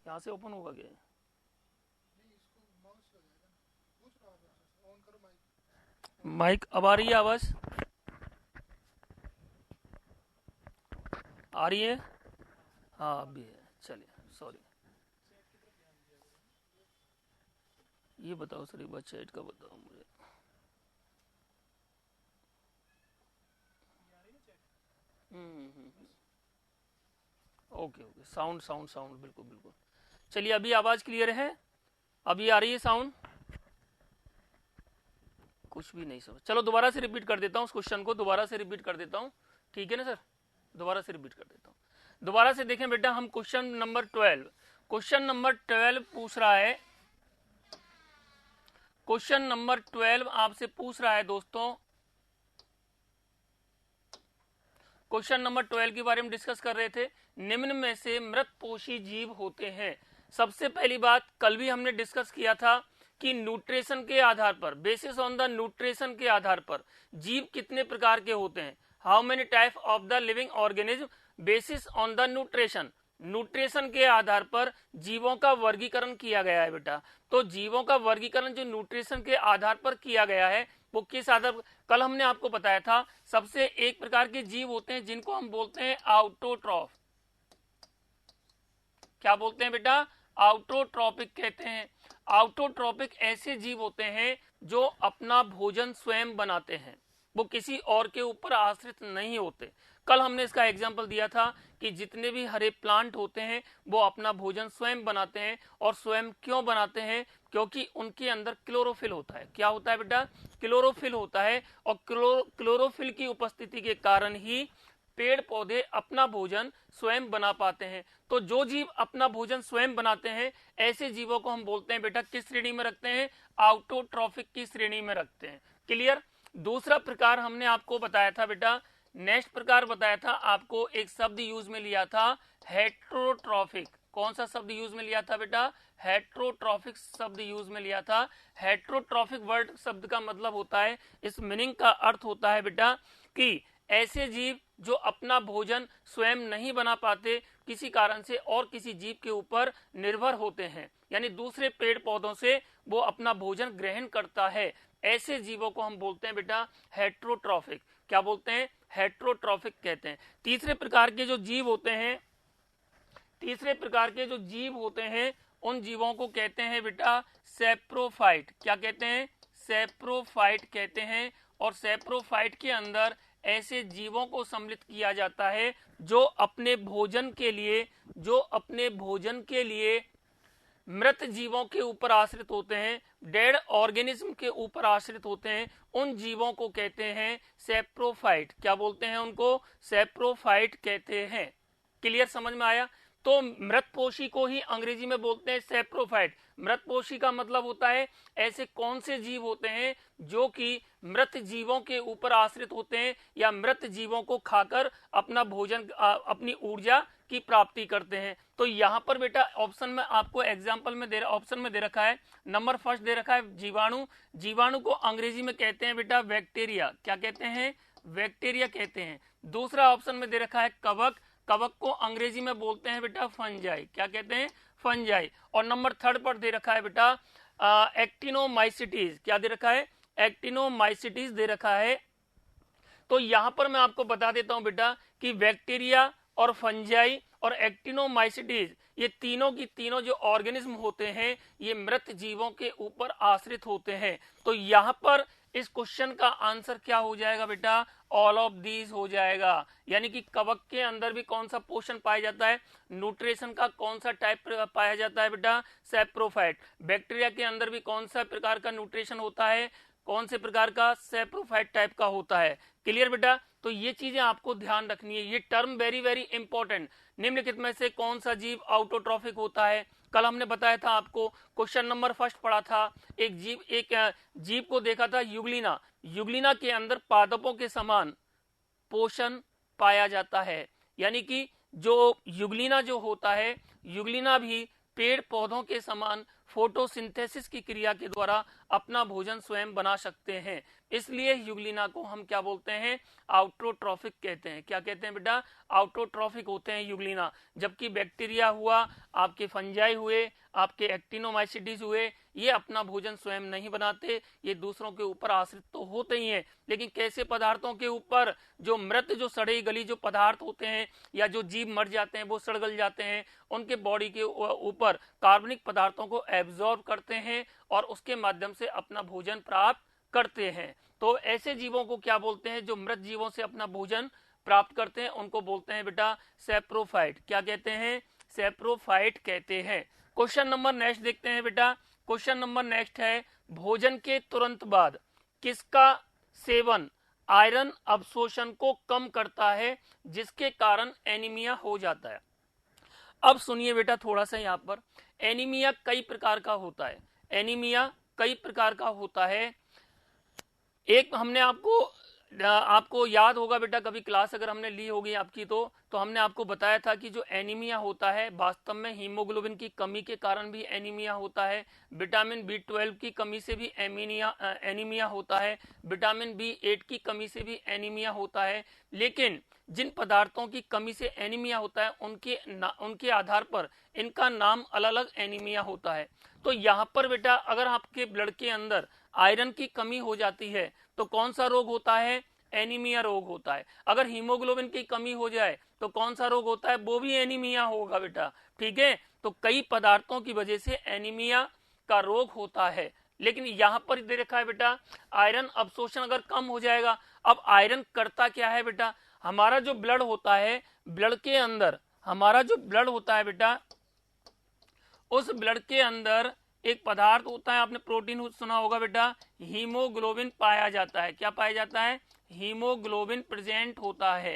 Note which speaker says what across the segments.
Speaker 1: यहाँ से ओपन होगा क्या? माइक अब आ रही है आवाज? आ रही है? हाँ अभी है। चलिए सॉरी, ये बताओ सर एक बार चैट का बताओ मुझे। Okay okay, sound sound sound बिल्कुल बिल्कुल। चलिए अभी आवाज क्लियर है? अभी आ रही है साउंड? कुछ भी नहीं समझ, चलो दोबारा से रिपीट कर देता हूँ उस क्वेश्चन को, दोबारा से रिपीट कर देता हूँ, ठीक है ना सर? दोबारा से रिपीट कर देता हूँ। दोबारा से देखें बेटा, हम क्वेश्चन नंबर 12, क्वेश्चन नंबर 12 पूछ रहा है, क्वेश्चन नंबर 12 आपसे पूछ रहा है दोस्तों, क्वेश्चन नंबर 12 के बारे में डिस्कस कर रहे थे। निम्न में से मृतपोषी जीव होते हैं। सबसे पहली बात, कल भी हमने डिस्कस किया था कि न्यूट्रिशन के आधार पर, बेसिस ऑन द न्यूट्रिशन के आधार पर जीव कितने प्रकार के होते हैं। How many type of the living organism basis on the nutrition, nutrition के आधार पर जीवों का वर्गीकरण किया गया है बेटा। तो जीवों का वर्गीकरण जो न्यूट्रिशन के आधार पर किया गया है वो किस आधार पर? कल हमने आपको बताया था सबसे एक प्रकार के जीव होते हैं जिनको हम बोलते हैं आउटोट्रॉफ। क्या बोलते हैं बेटा? आउटोट्रॉपिक कहते हैं। आउटोट्रॉपिक ऐसे जीव होते हैं जो अपना भोजन स्वयं बनाते हैं, वो किसी और के ऊपर आश्रित नहीं होते। कल हमने इसका एग्जाम्पल दिया था कि जितने भी हरे प्लांट होते हैं वो अपना भोजन स्वयं बनाते हैं। और स्वयं क्यों बनाते हैं? क्योंकि उनके अंदर क्लोरोफिल होता है। क्या होता है बेटा? क्लोरोफिल होता है। और क्लोरोफिल की उपस्थिति के कारण ही पेड़ पौधे अपना भोजन स्वयं बना पाते हैं। तो जो जीव अपना भोजन स्वयं बनाते हैं ऐसे जीवों को हम बोलते हैं बेटा किस श्रेणी में रखते हैं? आउटोट्रॉफिक की श्रेणी में रखते हैं। क्लियर? दूसरा प्रकार हमने आपको बताया था बेटा, नेक्स्ट प्रकार बताया था आपको, एक शब्द यूज में लिया था हेट्रोट्रॉफिक। कौन सा शब्द यूज में लिया था बेटा? हेट्रोट्रॉफिक शब्द यूज में लिया था। हेट्रोट्रॉफिक वर्ड शब्द का मतलब होता है, इस मीनिंग का अर्थ होता है बेटा कि ऐसे जीव जो अपना भोजन स्वयं नहीं बना पाते, किसी कारण से और किसी जीव के ऊपर निर्भर होते हैं, यानी दूसरे पेड़ पौधों से वो अपना भोजन ग्रहण करता है, ऐसे जीवों को हम बोलते हैं बेटा हेट्रोट्रॉफिक। क्या बोलते हैं? हेट्रोट्रॉफिक कहते हैं। तीसरे प्रकार के जो जीव होते हैं, तीसरे प्रकार के जो जीव होते हैं उन जीवों को कहते हैं बेटा सैप्रोफाइट। क्या कहते हैं? सैप्रोफाइट कहते हैं। और सैप्रोफाइट के अंदर ऐसे जीवों को सम्मिलित किया जाता है जो अपने भोजन के लिए, जो अपने भोजन के लिए मृत जीवों के ऊपर आश्रित होते हैं, डेड ऑर्गेनिज्म के ऊपर आश्रित होते हैं, उन जीवों को कहते हैं सैप्रोफाइट। क्या बोलते हैं उनको? सैप्रोफाइट कहते हैं। क्लियर? समझ में आया? तो मृतपोषी को ही अंग्रेजी में बोलते हैं सैप्रोफाइट। मृतपोषी का मतलब होता है ऐसे कौन से जीव होते हैं जो कि मृत जीवों के ऊपर आश्रित होते हैं या मृत जीवों को खाकर अपना भोजन, अपनी ऊर्जा की प्राप्ति करते हैं। तो यहाँ पर बेटा ऑप्शन में आपको एग्जाम्पल में दे, ऑप्शन में दे रखा है, नंबर फर्स्ट दे रखा है जीवाणु। जीवाणु को अंग्रेजी में कहते हैं बेटा बैक्टीरिया। क्या कहते हैं? बैक्टीरिया कहते हैं। दूसरा ऑप्शन में दे रखा है कवक। कवक को अंग्रेजी में बोलते हैं बेटा फंजाई। क्या कहते हैं? फंजाई। और नंबर थर्ड पर दे रखा है बेटा एक्टिनोमाइसिटीज। क्या दे रखा है? एक्टिनोमाइसिटीज दे रखा है। तो यहां पर मैं आपको बता देता हूं बेटा कि बैक्टीरिया और फंजाई और एक्टिनोमाइसिटीज, ये तीनों की तीनों जो ऑर्गेनिज्म होते हैं ये मृत जीवों के ऊपर आश्रित होते हैं। तो यहां पर इस क्वेश्चन का आंसर क्या हो जाएगा बेटा? ऑल ऑफ दीज हो जाएगा। यानी कि कवक के अंदर भी कौन सा पोषण पाया जाता है? न्यूट्रिशन का कौन सा टाइप पाया जाता है बेटा? सैप्रोफाइट। बैक्टीरिया के अंदर भी कौन सा प्रकार का न्यूट्रिशन होता है? कौन से प्रकार का? सैप्रोफाइट टाइप का होता है। क्लियर बेटा? तो ये चीजें आपको ध्यान रखनी है, ये टर्म वेरी वेरी इंपॉर्टेंट। निम्नलिखित में से कौन सा जीव आउटोट्रॉफिक होता है? कल हमने बताया था आपको, क्वेश्चन नंबर फर्स्ट पढ़ा था, एक जीव को देखा था युगलिना। युगलिना के अंदर पादपों के समान पोषण पाया जाता है। यानी कि जो युगलिना जो होता है, युगलिना भी पेड़ पौधों के समान फोटोसिंथेसिस की क्रिया के द्वारा अपना भोजन स्वयं बना सकते हैं। इसलिए यूग्लिना को हम क्या बोलते हैं, आउटोट्रॉफिक कहते हैं। क्या कहते हैं बेटा, आउटोट्रॉफिक होते हैं यूग्लिना। जबकि बैक्टीरिया हुआ, आपके फंजाई हुए, आपके एक्टिनोमाइसीट्स हुए, ये अपना भोजन स्वयं नहीं बनाते, ये दूसरों के ऊपर आश्रित तो होते ही हैं, लेकिन कैसे पदार्थों के ऊपर, जो मृत, जो सड़े गली जो पदार्थ होते हैं या जो जीव मर जाते हैं, वो सड़ गल जाते हैं, उनके बॉडी के ऊपर कार्बनिक पदार्थों को एब्जॉर्ब करते हैं और उसके माध्यम से अपना भोजन प्राप्त करते हैं। तो ऐसे जीवों को क्या बोलते हैं, जो मृत जीवों से अपना भोजन प्राप्त करते हैं, उनको बोलते हैं बेटा सैप्रोफाइट। क्या कहते हैं, सैप्रोफाइट कहते हैं। क्वेश्चन नंबर नेक्स्ट देखते हैं बेटा। क्वेश्चन नंबर नेक्स्ट है, भोजन के तुरंत बाद किसका सेवन आयरन अवशोषण को कम करता है, जिसके कारण एनीमिया हो जाता है। अब सुनिए बेटा थोड़ा सा, यहाँ पर एनीमिया कई प्रकार का होता है। एनीमिया कई प्रकार का होता है। एक हमने आपको याद होगा बेटा, कभी क्लास अगर हमने ली होगी आपकी तो हमने आपको बताया था कि जो एनीमिया होता है वास्तव में हीमोग्लोबिन की कमी के कारण भी एनीमिया होता है, विटामिन B12 की कमी से भी एनीमिया होता है, विटामिन B8 की कमी से भी एनीमिया होता है। लेकिन जिन पदार्थों की कमी से एनीमिया होता है उनके आधार पर इनका नाम अलग अलग एनीमिया होता है। तो यहाँ पर बेटा अगर आपके ब्लड के अंदर आयरन की कमी हो जाती है तो कौन सा रोग होता है, एनीमिया रोग होता है। अगर हीमोग्लोबिन की कमी हो जाए तो कौन सा रोग होता है, वो भी एनीमिया होगा बेटा। ठीक है, तो कई पदार्थों की वजह से एनीमिया का रोग होता है। लेकिन यहाँ पर दे रखा है बेटा आयरन अवशोषण अगर कम हो जाएगा। अब आयरन करता क्या है बेटा, हमारा जो ब्लड होता है, ब्लड के अंदर हमारा जो ब्लड होता है बेटा, उस ब्लड के अंदर एक पदार्थ होता है, आपने प्रोटीन सुना होगा बेटा, हीमोग्लोबिन पाया जाता है। क्या पाया जाता है, हीमोग्लोबिन प्रेजेंट होता है।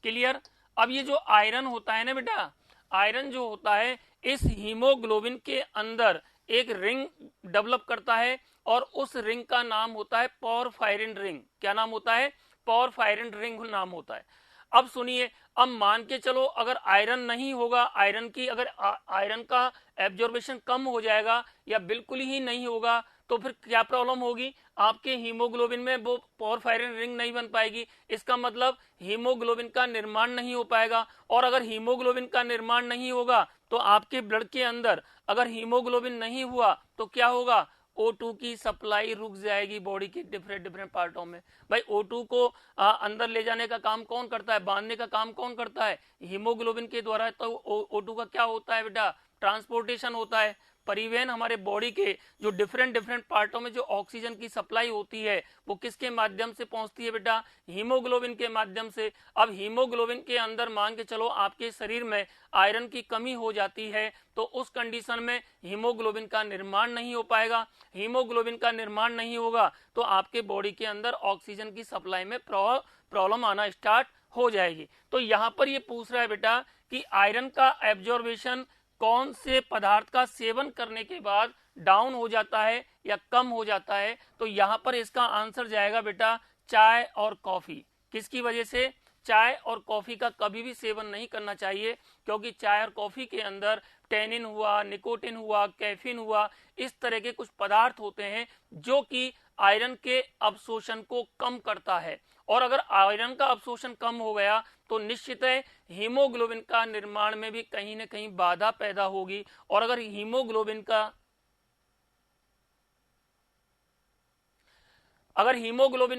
Speaker 1: क्लियर। अब ये जो आयरन होता है ना बेटा, आयरन जो होता है इस हीमोग्लोबिन के अंदर एक रिंग डेवलप करता है और उस रिंग का नाम होता है पोरफायरिन रिंग। क्या नाम होता है, पोरफायरिन रिंग नाम होता है। अब सुनिए, अब मान के चलो अगर आयरन नहीं होगा, अगर आयरन का एब्जॉर्बेशन कम हो जाएगा या बिल्कुल ही नहीं होगा तो फिर क्या प्रॉब्लम होगी, आपके हीमोग्लोबिन में वो पोरफायरिन रिंग नहीं बन पाएगी। इसका मतलब हीमोग्लोबिन का निर्माण नहीं हो पाएगा। और अगर हीमोग्लोबिन का निर्माण नहीं होगा तो आपके ब्लड के अंदर अगर हीमोग्लोबिन नहीं हुआ तो क्या होगा, O2 की सप्लाई रुक जाएगी बॉडी के डिफरेंट पार्टों में। भाई O2 को अंदर ले जाने का काम कौन करता है, बांधने का काम कौन करता है, हीमोग्लोबिन के द्वारा। तो O2 का क्या होता है बेटा, ट्रांसपोर्टेशन होता है, परिवहन। हमारे बॉडी के जो डिफरेंट पार्टों में जो ऑक्सीजन की सप्लाई होती है वो किसके माध्यम से पहुंचती है बेटा, हीमोग्लोबिन के माध्यम से। अब हीमोग्लोबिन के अंदर मान के चलो आपके शरीर में आयरन की कमी हो जाती है तो उस कंडीशन में हीमोग्लोबिन का निर्माण नहीं हो पाएगा। हीमोग्लोबिन का निर्माण नहीं होगा तो आपके बॉडी के अंदर ऑक्सीजन की सप्लाई में प्रॉब्लम आना स्टार्ट हो जाएगी। तो यहाँ पर ये पूछ रहा है बेटा कि आयरन का एब्जॉर्बेशन कौन से पदार्थ का सेवन करने के बाद डाउन हो जाता है या कम हो जाता है। तो यहाँ पर इसका आंसर जाएगा बेटा चाय और कॉफी। किसकी वजह से, चाय और कॉफी का कभी भी सेवन नहीं करना चाहिए, क्योंकि चाय और कॉफी के अंदर टैनिन हुआ, निकोटिन हुआ, कैफीन हुआ, इस तरह के कुछ पदार्थ होते हैं जो कि आयरन के अवशोषण को कम करता है। और अगर आयरन का अवशोषण कम हो गया तो निश्चित है हीमोग्लोबिन का निर्माण में भी कहीं ना कहीं बाधा पैदा होगी। और अगर हीमोग्लोबिन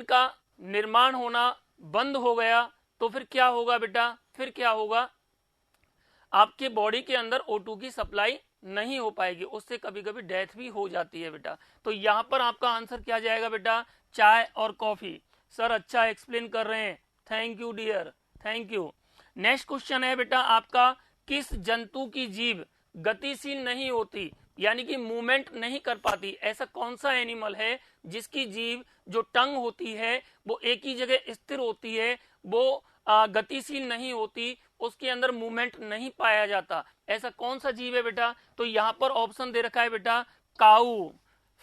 Speaker 1: का निर्माण होना बंद हो गया तो फिर क्या होगा बेटा, फिर क्या होगा, आपके बॉडी के अंदर O2 की सप्लाई नहीं हो पाएगी, उससे कभी कभी डेथ भी हो जाती है बेटा। तो यहां पर आपका आंसर क्या जाएगा बेटा, चाय और कॉफी। सर अच्छा एक्सप्लेन कर रहे हैं, thank you dear, thank you. Next question है बेटा आपका, किस जंतु की जीभ गतिशील नहीं होती, यानी कि मूवमेंट नहीं कर पाती। ऐसा कौन सा एनिमल है जिसकी जीभ जो टंग होती है वो एक ही जगह स्थिर होती है, वो गतिशील नहीं होती, उसके अंदर मूवमेंट नहीं पाया जाता। ऐसा कौन सा जीव है बेटा, तो यहाँ पर ऑप्शन दे रखा है बेटा, काऊ,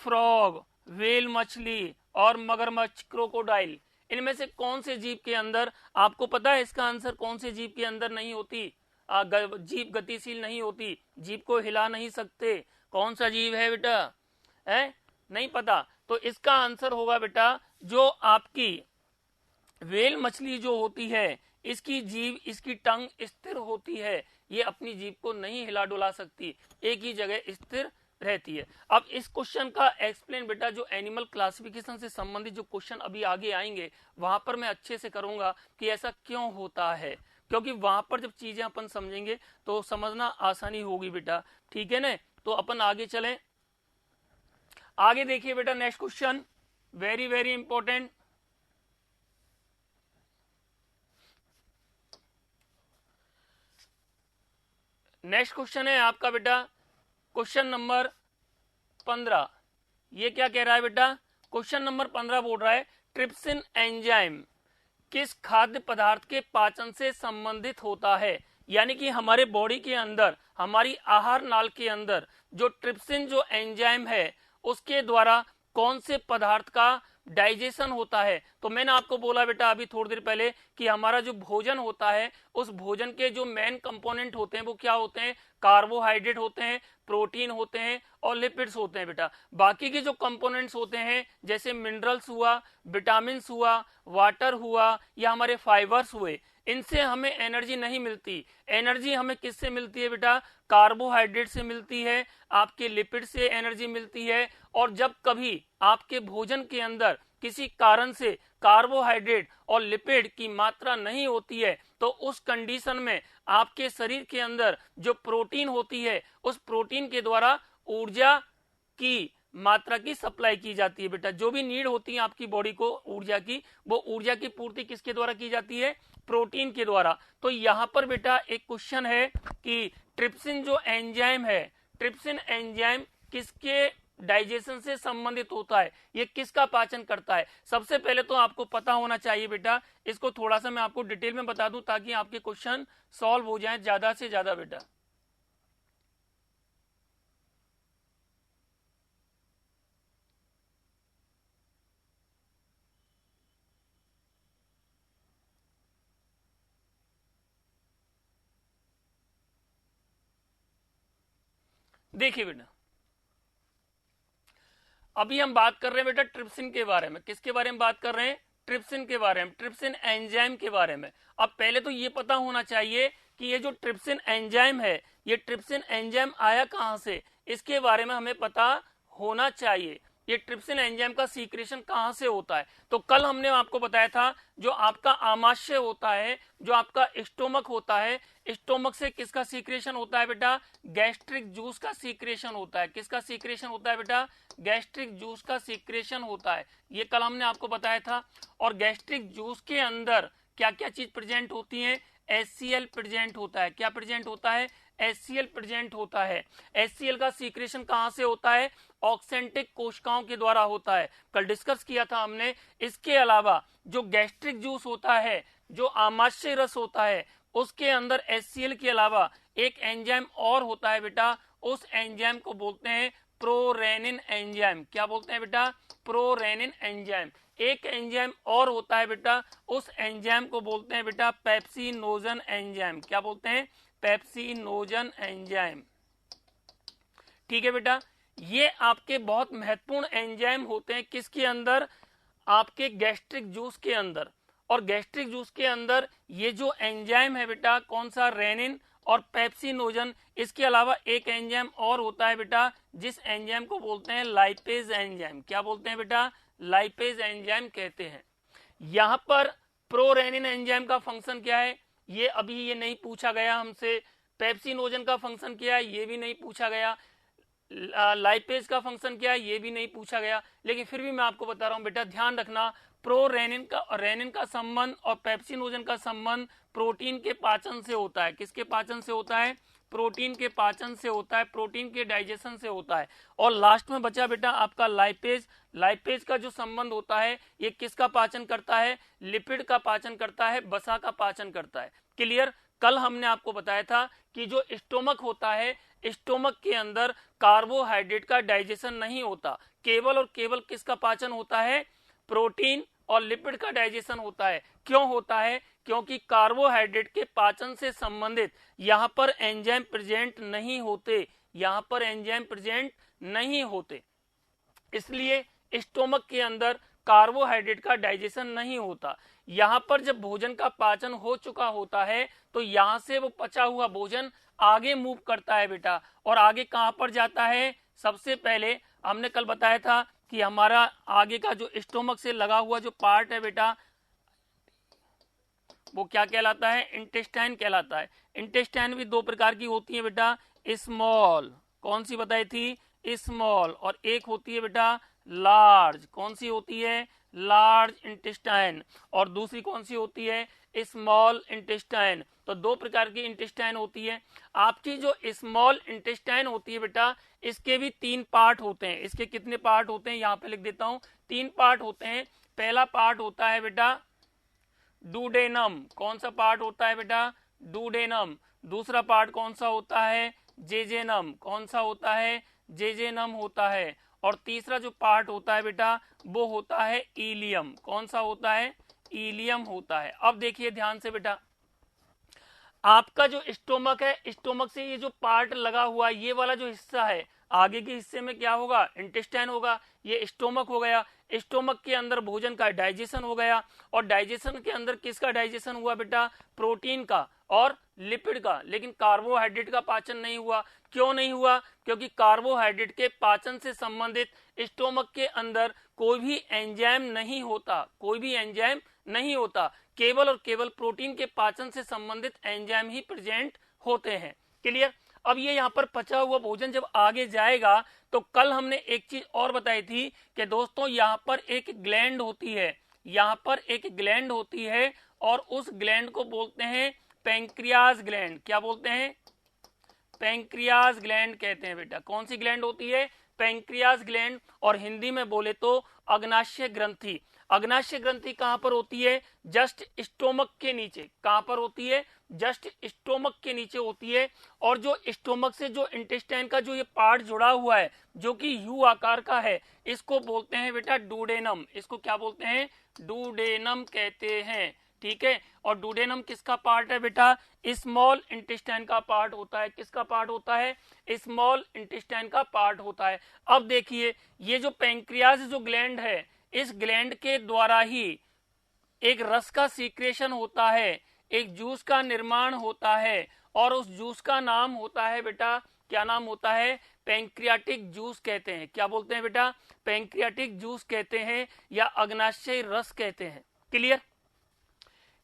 Speaker 1: फ्रॉग, व्हेल मछली और मगरमच्छ, क्रोकोडाइल। इनमें से कौन से जीव के अंदर, आपको पता है इसका आंसर कौन से जीव के अंदर नहीं होती, जीव गतिशील नहीं होती, जीव को हिला नहीं सकते, कौन सा जीव है बेटा, है नहीं पता, तो इसका आंसर होगा बेटा जो आपकी व्हेल मछली जो होती है, इसकी जीभ, इसकी टंग स्थिर होती है, ये अपनी जीभ को नहीं हिला डुला सकती, एक ही जगह स्थिर रहती है। अब इस क्वेश्चन का एक्सप्लेन बेटा जो एनिमल क्लासिफिकेशन से संबंधित जो क्वेश्चन अभी आगे आएंगे वहां पर मैं अच्छे से करूंगा कि ऐसा क्यों होता है, क्योंकि वहां पर जब चीजें अपन समझेंगे तो समझना आसानी होगी बेटा, ठीक है ना। तो अपन आगे चलें, आगे देखिए बेटा next question, very very important. Next question है आपका बेटा क्वेश्चन नंबर 15। ये क्या कह रहा है बेटा, क्वेश्चन नंबर 15 बोल रहा है ट्रिप्सिन एंजाइम किस खाद्य पदार्थ के पाचन से संबंधित होता है। यानी कि हमारे बॉडी के अंदर, हमारी आहार नाल के अंदर जो ट्रिप्सिन जो एंजाइम है उसके द्वारा कौन से पदार्थ का डाइजेशन होता है। तो मैंने आपको बोला बेटा अभी थोड़ी देर पहले कि हमारा जो भोजन होता है उस भोजन के जो मेन कंपोनेंट होते हैं वो क्या होते हैं, कार्बोहाइड्रेट होते हैं, प्रोटीन होते हैं और लिपिड्स होते हैं बेटा। बाकी के जो कंपोनेंट्स होते हैं जैसे मिनरल्स हुआ, विटामिन हुआ, वाटर हुआ या हमारे फाइबर्स हुए, इनसे हमें एनर्जी नहीं मिलती। एनर्जी हमें किससे मिलती है बेटा, कार्बोहाइड्रेट से मिलती है, आपके लिपिड से एनर्जी मिलती है। और जब कभी आपके भोजन के अंदर किसी कारण से कार्बोहाइड्रेट और लिपिड की मात्रा नहीं होती है तो उस कंडीशन में आपके शरीर के अंदर जो प्रोटीन होती है उस प्रोटीन के द्वारा ऊर्जा की मात्रा की सप्लाई की जाती है बेटा। जो भी नीड होती है आपकी बॉडी को ऊर्जा की, वो ऊर्जा की पूर्ति किसके द्वारा की जाती है, प्रोटीन के द्वारा। तो यहां पर बेटा एक क्वेश्चन है कि ट्रिप्सिन जो एंजाइम है, ट्रिप्सिन एंजाइम किसके डाइजेशन से संबंधित होता है, ये किसका पाचन करता है। सबसे पहले तो आपको पता होना चाहिए बेटा, इसको थोड़ा सा मैं आपको डिटेल में बता दूं ताकि आपके क्वेश्चन सॉल्व हो जाएं ज्यादा से ज्यादा बेटा। देखिए बेटा अभी हम बात कर रहे हैं बेटा ट्रिप्सिन के बारे में। किसके बारे में बात कर रहे हैं, ट्रिप्सिन के बारे में, ट्रिप्सिन एंजाइम के बारे में। अब पहले तो ये पता होना चाहिए कि ये जो ट्रिप्सिन एंजाइम है, ये ट्रिप्सिन एंजाइम आया कहां से, इसके बारे में हमें पता होना चाहिए। ये ट्रिप्सिन एंजाइम का सीक्रेशन कहां से होता है। तो कल हमने आपको बताया था जो आपका आमाशय होता है, जो आपका स्टोमक होता है, स्टोमक से किसका सीक्रेशन होता है बेटा, गैस्ट्रिक जूस का सीक्रेशन होता है। किसका सीक्रेशन होता है बेटा, गैस्ट्रिक जूस का सीक्रेशन होता है, ये कल हमने आपको बताया था। और गैस्ट्रिक जूस के अंदर क्या क्या चीज प्रेजेंट होती है, HCl प्रेजेंट होता है। क्या प्रेजेंट होता है, HCl प्रेजेंट होता है। HCl का सीक्रेशन कहां से होता है, ऑक्सेंटिक कोशिकाओं के द्वारा होता है, कल डिस्कस किया था हमने। इसके अलावा जो गैस्ट्रिक जूस होता है, जो आमाशय रस होता है, उसके अंदर HCl के अलावा एक एंजाइम और होता है बेटा, उस एंजाइम को बोलते हैं प्रोरेनिन एंजाइम। क्या बोलते हैं बेटा, प्रोरेनिन एंजाइम। एक एंजाइम और होता है बेटा, उस एंजाइम को बोलते हैं बेटा पेप्सिनोजन एंजाइम। क्या बोलते हैं, पेप्सिनोजन एंजाइम। ठीक है बेटा, ये आपके बहुत महत्वपूर्ण एंजाइम होते हैं किसके अंदर, आपके गैस्ट्रिक जूस के अंदर। और गैस्ट्रिक जूस के अंदर ये जो एंजाइम है बेटा, कौन सा, रेनिन और पेप्सिनोजन। इसके अलावा एक एंजाइम और होता है बेटा, जिस एंजाइम को बोलते हैं लाइपेज एंजाइम। क्या बोलते हैं बेटा, लाइपेज एंजाइम कहते हैं। यहां पर प्रोरेनिन एंजाइम का फंक्शन क्या है, ये अभी ये नहीं पूछा गया हमसे। पेप्सिनोजन का फंक्शन क्या है, ये भी नहीं पूछा गया। लाइपेज का फंक्शन क्या है, ये भी नहीं पूछा गया। लेकिन फिर भी मैं आपको बता रहा हूं बेटा, ध्यान रखना, रेनिन का संबंध और पेप्सिनोजन का संबंध प्रोटीन के पाचन से होता है। किसके पाचन से होता है, प्रोटीन के पाचन से होता है, प्रोटीन के डाइजेशन से होता है। और लास्ट में बचा बेटा आपका लाइपेज। लाइपेज का जो संबंध होता है, ये किसका पाचन करता है, लिपिड का पाचन करता है, वसा का पाचन करता है। क्लियर। कल हमने आपको बताया था कि जो स्टोमक होता है, स्टोमक के अंदर कार्बोहाइड्रेट का डाइजेशन नहीं होता, केवल और केवल किसका पाचन होता है, प्रोटीन और लिपिड का डाइजेशन होता है। क्यों होता है, क्योंकि कार्बोहाइड्रेट के पाचन से संबंधित यहां पर एंजाइम प्रेजेंट नहीं होते, यहां पर एंजाइम प्रेजेंट नहीं होते। इसलिए स्टोमक के अंदर कार्बोहाइड्रेट का डाइजेशन नहीं होता। यहाँ पर जब भोजन का पाचन हो चुका होता है तो यहाँ से वो पचा हुआ भोजन आगे मूव करता है बेटा, और आगे कहाँ पर जाता है? सबसे पहले हमने कल बताया था कि हमारा आगे का जो स्टोमक से लगा हुआ जो पार्ट है बेटा, वो क्या कहलाता है? इंटेस्टाइन कहलाता है। इंटेस्टाइन भी दो प्रकार की होती है बेटा, स्मॉल, कौन सी बताई थी? स्मॉल, और एक होती है बेटा लार्ज, कौन सी होती है? लार्ज इंटेस्टाइन, और दूसरी कौन सी होती है? Small intestine. तो दो प्रकार की इंटेस्टाइन होती है। आपकी जो स्मॉल इंटेस्टाइन होती है बेटा, इसके भी तीन पार्ट होते हैं। इसके कितने पार्ट होते हैं? यहाँ पे लिख देता हूं, तीन पार्ट होते हैं। पहला पार्ट होता है बेटा डूडेनम, कौन सा पार्ट होता है बेटा? डूडेनम। दूसरा पार्ट कौन सा होता है? जेजेनम, कौन सा होता है? जेजेनम होता है। और तीसरा जो पार्ट होता है बेटा वो होता है इलियम, कौन सा होता है? इलियम होता है। अब देखिए ध्यान से बेटा, आपका जो स्टोमक है, स्टोमक से ये जो पार्ट लगा हुआ ये वाला जो हिस्सा है, आगे के हिस्से में क्या होगा? इंटेस्टाइन होगा। ये स्टोमक हो गया। स्टोमक के अंदर भोजन का डाइजेशन हो गया, और डाइजेशन के अंदर किसका डाइजेशन हुआ बेटा? प्रोटीन का और लिपिड का, लेकिन कार्बोहाइड्रेट का पाचन नहीं हुआ। क्यों नहीं हुआ? क्योंकि कार्बोहाइड्रेट के पाचन से संबंधित स्टोमक के अंदर कोई भी एंजाइम नहीं होता, कोई भी एंजाइम नहीं होता। केवल और केवल प्रोटीन के पाचन से संबंधित एंजाइम ही प्रेजेंट होते हैं। क्लियर? अब ये यहाँ पर पचा हुआ भोजन जब आगे जाएगा तो कल हमने एक चीज और बताई थी कि दोस्तों यहाँ पर एक ग्लैंड होती है, यहाँ पर एक ग्लैंड होती है, और उस ग्लैंड को बोलते हैं पैंक्रियाज ग्लैंड। क्या बोलते हैं? पैंक्रियाज ग्लैंड कहते हैं बेटा। कौन सी ग्लैंड होती है? Pancreas gland. और हिंदी में बोले तो अग्नाशय ग्रंथि। अग्नाशय ग्रंथि कहां पर होती है? जस्ट स्टोमक के नीचे। कहां पर होती है? जस्ट स्टोमक के नीचे होती है। और जो स्टोमक से जो इंटेस्टाइन का जो ये पार्ट जुड़ा हुआ है, जो कि यू आकार का है, इसको बोलते हैं बेटा डूडेनम। इसको क्या बोलते हैं? डूडेनम कहते हैं। ठीक है? और डूडेनम किसका पार्ट है बेटा? स्मॉल इंटेस्टाइन का पार्ट होता है। किसका पार्ट होता है? स्मॉल इंटेस्टाइन का पार्ट होता है। अब देखिए, ये जो पैंक्रियाज जो ग्लैंड है, इस ग्लैंड के द्वारा ही एक रस का सीक्रेशन होता है, एक जूस का निर्माण होता है, और उस जूस का नाम होता है बेटा, क्या नाम होता है? पैंक्रियाटिक जूस कहते हैं। क्या बोलते हैं बेटा? पैंक्रियाटिक जूस कहते हैं, या अग्नाशय रस कहते हैं। क्लियर?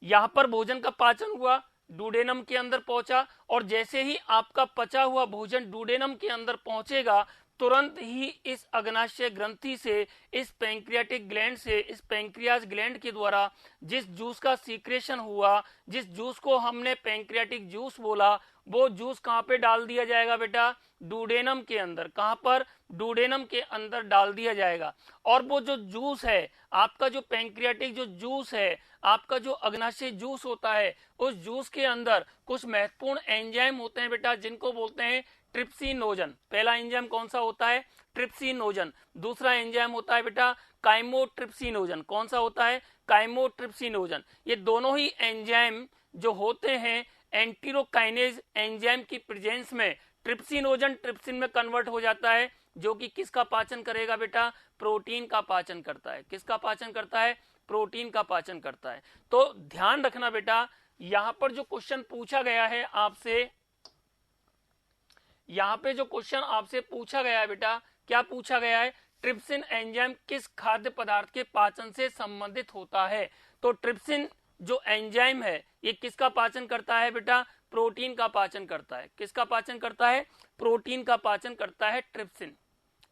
Speaker 1: यहां पर भोजन का पाचन हुआ, डूडेनम के अंदर पहुंचा, और जैसे ही आपका पचा हुआ भोजन डूडेनम के अंदर पहुंचेगा, तुरंत ही इस अग्नाशय ग्रंथि से, इस पैंक्रियाटिक ग्लैंड से, इस पैंक्रियाज ग्लैंड के द्वारा जिस जूस का सीक्रेशन हुआ, जिस जूस को हमने पैंक्रियाटिक जूस बोला, वो जूस कहां पे डाल दिया जाएगा बेटा? डूडेनम के अंदर। कहां पर? डूडेनम के अंदर डाल दिया जाएगा। और वो जो जूस है, आपका जो पैंक्रियाटिक जो जूस है, आपका जो अग्नाशय जूस होता है, उस जूस के अंदर कुछ महत्वपूर्ण एंजाइम होते हैं बेटा, जिनको बोलते हैं ट्रिप्सिनोजन। पहला एंजाइम कौन सा होता है? ट्रिप्सिनोजन। दूसरा एंजाइम होता है बेटा काइमोट्रिप्सिनोजन। कौन सा होता है? काइमोट्रिप्सिनोजन। ये दोनों ही एंजाइम जो होते हैं, एंटीरोकाइनेज एंजाइम की प्रेजेंस में ट्रिप्सिनोजन ट्रिप्सिन में कन्वर्ट हो जाता है, जो कि किसका पाचन करेगा बेटा? प्रोटीन का पाचन करता है। किसका पाचन करता है? प्रोटीन का पाचन करता है। तो ध्यान रखना बेटा, यहां पर जो क्वेश्चन पूछा गया है आपसे, यहां पे जो क्वेश्चन आपसे पूछा गया है बेटा, क्या पूछा गया है? ट्रिप्सिन एंजाइम किस खाद्य पदार्थ के पाचन से संबंधित होता है? तो ट्रिप्सिन जो एंजाइम है, ये किसका पाचन करता है बेटा? प्रोटीन का पाचन करता है। किसका पाचन करता है? प्रोटीन का पाचन करता है ट्रिप्सिन।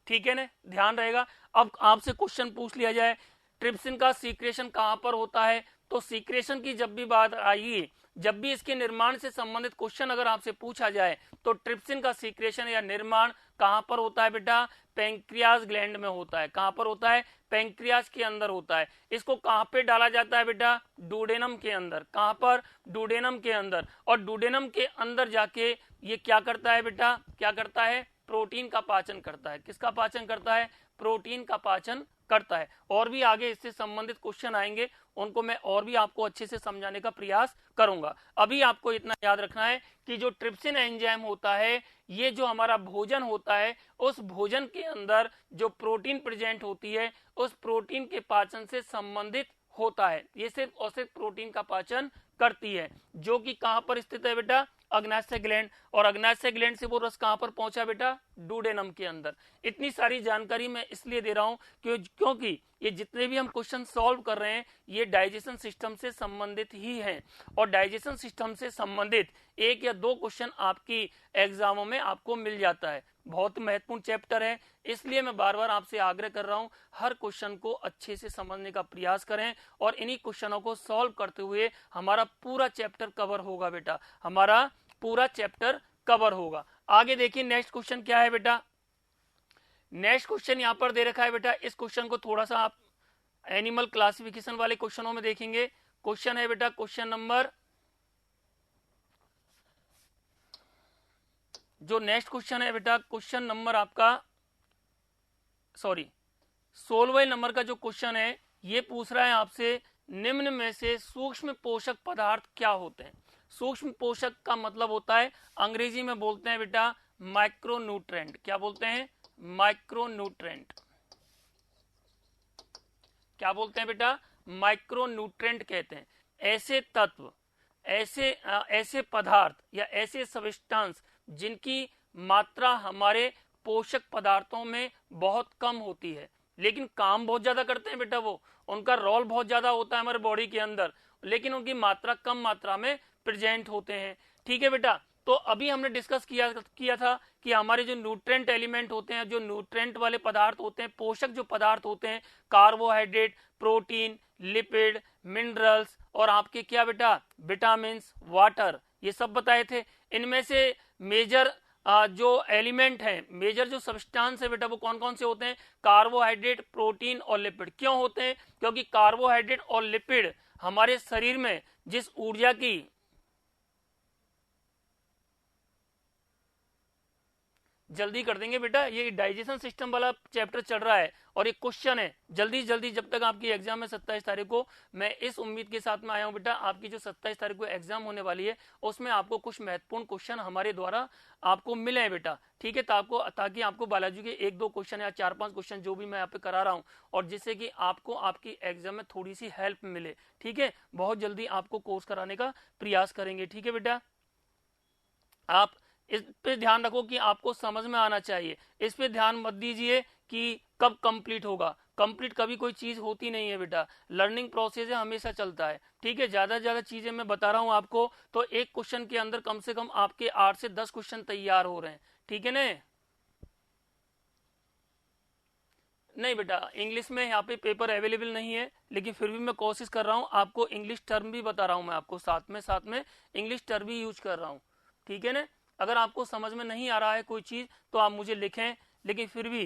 Speaker 1: ठीक है ना? ध्यान रहेगा। अब आपसे क्वेश्चन पूछ लिया जाए ट्रिप्सिन का सीक्रेशन कहां पर होता है, तो सीक्रेशन की जब भी बात आएगी, जब भी इसके निर्माण से संबंधित क्वेश्चन अगर आपसे पूछा जाए, तो ट्रिप्सिन का सीक्रेशन या निर्माण कहां पर होता है बेटा? पैंक्रियाज ग्लैंड में होता है। कहां पर होता है? पैंक्रियाज के अंदर होता है। इसको कहां पे डाला जाता है बेटा? डूडेनम के अंदर। कहां पर? डूडेनम के अंदर। और डूडेनम के अंदर जाके ये क्या करता है बेटा? क्या करता है? प्रोटीन का पाचन करता है। किसका पाचन करता है? प्रोटीन का पाचन करता है। और भी आगे इससे संबंधित क्वेश्चन आएंगे, उनको मैं और भी आपको अच्छे से समझाने का प्रयास करूंगा। अभी आपको इतना याद रखना है कि जो ट्रिप्सिन एंजाइम होता है, ये जो हमारा भोजन होता है, उस भोजन के अंदर जो प्रोटीन प्रेजेंट होती है, उस प्रोटीन के पाचन से संबंधित होता है। ये सिर्फ और सिर्फ प्रोटीन का पाचन करती है, जो कि कहां पर स्थित है बेटा, अग्नाशय ग्लैंड। और अग्नाशय ग्लैंड से वो रस कहां पर पहुंचा बेटा, डुडेनम के अंदर। इतनी सारी जानकारी मैं इसलिए दे रहा हूं क्योंकि ये जितने भी हम क्वेश्चन सॉल्व कर रहे हैं, ये डाइजेशन सिस्टम से संबंधित ही हैं। और डाइजेशन सिस्टम से संबंधित एक या दो क्वेश्चन आपकी एग्जामों में आपको मिल जाता है। बहुत महत्वपूर्ण चैप्टर है, इसलिए मैं बार बार आपसे आग्रह कर रहा हूं, हर क्वेश्चन को अच्छे से समझने का प्रयास करें और इन्हीं क्वेश्चनों को सॉल्व करते हुए हमारा पूरा चैप्टर कवर होगा बेटा, हमारा पूरा चैप्टर कवर होगा। आगे देखिए नेक्स्ट क्वेश्चन क्या है बेटा। नेक्स्ट क्वेश्चन यहां पर दे रखा है बेटा, इस क्वेश्चन को थोड़ा सा आप एनिमल क्लासिफिकेशन वाले क्वेश्चनों में देखेंगे। क्वेश्चन है बेटा, क्वेश्चन नंबर, जो नेक्स्ट क्वेश्चन है बेटा, क्वेश्चन नंबर आपका 16वें नंबर का जो क्वेश्चन है, ये पूछ रहा है आपसे, निम्न में से सूक्ष्म पोषक पदार्थ क्या होते हैं। सूक्ष्म पोषक का मतलब होता है, अंग्रेजी में बोलते हैं बेटा माइक्रोन्यूट्रेंट। क्या बोलते हैं, माइक्रोन्यूट्रेंट। क्या बोलते हैं बेटा, माइक्रोन्यूट्रेंट कहते हैं ऐसे तत्व, ऐसे पदार्थ या ऐसे सब्सटेंस जिनकी मात्रा हमारे पोषक पदार्थों में बहुत कम होती है, लेकिन काम बहुत ज्यादा करते हैं बेटा। वो उनका रोल बहुत ज्यादा होता है हमारे बॉडी के अंदर, लेकिन उनकी मात्रा कम मात्रा में प्रेजेंट होते हैं। ठीक है बेटा, तो अभी हमने डिस्कस किया था कि हमारे जो न्यूट्रेंट एलिमेंट होते हैं, जो न्यूट्रेंट वाले पदार्थ होते हैं, पोषक जो पदार्थ होते हैं, कार्बोहाइड्रेट, प्रोटीन, लिपिड, मिनरल्स और आपके क्या बेटा, विटामिन, वाटर, ये सब बताए थे। इनमें से मेजर जो एलिमेंट है, मेजर जो सब्सटेंस है बेटा, वो कौन कौन से होते हैं, कार्बोहाइड्रेट, प्रोटीन और लिपिड। क्यों होते हैं, क्योंकि कार्बोहाइड्रेट और लिपिड हमारे शरीर में जिस ऊर्जा की, जल्दी कर देंगे बेटा, ये डाइजेशन सिस्टम वाला चैप्टर चल रहा है और एक क्वेश्चन है, जल्दी जल्दी जब तक आपकी एग्जाम है 27 तारीख को, मैं इस उम्मीद के साथ में आया हूं बेटा, आपकी जो 27 तारीख को एग्जाम होने वाली है उसमें आपको कुछ महत्वपूर्ण क्वेश्चन हमारे द्वारा आपको मिले हैं बेटा। ठीक है, ताकि आपको बालाजी के 1-2 क्वेश्चन या 4-5 क्वेश्चन जो भी मैं यहाँ पे करा रहा हूँ, और जिससे कि आपको आपकी एग्जाम में थोड़ी सी हेल्प मिले। ठीक है, बहुत जल्दी आपको कोर्स कराने का प्रयास करेंगे। ठीक है बेटा, आप इस पे ध्यान रखो कि आपको समझ में आना चाहिए। इस पे ध्यान मत दीजिए कि कब कंप्लीट होगा, कंप्लीट कभी कोई चीज होती नहीं है बेटा, लर्निंग प्रोसेस है, हमेशा चलता है। ठीक है, ज्यादा से ज्यादा चीजें मैं बता रहा हूं आपको, तो एक क्वेश्चन के अंदर कम से कम आपके 8 से 10 क्वेश्चन तैयार हो रहे हैं। ठीक है ना। नहीं बेटा, इंग्लिश में यहाँ पे पेपर अवेलेबल नहीं है, लेकिन फिर भी मैं कोशिश कर रहा हूँ, आपको इंग्लिश टर्म भी बता रहा हूँ मैं आपको, साथ में इंग्लिश टर्म भी यूज कर रहा हूँ। ठीक है ना। अगर आपको समझ में नहीं आ रहा है कोई चीज तो आप मुझे लिखें, लेकिन फिर भी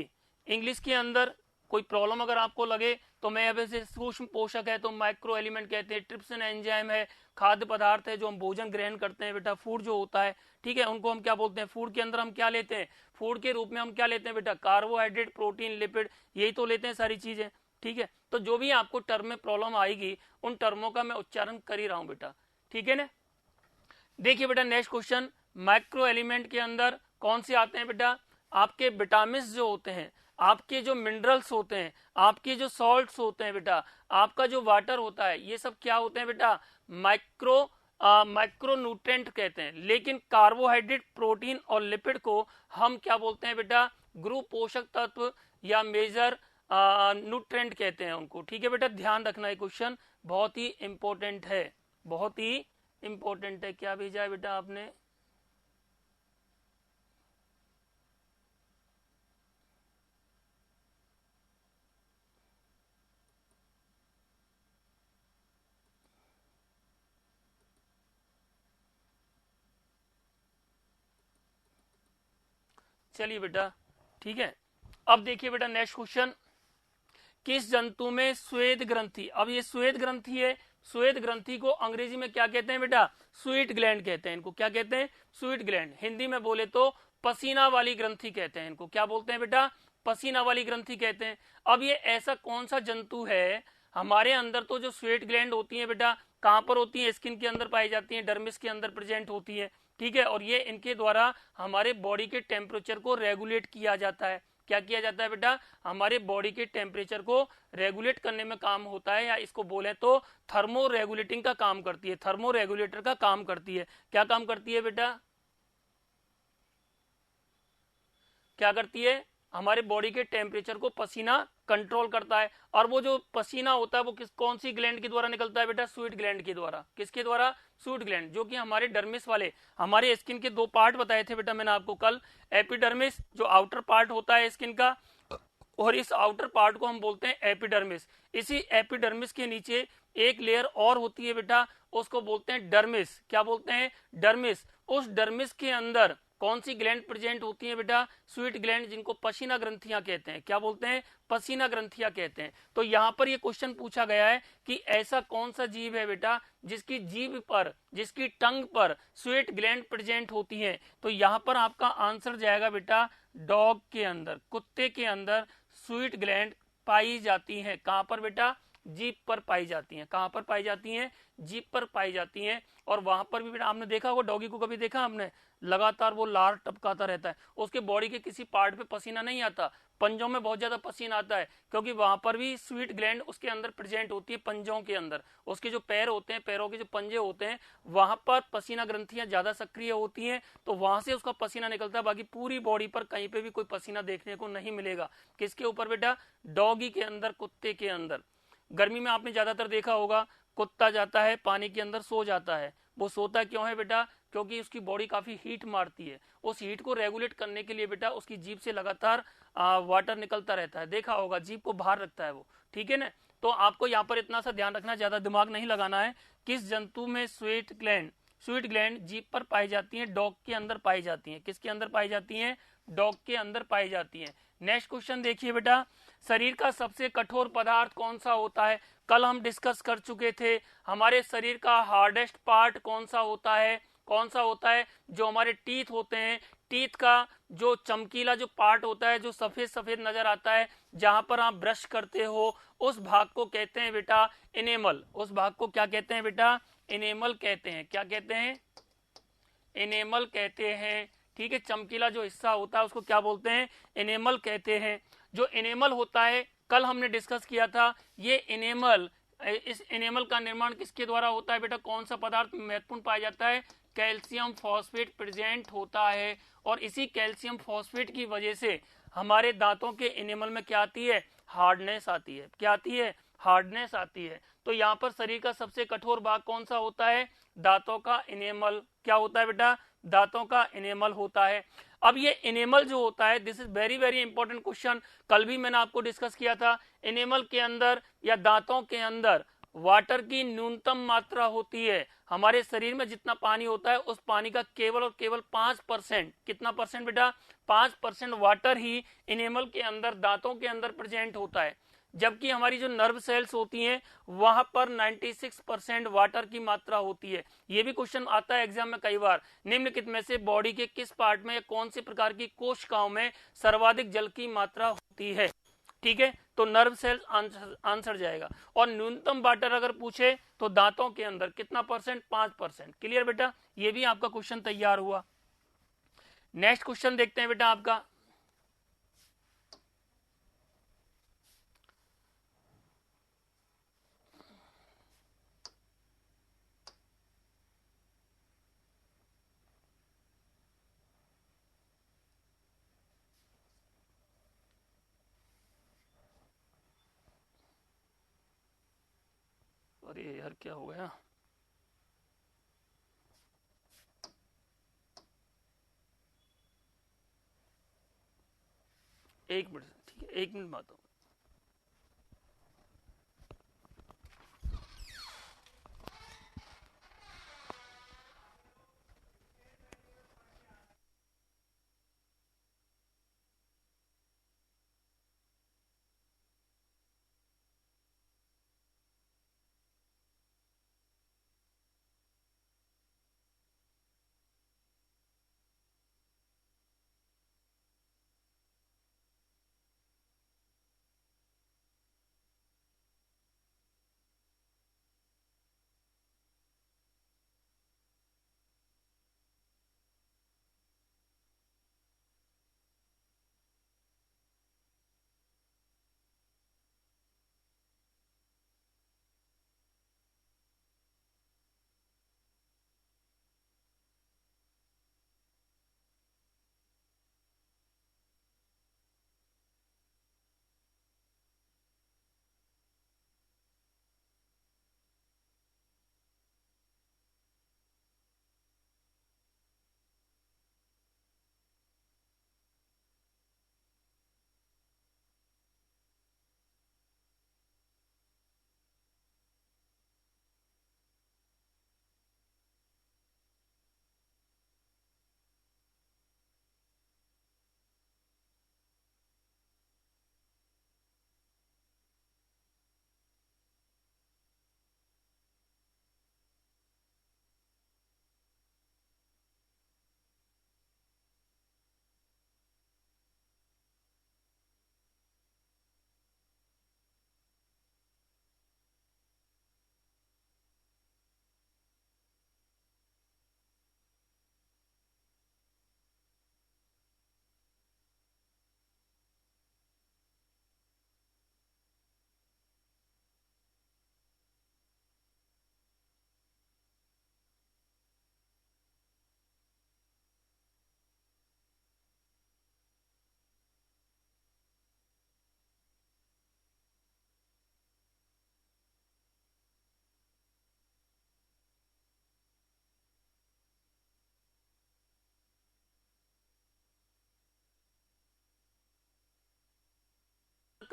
Speaker 1: इंग्लिश के अंदर कोई प्रॉब्लम अगर आपको लगे तो मैं अब से सूक्ष्म पोषक है तो माइक्रो एलिमेंट कहते हैं, ट्रिप्सिन एंजाइम है, खाद्य पदार्थ है जो हम भोजन ग्रहण करते हैं बेटा, फूड जो होता है, ठीक है, उनको हम क्या बोलते हैं, फूड के अंदर हम क्या लेते हैं, फूड के रूप में हम क्या लेते हैं बेटा, कार्बोहाइड्रेट, प्रोटीन, लिपिड, यही तो लेते हैं सारी चीजें। ठीक है, तो जो भी आपको टर्म में प्रॉब्लम आएगी उन टर्मों का मैं उच्चारण कर ही रहा हूं बेटा। ठीक है ना। देखिए बेटा नेक्स्ट क्वेश्चन, माइक्रो एलिमेंट के अंदर कौन से आते हैं बेटा, आपके विटामिन जो होते हैं, आपके जो मिनरल्स होते हैं, आपके जो सॉल्ट्स होते हैं बेटा, आपका जो वाटर होता है, ये सब क्या होते हैं बेटा, माइक्रो न्यूट्रेंट कहते हैं। लेकिन कार्बोहाइड्रेट, प्रोटीन और लिपिड को हम क्या बोलते हैं बेटा, ग्रुप पोषक तत्व या मेजर न्यूट्रेंट कहते हैं उनको। ठीक है बेटा, ध्यान रखना है, क्वेश्चन बहुत ही इंपॉर्टेंट है, बहुत ही इंपॉर्टेंट है। क्या भेजा है बेटा आपने, चलिए बेटा ठीक है। अब देखिए बेटा नेक्स्ट क्वेश्चन, किस जंतु में श्वेत ग्रंथि, अब ये श्वेत ग्रंथि है, श्वेत ग्रंथि को अंग्रेजी में क्या कहते हैं बेटा, स्वीट ग्लैंड कहते हैं इनको। क्या कहते हैं, स्वीट ग्लैंड। हिंदी में बोले तो पसीना वाली ग्रंथि कहते हैं इनको। क्या बोलते हैं बेटा, पसीना वाली ग्रंथि कहते हैं। अब ये ऐसा कौन सा जंतु है हमारे अंदर तो जो स्वेट ग्लैंड होती है बेटा कहाँ पर होती है, स्किन के अंदर पाई जाती है, डर्मिस के अंदर प्रेजेंट होती है, ठीक है। और ये इनके द्वारा हमारे बॉडी के टेम्परेचर को रेगुलेट किया जाता है। क्या किया जाता है बेटा, हमारे बॉडी के टेम्परेचर को रेगुलेट करने में काम होता है, या इसको बोले तो थर्मो रेगुलेटिंग का काम करती है, थर्मो रेगुलेटर का काम करती है। क्या काम करती है बेटा, क्या करती है, हमारे बॉडी के टेम्परेचर को पसीना कंट्रोल करता है। और वो जो पसीना होता है वो कौन सी ग्लैंड के द्वारा निकलता है बेटा, स्वीट ग्लैंड के द्वारा। किसके द्वारा, स्वीट ग्लैंड, जो कि हमारे डर्मिस वाले, हमारे स्किन के दो पार्ट बताए थे बेटा मैंने आपको कल, एपिडर्मिस जो आउटर पार्ट होता है स्किन का, और इस आउटर पार्ट को हम बोलते हैं एपिडर्मिस। इसी एपिडर्मिस के नीचे एक लेयर और होती है बेटा, उसको बोलते हैं डर्मिस। क्या बोलते हैं, डर्मिस। उस डर्मिस के अंदर कौन सी ग्लैंड प्रेजेंट होती है बेटा, स्वीट ग्लैंड, जिनको पसीना ग्रंथियां कहते हैं। क्या बोलते हैं, पसीना ग्रंथियां कहते हैं। तो यहां पर ये क्वेश्चन पूछा गया है कि ऐसा कौन सा जीव है बेटा जिसकी जीभ पर, जिसकी टंग पर स्वेट ग्लैंड प्रेजेंट होती है। तो यहां पर आपका आंसर जाएगा बेटा डॉग के अंदर, कुत्ते के अंदर स्वीट ग्लैंड पाई जाती है। कहां पर बेटा, जीभ पर पाई जाती हैं। कहां पर पाई जाती हैं, जीभ पर पाई जाती हैं। और वहां पर भी बेटा आपने देखा होगा, डॉगी को कभी देखा हमने, लगातार वो लार टपकाता रहता है, उसके बॉडी के किसी पार्ट पे पसीना नहीं आता, पंजों में बहुत ज्यादा पसीना आता है, क्योंकि वहां पर भी स्वीट ग्लैंड उसके अंदर प्रेजेंट होती है, पंजों के अंदर। उसके जो पैर होते हैं, पैरों के जो पंजे होते हैं, वहां पर पसीना ग्रंथियां ज्यादा सक्रिय होती हैं, तो वहां से उसका पसीना निकलता है। बाकी पूरी बॉडी पर कहीं पे भी कोई पसीना देखने को नहीं मिलेगा। किसके ऊपर बेटा, डॉगी के अंदर, कुत्ते के अंदर। गर्मी में आपने ज्यादातर देखा होगा, कुत्ता जाता है पानी के अंदर सो जाता है। वो सोता क्यों है बेटा, क्योंकि उसकी बॉडी काफी हीट मारती है। उस हीट को रेगुलेट करने के लिए बेटा उसकी जीभ से लगातार वाटर निकलता रहता है, देखा होगा, जीभ को बाहर रखता है वो, ठीक है ना। तो आपको यहाँ पर इतना सा ध्यान रखना, ज्यादा दिमाग नहीं लगाना है। किस जंतु में स्वीट ग्लैंड जीभ पर पाई जाती है, डॉग के अंदर पाई जाती है। किसके अंदर पाई जाती है, डॉग के अंदर पाई जाती है। नेक्स्ट क्वेश्चन देखिए बेटा, शरीर का सबसे कठोर पदार्थ कौन सा होता है। कल हम डिस्कस कर चुके थे, हमारे शरीर का हार्डेस्ट पार्ट कौन सा होता है, कौन सा होता है, जो हमारे टीथ होते हैं, टीथ का जो चमकीला जो पार्ट होता है, जो सफेद सफेद नजर आता है, जहां पर आप ब्रश करते हो, उस भाग को कहते हैं बेटा इनेमल। उस भाग को क्या कहते हैं बेटा, इनेमल कहते हैं। क्या कहते हैं, इनेमल कहते हैं, ठीक है। चमकीला जो हिस्सा होता है उसको क्या बोलते हैं, इनेमल कहते हैं। जो इनेमल होता है कल हमने डिस्कस किया था, ये इनेमल, इस इनेमल का निर्माण किसके द्वारा होता है बेटा, कौन सा पदार्थ महत्वपूर्ण पाया जाता है, कैल्शियम फॉस्फेट प्रेजेंट होता है। और इसी कैल्शियम फॉस्फेट की वजह से हमारे दांतों के इनेमल में क्या आती है, हार्डनेस आती है। क्या आती है, हार्डनेस आती है। तो यहाँ पर शरीर का सबसे कठोर भाग कौन सा होता है, दांतों का इनेमल। क्या होता है बेटा, दांतों का इनेमल होता है। अब ये इनेमल जो होता है, this is very very important question, कल भी मैंने आपको डिस्कस किया था। इनेमल के अंदर या दांतों के अंदर वाटर की न्यूनतम मात्रा होती है। हमारे शरीर में जितना पानी होता है, उस पानी का केवल और केवल 5%, कितना परसेंट बेटा, 5% वाटर ही इनेमल के अंदर, दांतों के अंदर प्रेजेंट होता है। जबकि हमारी जो नर्व सेल्स होती हैं वहां पर 96% वाटर की मात्रा होती है। ये भी क्वेश्चन आता है एग्जाम में कई बार, निम्नलिखित में से बॉडी के किस पार्ट में या कौन से प्रकार की कोशिकाओं में सर्वाधिक जल की मात्रा होती है, ठीक है। तो नर्व सेल्स आंसर जाएगा। और न्यूनतम वाटर अगर पूछे तो दांतों के अंदर कितना परसेंट, 5%। क्लियर बेटा, ये भी आपका क्वेश्चन तैयार हुआ। नेक्स्ट क्वेश्चन देखते हैं बेटा आपका, अरे यार क्या हो गया, एक मिनट, ठीक है, एक मिनट बात हो।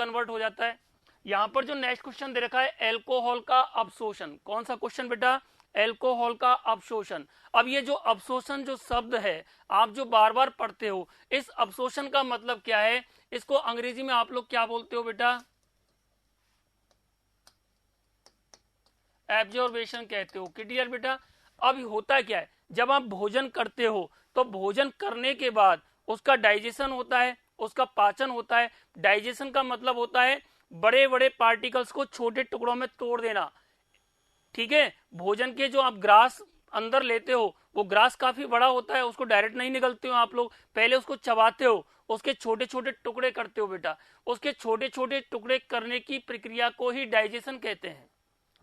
Speaker 1: कन्वर्ट हो जाता है। यहाँ पर जो नेक्स्ट क्वेश्चन दे रखा है एल्कोहल का अवशोषण, कौन सा क्वेश्चन बेटा, एल्कोहल का अवशोषण। अब ये जो अवशोषण जो शब्द है आप जो बार बार पढ़ते हो, इस अवशोषण का मतलब क्या है, इसको अंग्रेजी में आप लोग क्या बोलते हो बेटा, एब्जॉर्बेशन कहते हो। क्लियर बेटा। अब होता क्या है, जब आप भोजन करते हो तो भोजन करने के बाद उसका डाइजेशन होता है, उसका पाचन होता है। डाइजेशन का मतलब होता है बड़े बड़े पार्टिकल्स को छोटे टुकड़ों में तोड़ देना। ठीक है, भोजन के जो आप ग्रास अंदर लेते हो वो ग्रास काफी बड़ा होता है, उसको डायरेक्ट नहीं निगलते हो आप लोग, पहले उसको चबाते हो, उसके छोटे छोटे टुकड़े करते हो बेटा। उसके छोटे छोटे टुकड़े करने की प्रक्रिया को ही डाइजेशन कहते हैं।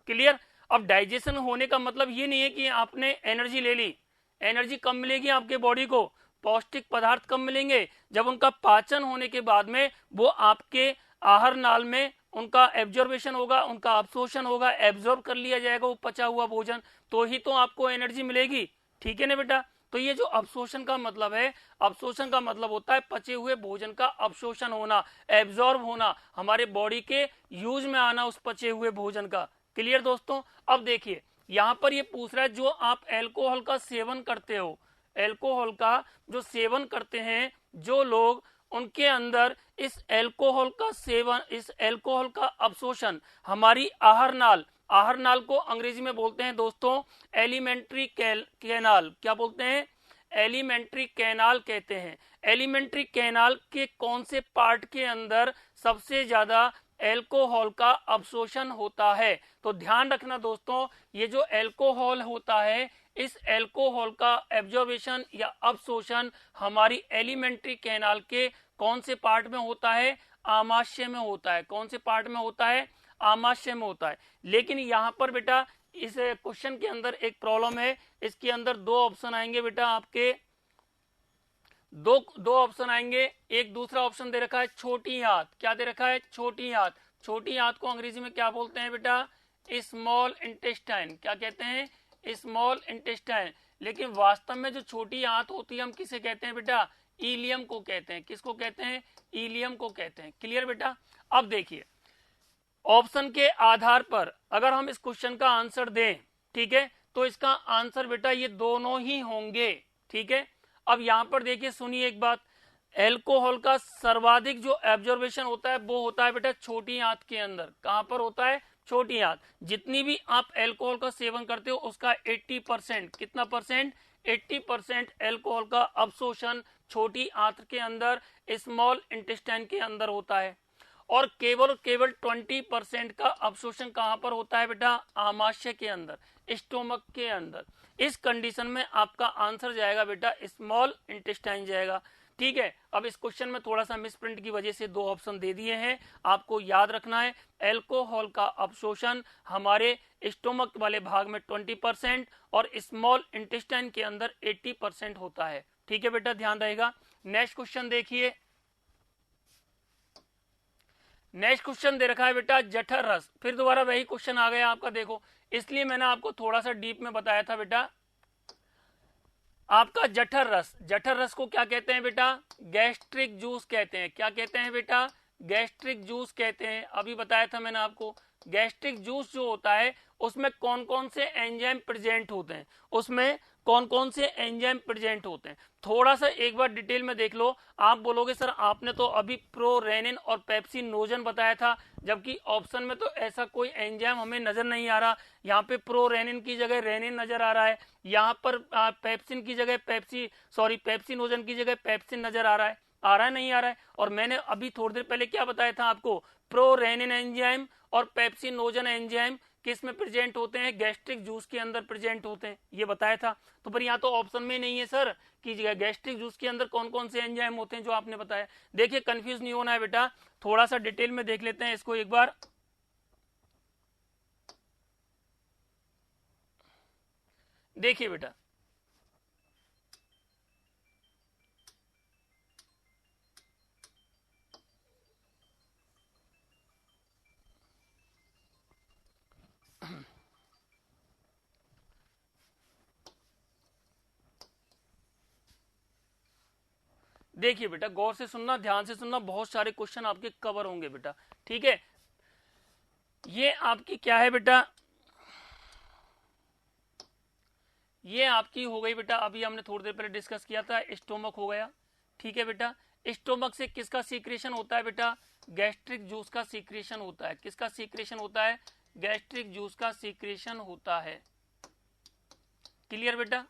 Speaker 1: क्लियर। अब डाइजेशन होने का मतलब ये नहीं है कि आपने एनर्जी ले ली, एनर्जी कम मिलेगी आपके बॉडी को, पौष्टिक पदार्थ कम मिलेंगे। जब उनका पाचन होने के बाद में वो आपके आहार नाल में उनका एब्जॉर्बेशन होगा, उनका अवशोषण होगा, एब्जॉर्ब कर लिया जाएगा वो पचा हुआ भोजन, तो ही तो आपको एनर्जी मिलेगी। ठीक है ना बेटा। तो ये जो अवशोषण का मतलब है, अवशोषण का मतलब होता है पचे हुए भोजन का अवशोषण होना, एब्जॉर्ब होना, हमारे बॉडी के यूज में आना उस पचे हुए भोजन का। क्लियर दोस्तों। अब देखिए यहां पर ये पूछ रहा है जो आप अल्कोहल का सेवन करते हो, अल्कोहल का जो सेवन करते हैं जो लोग, उनके अंदर इस अल्कोहल का सेवन, इस अल्कोहल का अवशोषण हमारी आहार नाल, आहार नाल को अंग्रेजी में बोलते हैं दोस्तों एलिमेंट्री कैनाल, क्या बोलते हैं, एलिमेंट्री कैनाल कहते हैं। एलिमेंट्री कैनाल के कौन से पार्ट के अंदर सबसे ज्यादा एल्कोहल का अवशोषण होता है। तो ध्यान रखना दोस्तों, ये जो एल्कोहल होता है, इस एल्कोहल का एब्जॉर्बेशन या अवशोषण हमारी एलिमेंट्री कैनाल के कौन से पार्ट में होता है, आमाशय में होता है। कौन से पार्ट में होता है, आमाशय में होता है। लेकिन यहाँ पर बेटा इस क्वेश्चन के अंदर एक प्रॉब्लम है, इसके अंदर दो ऑप्शन आएंगे बेटा आपके, दो ऑप्शन आएंगे। एक दूसरा ऑप्शन दे रखा है छोटी आंत, क्या दे रखा है, छोटी आंत। छोटी आंत को अंग्रेजी में क्या बोलते हैं बेटा, स्मॉल इंटेस्टाइन, क्या कहते हैं, स्मॉल इंटेस्टाइन। लेकिन वास्तव में जो छोटी आंत होती है हम किसे कहते हैं बेटा, इलियम को कहते हैं। किसको कहते हैं, इलियम को कहते हैं। क्लियर बेटा। अब देखिए ऑप्शन के आधार पर अगर हम इस क्वेश्चन का आंसर दें, ठीक है, तो इसका आंसर बेटा ये दोनों ही होंगे। ठीक है। अब यहां पर देखिए सुनिए एक बात, एल्कोहल का सर्वाधिक जो एब्जॉर्बेशन होता है वो होता है बेटा छोटी आंत के अंदर। कहां पर होता है, छोटी आंत। जितनी भी आप एल्कोहल का सेवन करते हो उसका 80%, कितना परसेंट, 80% एल्कोहल का अवशोषण छोटी आंत के अंदर, स्मॉल इंटेस्टाइन के अंदर होता है। और केवल 20% का अवशोषण कहां पर होता है बेटा, आमाशय के अंदर, स्टोमक के अंदर। इस कंडीशन में आपका आंसर जाएगा बेटा स्मॉल इंटेस्टाइन जाएगा। ठीक है। अब इस क्वेश्चन में थोड़ा सा मिसप्रिंट की वजह से दो ऑप्शन दे दिए हैं, आपको याद रखना है एल्कोहल का अवशोषण हमारे स्टोमक वाले भाग में 20% और स्मॉल इंटेस्टाइन के अंदर 80% होता है। ठीक है बेटा, ध्यान रहेगा। नेक्स्ट क्वेश्चन देखिए, नेक्स्ट क्वेश्चन दे रखा है बेटा जठर रस। फिर दोबारा वही क्वेश्चन आ गया आपका, देखो इसलिए मैंने आपको थोड़ा सा डीप में बताया था बेटा। आपका जठर रस, जठर रस को क्या कहते हैं बेटा, गैस्ट्रिक जूस कहते हैं। क्या कहते हैं बेटा, गैस्ट्रिक जूस कहते हैं। अभी बताया था मैंने आपको, गैस्ट्रिक जूस जो होता है उसमें कौन कौन से एंजाइम प्रेजेंट होते हैं, उसमें कौन कौन से एंजाइम प्रेजेंट होते हैं, थोड़ा सा एक बार डिटेल में देख लो। आप बोलोगे सर आपने तो अभी प्रोरेनिन और पेप्सिनोजन बताया था, जबकि ऑप्शन में तो ऐसा कोई एंजाइम हमें नजर नहीं आ रहा। यहाँ पे प्रोरेनिन की जगह रेनिन नजर आ रहा है, यहाँ पर पेप्सिन की जगह पेप्सिनोजन की जगह पेप्सिन नजर आ रहा है, नहीं आ रहा है। और मैंने अभी थोड़ी देर पहले क्या बताया था आपको, प्रोरेनिन एंजाइम और पेप्सिनोजन एंजाइम किस में प्रेजेंट होते हैं, गैस्ट्रिक जूस के अंदर प्रेजेंट होते हैं, ये बताया था। तो पर यहाँ तो ऑप्शन में नहीं है सर कि गैस्ट्रिक जूस के अंदर कौन कौन से एंजाइम होते हैं जो आपने बताया। देखिए कंफ्यूज नहीं होना है बेटा, थोड़ा सा डिटेल में देख लेते हैं इसको एक बार। देखिए बेटा देखिए बेटा गौर से सुनना, ध्यान से सुनना, बहुत सारे क्वेश्चन आपके कवर होंगे बेटा, ठीक है। ये आपकी क्या है बेटा, ये आपकी हो गई बेटा, अभी हमने थोड़ी देर पहले डिस्कस किया था, स्टोमक हो गया, ठीक है बेटा। स्टोमक से किसका सीक्रेशन होता है बेटा, गैस्ट्रिक जूस का सीक्रेशन होता है। किसका सीक्रेशन होता है, गैस्ट्रिक जूस का सीक्रेशन होता है। क्लियर बेटा।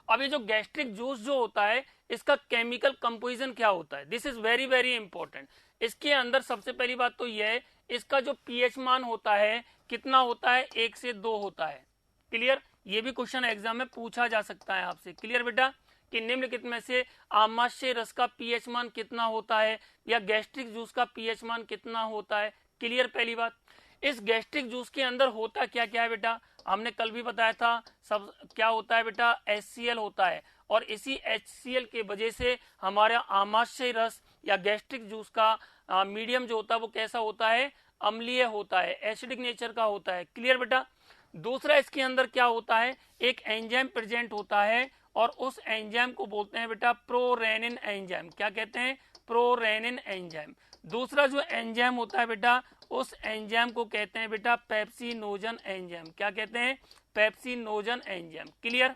Speaker 1: अब ये जो गैस्ट्रिक जूस जो होता है इसका केमिकल कंपोजिशन क्या होता है, this is very very important. इसके अंदर सबसे पहली बात तो यह है, इसका जो पीएच मान होता है कितना होता है, 1 से 2 होता है। क्लियर, ये भी क्वेश्चन एग्जाम में पूछा जा सकता है आपसे। क्लियर बेटा, कि निम्नलिखित में से आमाशय रस का पीएच मान कितना होता है, या गैस्ट्रिक जूस का पीएच मान कितना होता है। क्लियर, पहली बात। इस गैस्ट्रिक जूस के अंदर होता क्या क्या है बेटा, हमने कल भी बताया था, सब क्या होता है बेटा, HCl होता है। और इसी HCl के वजह से हमारा आमाशय रस या गैस्ट्रिक जूस का मीडियम जो होता है वो कैसा होता है, अम्लीय होता है, एसिडिक नेचर का होता है। क्लियर बेटा। दूसरा इसके अंदर क्या होता है, एक एंजाइम प्रेजेंट होता है और उस एंजाइम को बोलते हैं बेटा प्रोरेनिन एंजाइम। क्या कहते हैं, प्रोरेनिन एंजाइम। दूसरा जो एंजाइम होता है बेटा, उस एंजाइम को कहते हैं बेटा पेप्सिनोजन एंजाइम। क्या कहते हैं, पेप्सिनोजन एंजाइम। क्लियर।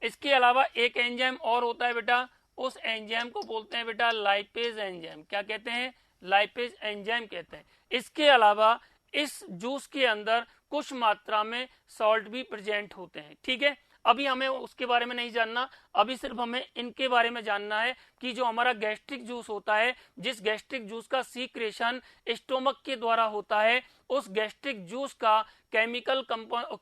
Speaker 1: इसके अलावा एक एंजाइम और होता है बेटा, उस एंजाइम को बोलते हैं बेटा लाइपेज एंजाइम। क्या कहते हैं, लाइपेज एंजाइम कहते हैं। इसके अलावा इस जूस के अंदर कुछ मात्रा में सॉल्ट भी प्रेजेंट होते हैं। ठीक है, अभी हमें उसके बारे में नहीं जानना, अभी सिर्फ हमें इनके बारे में जानना है कि जो हमारा गैस्ट्रिक जूस होता है, जिस गैस्ट्रिक जूस का सीक्रेशन स्टोमक के द्वारा होता है, उस गैस्ट्रिक जूस का केमिकल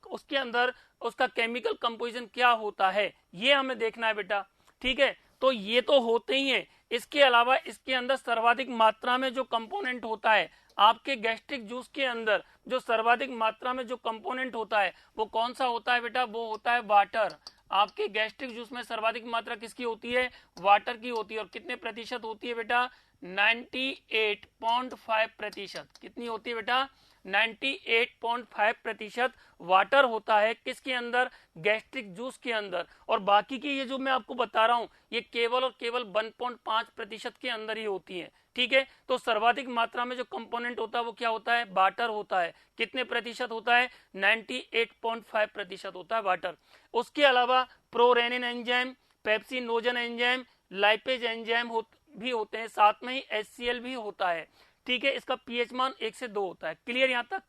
Speaker 1: उसके अंदर उसका केमिकल कंपोजिशन क्या होता है, ये हमें देखना है बेटा। ठीक है, तो ये तो होते ही है, इसके अलावा इसके अंदर सर्वाधिक मात्रा में जो कंपोनेंट होता है, आपके गैस्ट्रिक जूस के अंदर जो सर्वाधिक मात्रा में जो कंपोनेंट होता है वो कौन सा होता है बेटा, वो होता है वाटर। आपके गैस्ट्रिक जूस में सर्वाधिक मात्रा किसकी होती है, वाटर की होती है। और कितने प्रतिशत होती है बेटा, 98.5%। कितनी होती है बेटा, 98.5% वाटर होता है किसके अंदर, गैस्ट्रिक जूस के अंदर। और बाकी की ये जो मैं आपको बता रहा हूं ये केवल और केवल 1.5% के अंदर ही होती है। ठीक है, तो सर्वाधिक मात्रा में जो कंपोनेंट होता है वो क्या होता है, वाटर होता है। कितने प्रतिशत होता है, 98.5% होता है वाटर। उसके अलावा prorenin enzyme, pepsinogen enzyme, lipase enzyme भी होते हैं, साथ में ही HCl भी होता है। ठीक है, इसका पीएच मान 1 से 2 होता है। क्लियर यहां तक।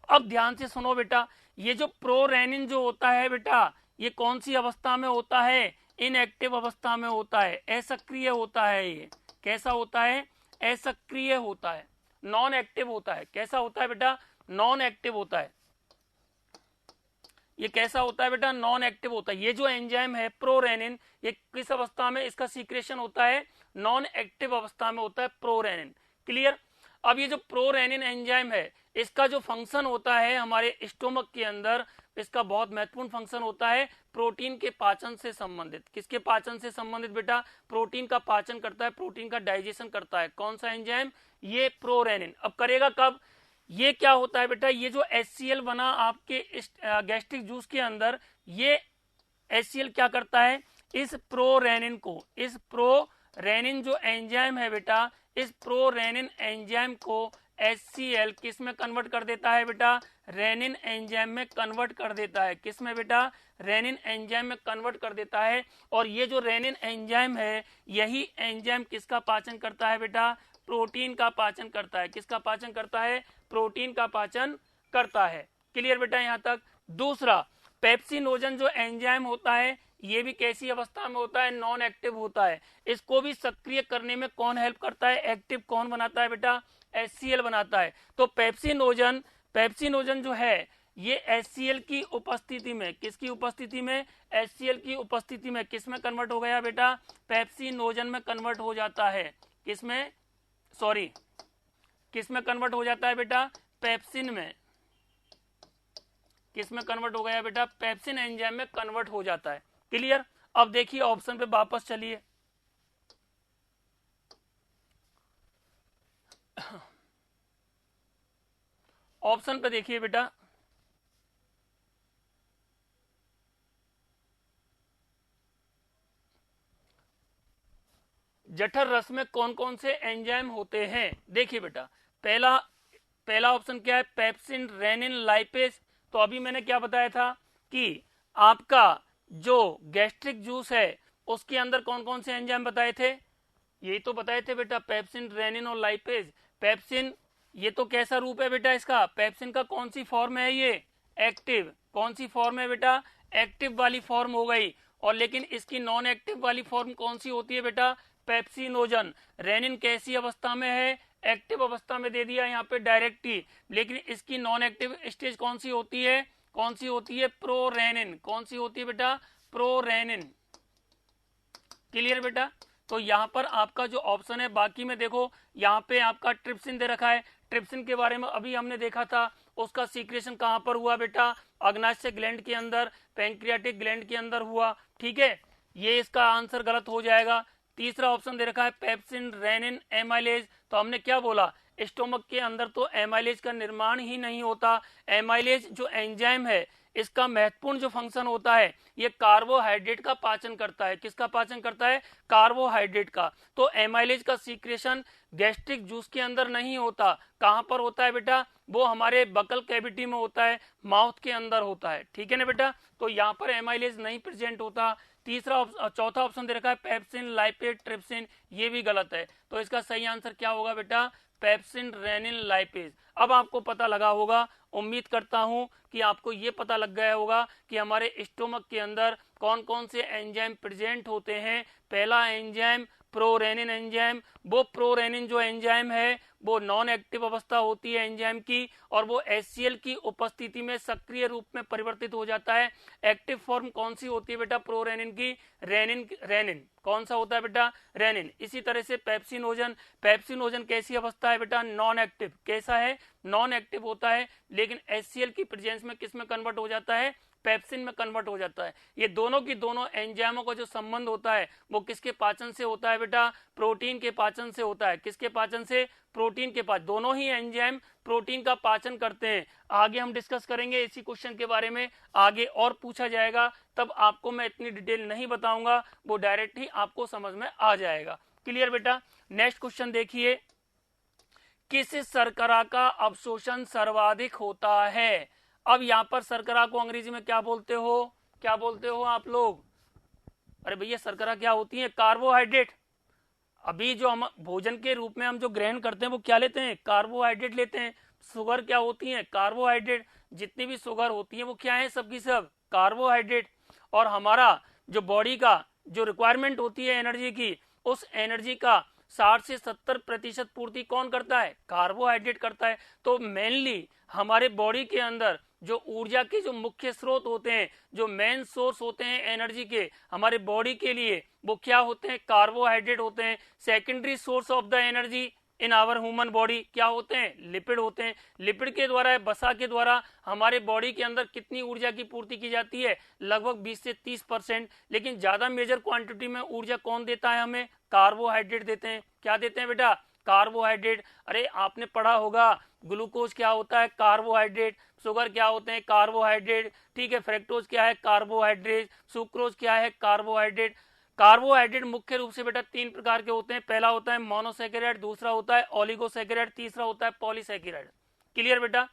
Speaker 1: अब ध्यान से सुनो बेटा, ये जो प्रोरेनिन जो होता है बेटा, ये कौन सी अवस्था में होता है, इनएक्टिव अवस्था में होता है, असक्रिय होता है। ये कैसा होता है, असक्रिय होता है, नॉन एक्टिव होता है। कैसा होता है बेटा, नॉन एक्टिव होता है। ये कैसा होता है बेटा, नॉन एक्टिव होता है। ये जो एंजाइम है प्रोरेनिन, ये किस अवस्था में इसका सीक्रेशन होता है, नॉन एक्टिव अवस्था में होता है प्रोरेनिन। क्लियर। अब ये जो प्रोरेनिन एंजाइम है, इसका जो फंक्शन होता है हमारे स्टोमक के अंदर, इसका बहुत महत्वपूर्ण फंक्शन होता है प्रोटीन के पाचन से संबंधित। किसके पाचन से संबंधित बेटा, प्रोटीन का पाचन करता है, प्रोटीन का डाइजेशन करता है। कौन सा एंजाइम, ये प्रोरेनिन। अब करेगा कब, ये क्या होता है बेटा, ये जो HCl बना आपके गैस्ट्रिक जूस के अंदर, ये HCl क्या करता है, इस प्रोरेनिन को, इस प्रोरेनिन जो एंजाइम है बेटा, इस प्रोरेनिन एंजाइम को HCl किस में कन्वर्ट कर देता है बेटा, रेनिन एंजाइम में कन्वर्ट कर देता है। किस में बेटा, रेनिन एंजाइम में कन्वर्ट कर देता है। और ये जो रेनिन एंजाइम है, यही एंजाइम किसका पाचन करता है बेटा, प्रोटीन का पाचन करता है। किसका पाचन करता है, प्रोटीन का पाचन करता है। क्लियर बेटा यहां तक। दूसरा, पेप्सिनोजन जो एंजाइम होता है, ये भी कैसी अवस्था में होता है, नॉन एक्टिव होता है। इसको भी सक्रिय करने में कौन हेल्प करता है, एक्टिव कौन बनाता है बेटा, HCl बनाता है। तो पेप्सिनोजन जो है, ये HCl की उपस्थिति में, किसकी उपस्थिति में, HCl की उपस्थिति में किस में कन्वर्ट हो गया बेटा, पेप्सिनोजन में कन्वर्ट हो जाता है। किसमें, सॉरी, किस में कन्वर्ट हो जाता है बेटा, पेप्सिन में। किस में कन्वर्ट हो गया बेटा, पेप्सिन एंजाइम में कन्वर्ट हो जाता है। क्लियर। अब देखिए ऑप्शन पे वापस चलिए। ऑप्शन पे देखिए बेटा, जठर रस में कौन कौन से एंजाइम होते हैं? देखिए बेटा, पहला ऑप्शन क्या है? Pepsin, rennin, lipase. तो अभी मैंने क्या बताया था कि आपका जो गैस्ट्रिक जूस है उसके अंदर कौन कौन से एंजाइम बताए थे? यही तो बताए थे बेटा, पेप्सिन, रेनिन और लाइपेज। पेप्सिन, ये तो कैसा रूप है बेटा इसका? पेप्सिन का कौन सी फॉर्म है? ये एक्टिव। कौन सी फॉर्म है बेटा? एक्टिव वाली फॉर्म हो गई। और लेकिन इसकी नॉन एक्टिव वाली फॉर्म कौन सी होती है बेटा? पेप्सिनोजन। रेनिन कैसी अवस्था में है? एक्टिव अवस्था में दे दिया यहाँ पे डायरेक्ट ही। लेकिन इसकी नॉन एक्टिव स्टेज कौन सी होती है? कौन सी होती है? प्रोरेनिन। कौन सी होती है बेटा? प्रोरेनिन। क्लियर बेटा? तो यहाँ पर आपका जो ऑप्शन है, बाकी में देखो यहाँ पे आपका ट्रिप्सिन दे रखा है। ट्रिप्सिन के बारे में अभी हमने देखा था, उसका सीक्रेशन कहां पर हुआ बेटा? अग्नाशय ग्लैंड के अंदर, पैंक्रियाटिक ग्लैंड के अंदर हुआ। ठीक है, ये इसका आंसर गलत हो जाएगा। तीसरा ऑप्शन दे रखा है पेप्सिन, रेनिन, एमाइलेज। तो हमने क्या बोला? स्टोमक के अंदर तो एमाइलेज का निर्माण ही नहीं होता। एमाइलेज जो एंजाइम है, इसका महत्वपूर्ण जो फंक्शन होता है, ये कार्बोहाइड्रेट का पाचन करता है। किसका पाचन करता है? कार्बोहाइड्रेट का। तो एमाइलेज का सीक्रेशन गैस्ट्रिक जूस के अंदर नहीं होता। कहां पर होता है बेटा? वो हमारे बकल कैविटी में होता है, माउथ के अंदर होता है। ठीक है ना बेटा? तो यहाँ पर एमाइलेज नहीं प्रेजेंट होता। चौथा ऑप्शन दे रखा है पेप्सिन, लाइपेज, ट्रिप्सिन। ये भी गलत है। तो इसका सही आंसर क्या होगा बेटा? Pepsin, rennin, lipase. अब आपको पता लगा होगा, उम्मीद करता हूं कि आपको ये पता लग गया होगा कि हमारे स्टोमक के अंदर कौन कौन से एंजाइम प्रेजेंट होते हैं। पहला एंजाइम प्रोरेनिन एंजाइम। वो प्रोरेनिन जो एंजाइम है वो नॉन एक्टिव अवस्था होती है एंजाइम की, और वो HCl की उपस्थिति में सक्रिय रूप में परिवर्तित हो जाता है। एक्टिव फॉर्म कौन सी होती है बेटा प्रोरेनिन की? रेनिन। कौन सा होता है बेटा? रेनिन। इसी तरह से पेप्सिनोजन कैसी अवस्था है बेटा? Non active. कैसा है? नॉन एक्टिव होता है, लेकिन HCl की प्रेजेंस में किस में कन्वर्ट हो जाता है? पेप्सिन में कन्वर्ट हो जाता है। ये दोनों की दोनों एंजाइमों का जो संबंध होता है वो किसके पाचन से होता है बेटा? प्रोटीन के पाचन से होता है। किसके पाचन से? प्रोटीन के पाचन। दोनों ही एंजाइम प्रोटीन का पाचन करते हैं। आगे हम डिस्कस करेंगे इसी क्वेश्चन के बारे में, आगे और पूछा जाएगा, तब आपको मैं इतनी डिटेल नहीं बताऊंगा, वो डायरेक्ट ही आपको समझ में आ जाएगा। क्लियर बेटा? नेक्स्ट क्वेश्चन देखिए, किस शर्करा का अवशोषण सर्वाधिक होता है? अब यहां पर शर्करा को अंग्रेजी में क्या बोलते हो? क्या बोलते हो आप लोग? अरे भैया, शर्करा क्या होती है? कार्बोहाइड्रेट। अभी जो हम भोजन के रूप में हम जो ग्रहण करते हैं वो क्या लेते हैं? कार्बोहाइड्रेट लेते हैं। शुगर क्या होती है? कार्बोहाइड्रेट। जितनी भी शुगर होती है वो क्या है? सबकी सब कार्बोहाइड्रेट। और हमारा जो बॉडी का जो रिक्वायरमेंट होती है एनर्जी की, उस एनर्जी का 60 से 70% पूर्ति कौन करता है? कार्बोहाइड्रेट करता है। तो मेनली हमारे बॉडी के अंदर जो ऊर्जा के जो मुख्य स्रोत होते हैं, जो मेन सोर्स होते हैं एनर्जी के हमारे बॉडी के लिए, वो क्या होते हैं? कार्बोहाइड्रेट होते हैं। Secondary source of the energy in our human body क्या होते हैं? लिपिड होते हैं। लिपिड के द्वारा, वसा के द्वारा हमारे बॉडी के अंदर कितनी ऊर्जा की पूर्ति की जाती है? लगभग 20 से 30%। लेकिन ज्यादा मेजर क्वांटिटी में ऊर्जा कौन देता है हमें? कार्बोहाइड्रेट देते हैं। क्या देते हैं बेटा? कार्बोहाइड्रेट। अरे आपने पढ़ा होगा, ग्लूकोज क्या होता है? कार्बोहाइड्रेट। शुगर क्या होते हैं? कार्बोहाइड्रेट। ठीक है, फ्रक्टोज क्या है? कार्बोहाइड्रेट। सुक्रोज क्या है? कार्बोहाइड्रेट। कार्बोहाइड्रेट मुख्य रूप से बेटा 3 प्रकार के होते हैं। पहला होता है मोनोसैकेराइड, दूसरा होता है ओलिगोसैकेराइड, तीसरा होता है पॉलीसैकेराइड। क्लियर बेटा?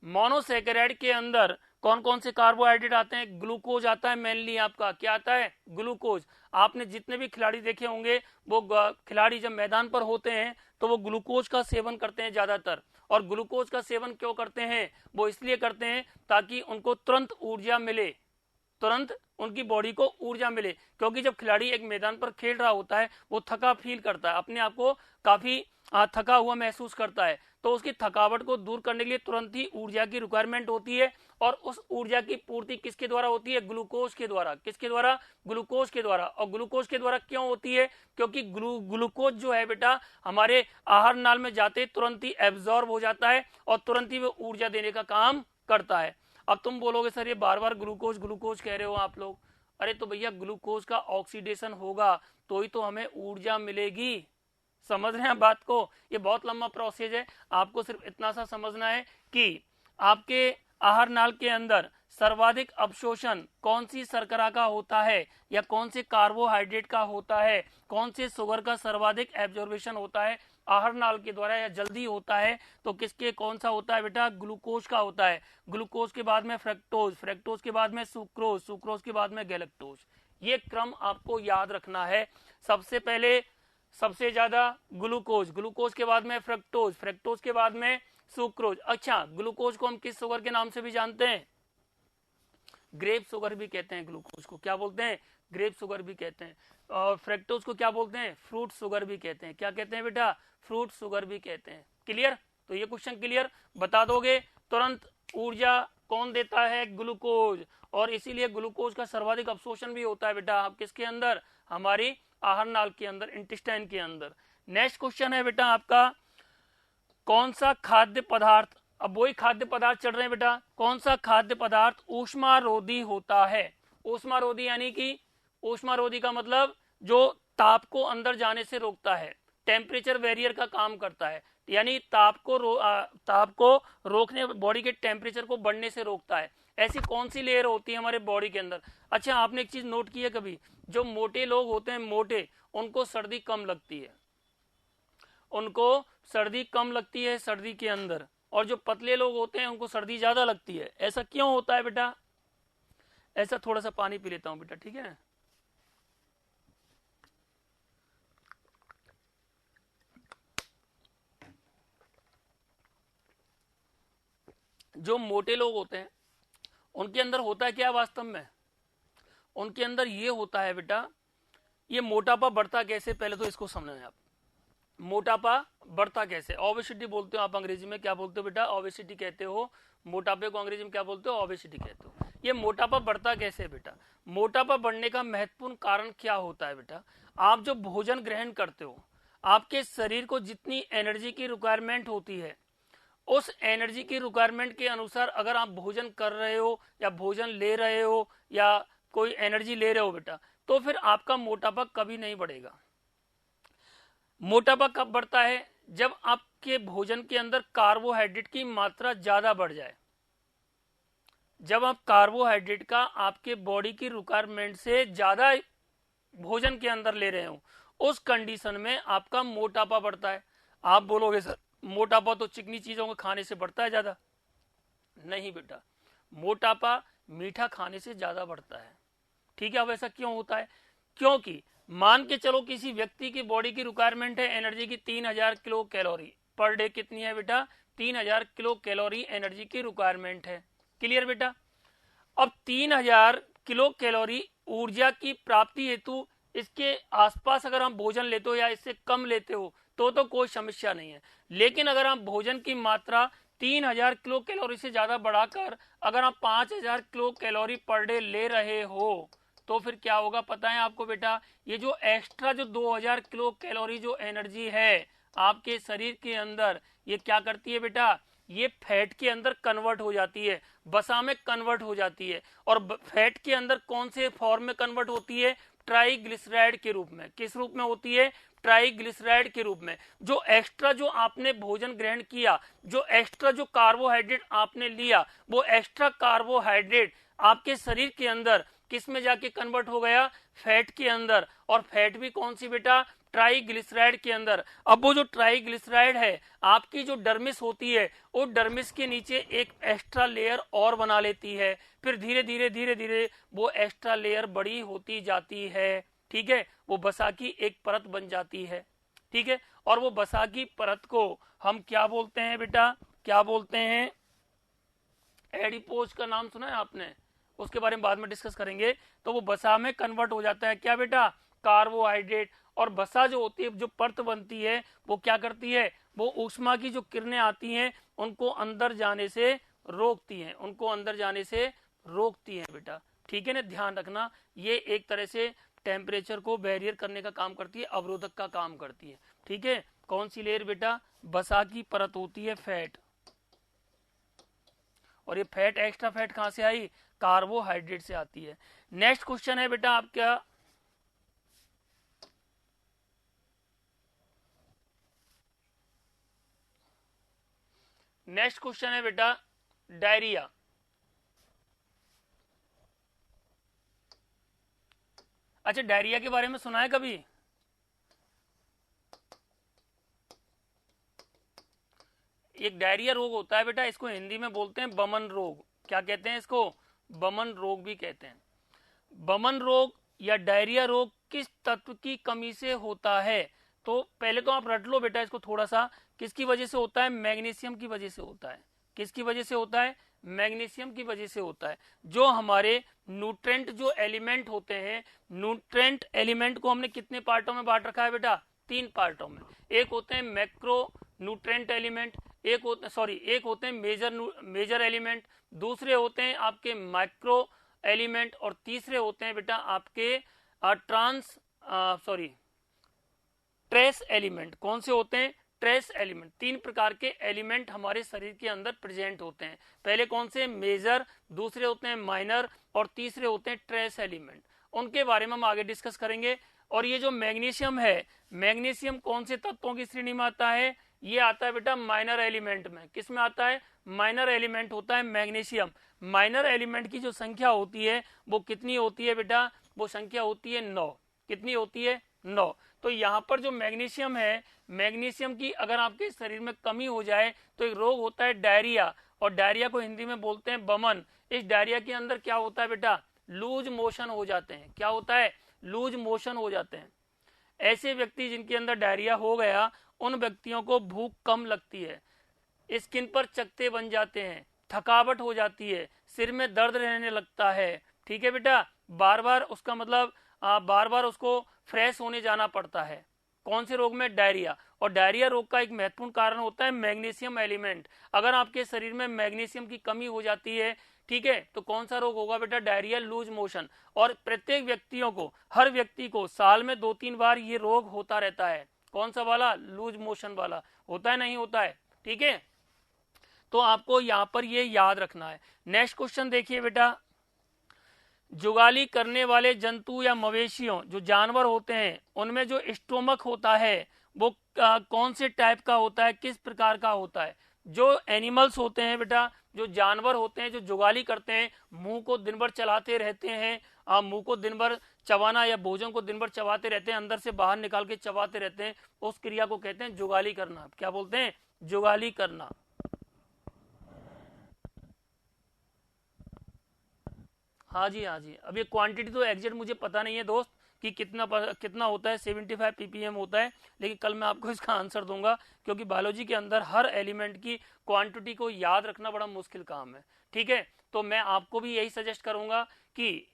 Speaker 1: मोनोसैकेराइड के अंदर कौन कौन से कार्बोहाइड्रेट आते हैं? ग्लूकोज आता है मेनली। आपका क्या आता है? ग्लूकोज। आपने जितने भी खिलाड़ी देखे होंगे, वो खिलाड़ी जब मैदान पर होते हैं तो वो ग्लूकोज का सेवन करते हैं ज्यादातर। और ग्लूकोज का सेवन क्यों करते हैं? वो इसलिए करते हैं ताकि उनको तुरंत ऊर्जा मिले, तुरंत उनकी बॉडी को ऊर्जा मिले। क्योंकि जब खिलाड़ी एक मैदान पर खेल रहा होता है, वो थका फील करता है, अपने आप को काफी थका हुआ महसूस करता है। तो उसकी थकावट को दूर करने के लिए तुरंत ही ऊर्जा की रिक्वायरमेंट होती है। और उस ऊर्जा की पूर्ति किसके द्वारा होती है? ग्लूकोज के द्वारा। किसके द्वारा? ग्लूकोज के द्वारा। और ग्लूकोज के द्वारा क्यों होती है? क्योंकि ग्लूकोज जो है बेटा हमारे आहार नाल में जाते तुरंत ही एब्जॉर्ब हो जाता है और तुरंत ही वो ऊर्जा देने का काम करता है। अब तुम बोलोगे सर ये बार बार ग्लूकोज ग्लूकोज कह रहे हो आप लोग। अरे तो भैया, ग्लूकोज का ऑक्सीडेशन होगा तो ही तो हमें ऊर्जा मिलेगी। समझ रहे हैं बात को? ये बहुत लंबा प्रोसेस है। आपको सिर्फ इतना सा समझना है कि आपके आहार नाल के अंदर सर्वाधिक अवशोषण कौन सी शर्करा का होता है या कौन से कार्बोहाइड्रेट का होता है, कौन से शुगर का सर्वाधिक एब्जॉर्बेशन होता है आहार नाल के द्वारा या जल्दी होता है, तो किसके कौन सा होता है बेटा, ग्लूकोज का होता है। ग्लूकोज के बाद में फ्रक्टोज, फ्रक्टोज के बाद में सुक्रोज, सुक्रोज के बाद में गैलेक्टोज। ये क्रम आपको याद रखना है। सबसे पहले सबसे ज्यादा ग्लूकोज, ग्लूकोज के बाद में फ्रक्टोज, फ्रक्टोज के बाद में सुक्रोज। अच्छा, ग्लूकोज को हम किस शुगर के नाम से भी जानते हैं, ग्रेप शुगर भी कहते हैं। ग्लूकोज को क्या बोलते हैं, ग्रेप शुगर भी कहते हैं। और फ्रक्टोज को क्या बोलते हैं, फ्रूट शुगर भी कहते हैं। क्या कहते हैं बेटा, फ्रूट शुगर भी कहते हैं। क्लियर, तो ये क्वेश्चन क्लियर बता दोगे तुरंत। ऊर्जा कौन देता है, ग्लूकोज, और इसीलिए ग्लूकोज का सर्वाधिक अवशोषण भी होता है बेटा आप किसके अंदर, हमारी आहार नाल के अंदर, इंटेस्टाइन के अंदर। नेक्स्ट क्वेश्चन है बेटा आपका, कौन सा खाद्य पदार्थ, अब वही खाद्य पदार्थ चल रहे हैं बेटा, कौन सा खाद्य पदार्थ ऊष्मारोधी होता है। ऊष्मारोधी यानी कि ऊष्मारोधी का मतलब जो ताप को अंदर जाने से रोकता है, टेम्परेचर बैरियर का काम करता है, यानी ताप को रोकने, बॉडी के टेम्परेचर को बढ़ने से रोकता है। ऐसी कौन सी लेयर होती है हमारे बॉडी के अंदर। अच्छा, आपने एक चीज नोट की है कभी, जो मोटे लोग होते हैं, मोटे, उनको सर्दी कम लगती है, उनको सर्दी कम लगती है सर्दी के अंदर, और जो पतले लोग होते हैं उनको सर्दी ज्यादा लगती है। ऐसा क्यों होता है बेटा, ऐसा, थोड़ा सा पानी पी लेता हूं बेटा, ठीक है। जो मोटे लोग होते हैं उनके अंदर होता है क्या वास्तव में, उनके अंदर ये होता है बेटा, ये मोटापा बढ़ता कैसे, पहले तो इसको समझें आप। मोटापा बढ़ता कैसे, ओबेसिटी बोलते हो आप अंग्रेजी में, क्या बोलते हो बेटा, ओबेसिटी कहते हो। मोटापे को अंग्रेजी में क्या बोलते हो, ओबेसिटी कहते हो। ये मोटापा बढ़ता कैसे है बेटा, मोटापा बढ़ने का महत्वपूर्ण कारण क्या होता है बेटा, आप जो भोजन ग्रहण करते हो, आपके शरीर को जितनी एनर्जी की रिक्वायरमेंट होती है, उस एनर्जी की रिक्वायरमेंट के अनुसार अगर आप भोजन कर रहे हो या भोजन ले रहे हो या कोई एनर्जी ले रहे हो बेटा, तो फिर आपका मोटापा कभी नहीं बढ़ेगा। मोटापा कब बढ़ता है, जब आपके भोजन के अंदर कार्बोहाइड्रेट की मात्रा ज्यादा बढ़ जाए। जब आप कार्बोहाइड्रेट का आपके बॉडी की रिक्वायरमेंट से ज्यादा भोजन के अंदर ले रहे हो, उस कंडीशन में आपका मोटापा बढ़ता है। आप बोलोगे सर मोटापा तो चिकनी चीजों को खाने से बढ़ता है ज्यादा, नहीं बेटा, मोटापा मीठा खाने से ज्यादा बढ़ता है। ठीक है, अब ऐसा क्यों होता है, क्योंकि मान के चलो किसी व्यक्ति की बॉडी की रिक्वायरमेंट है एनर्जी की 3000 किलो कैलोरी पर डे, कितनी है बेटा, 3000 किलो कैलोरी एनर्जी की रिक्वायरमेंट है। क्लियर बेटा, अब 3000 किलो कैलोरी ऊर्जा की प्राप्ति हेतु इसके आसपास अगर हम भोजन लेते हो या इससे कम लेते हो तो कोई समस्या नहीं है। लेकिन अगर आप भोजन की मात्रा 3000 किलो कैलोरी से ज्यादा बढ़ाकर अगर आप 5000 किलो कैलोरी पर डे ले रहे हो तो फिर क्या होगा पता है आपको बेटा, ये जो एक्स्ट्रा जो 2000 किलो कैलोरी जो एनर्जी है आपके शरीर के अंदर, ये क्या करती है बेटा, ये फैट के अंदर कन्वर्ट हो जाती है, वसा में कन्वर्ट हो जाती है। और फैट के अंदर कौन से फॉर्म में कन्वर्ट होती है, ट्राइग्लिसराइड के रूप में। किस रूप में होती है, ट्राइग्लिसराइड के रूप में। जो एक्स्ट्रा जो आपने भोजन ग्रहण किया, जो एक्स्ट्रा जो कार्बोहाइड्रेट आपने लिया, वो एक्स्ट्रा कार्बोहाइड्रेट आपके शरीर के अंदर किस में जाके कन्वर्ट हो गया, फैट के अंदर। और फैट भी कौन सी बेटा, ट्राइग्लिसराइड के अंदर। अब वो जो ट्राइग्लिसराइड है आपकी जो डर्मिस होती है, उस डर्मिस के नीचे एक एक्स्ट्रा लेयर और बना लेती है, फिर धीरे धीरे धीरे धीरे वो एक्स्ट्रा लेयर बड़ी होती जाती है। ठीक है, वो वसा की एक परत बन जाती है। ठीक है, और वो वसा की परत को हम क्या बोलते हैं बेटा, क्या बोलते हैं, एडिपोज का नाम सुना है आपने, उसके बारे में बाद में डिस्कस करेंगे। तो वो वसा में कन्वर्ट हो जाता है क्या बेटा, कार्बोहाइड्रेट। और वसा जो होती है, जो परत बनती है, वो क्या करती है, वो ऊष्मा की जो किरणें आती हैं उनको अंदर जाने से रोकती हैं, उनको अंदर जाने से रोकती हैं बेटा। ठीक है ना, ध्यान रखना, ये एक तरह से टेम्परेचर को बैरियर करने का काम करती है, अवरोधक का काम करती है। ठीक है, कौन सी लेयर बेटा, वसा की परत होती है, फैट। और ये फैट, एक्स्ट्रा फैट कहां से आई, कार्बोहाइड्रेट से आती है। नेक्स्ट क्वेश्चन है बेटा आपका, नेक्स्ट क्वेश्चन है बेटा डायरिया। अच्छा, डायरिया के बारे में सुना है कभी? एक डायरिया रोग होता है बेटा, इसको हिंदी में बोलते हैं बमन रोग। क्या कहते हैं इसको? बमन रोग भी कहते हैं। बमन रोग या डायरिया रोग किस तत्व की कमी से होता है? तो पहले तो आप रट लो बेटा इसको थोड़ा सा। किसकी वजह से होता है? मैग्नीशियम की वजह से होता है। किसकी वजह से होता है? मैग्नीशियम की वजह से होता है। जो हमारे न्यूट्रेंट जो एलिमेंट होते हैं, न्यूट्रेंट एलिमेंट को हमने कितने पार्टों में बांट रखा है बेटा? 3 पार्टों में। एक होते हैं मैक्रो न्यूट्रेंट एलिमेंट, एक होते हैं मेजर एलिमेंट, दूसरे होते हैं आपके माइक्रो एलिमेंट, और तीसरे होते हैं बेटा आपके ट्रांस ट्रेस एलिमेंट। कौन से होते हैं? Trace element. 3 प्रकार के एलिमेंट हमारे शरीर के अंदर प्रेजेंट होते हैं। पहले कौन से? मेजर, दूसरे होते हैं माइनर, और तीसरे होते हैं ट्रेस एलिमेंट। उनके बारे में हम आगे डिस्कस करेंगे। और ये जो मैग्नीशियम है, मैग्नीशियम कौन से तत्वों की श्रेणी में आता है? ये आता है बेटा माइनर एलिमेंट में। किस में आता है? माइनर एलिमेंट होता है मैग्नीशियम। माइनर एलिमेंट की जो संख्या होती है वो कितनी होती है बेटा? वो संख्या होती है 9। कितनी होती है? 9। तो यहाँ पर जो मैग्नीशियम है, मैग्नीशियम की अगर आपके शरीर में कमी हो जाए तो एक रोग होता है डायरिया, और डायरिया को हिंदी में बोलते हैं बमन। इस डायरिया के अंदर क्या होता है बेटा? लूज मोशन हो जाते हैं। क्या होता है? लूज मोशन हो जाते हैं। ऐसे व्यक्ति जिनके अंदर डायरिया हो गया, उन व्यक्तियों को भूख कम लगती है, स्किन पर चकत्ते बन जाते हैं, थकावट हो जाती है, सिर में दर्द रहने लगता है। ठीक है बेटा? बार बार उसका मतलब बार बार उसको फ्रेश होने जाना पड़ता है। कौन से रोग में? डायरिया। और डायरिया रोग का एक महत्वपूर्ण कारण होता है मैग्नीशियम एलिमेंट। अगर आपके शरीर में मैग्नीशियम की कमी हो जाती है, ठीक है, तो कौन सा रोग होगा बेटा? Diarrhoea, loose motion. और प्रत्येक व्यक्तियों को, हर व्यक्ति को साल में 2-3 बार ये रोग होता रहता है। कौन सा वाला? लूज मोशन वाला। होता है नहीं होता है? ठीक है, तो आपको यहां पर ये याद रखना है। नेक्स्ट क्वेश्चन देखिए बेटा, जुगाली करने वाले जंतु या मवेशियों, जो जानवर होते हैं, उनमें जो स्टोमक होता है वो कौन से टाइप का होता है? किस प्रकार का होता है? जो एनिमल्स होते हैं बेटा, जो जानवर होते हैं जो जुगाली करते हैं, मुंह को दिन भर चलाते रहते हैं, मुंह को दिन भर चबाना या भोजन को दिन भर चबाते रहते हैं, अंदर से बाहर निकाल के चबाते रहते हैं, उस क्रिया को कहते हैं जुगाली करना। क्या बोलते हैं? जुगाली करना। हाँ जी, हाँ जी। अब ये क्वांटिटी तो एग्जैक्ट मुझे पता नहीं है दोस्त कि कितना होता है। 75 ppm होता है, लेकिन कल मैं आपको इसका आंसर दूंगा, क्योंकि बायोलॉजी के अंदर हर एलिमेंट की क्वांटिटी को याद रखना बड़ा मुश्किल काम है। ठीक है, तो मैं आपको भी यही सजेस्ट करूंगा कि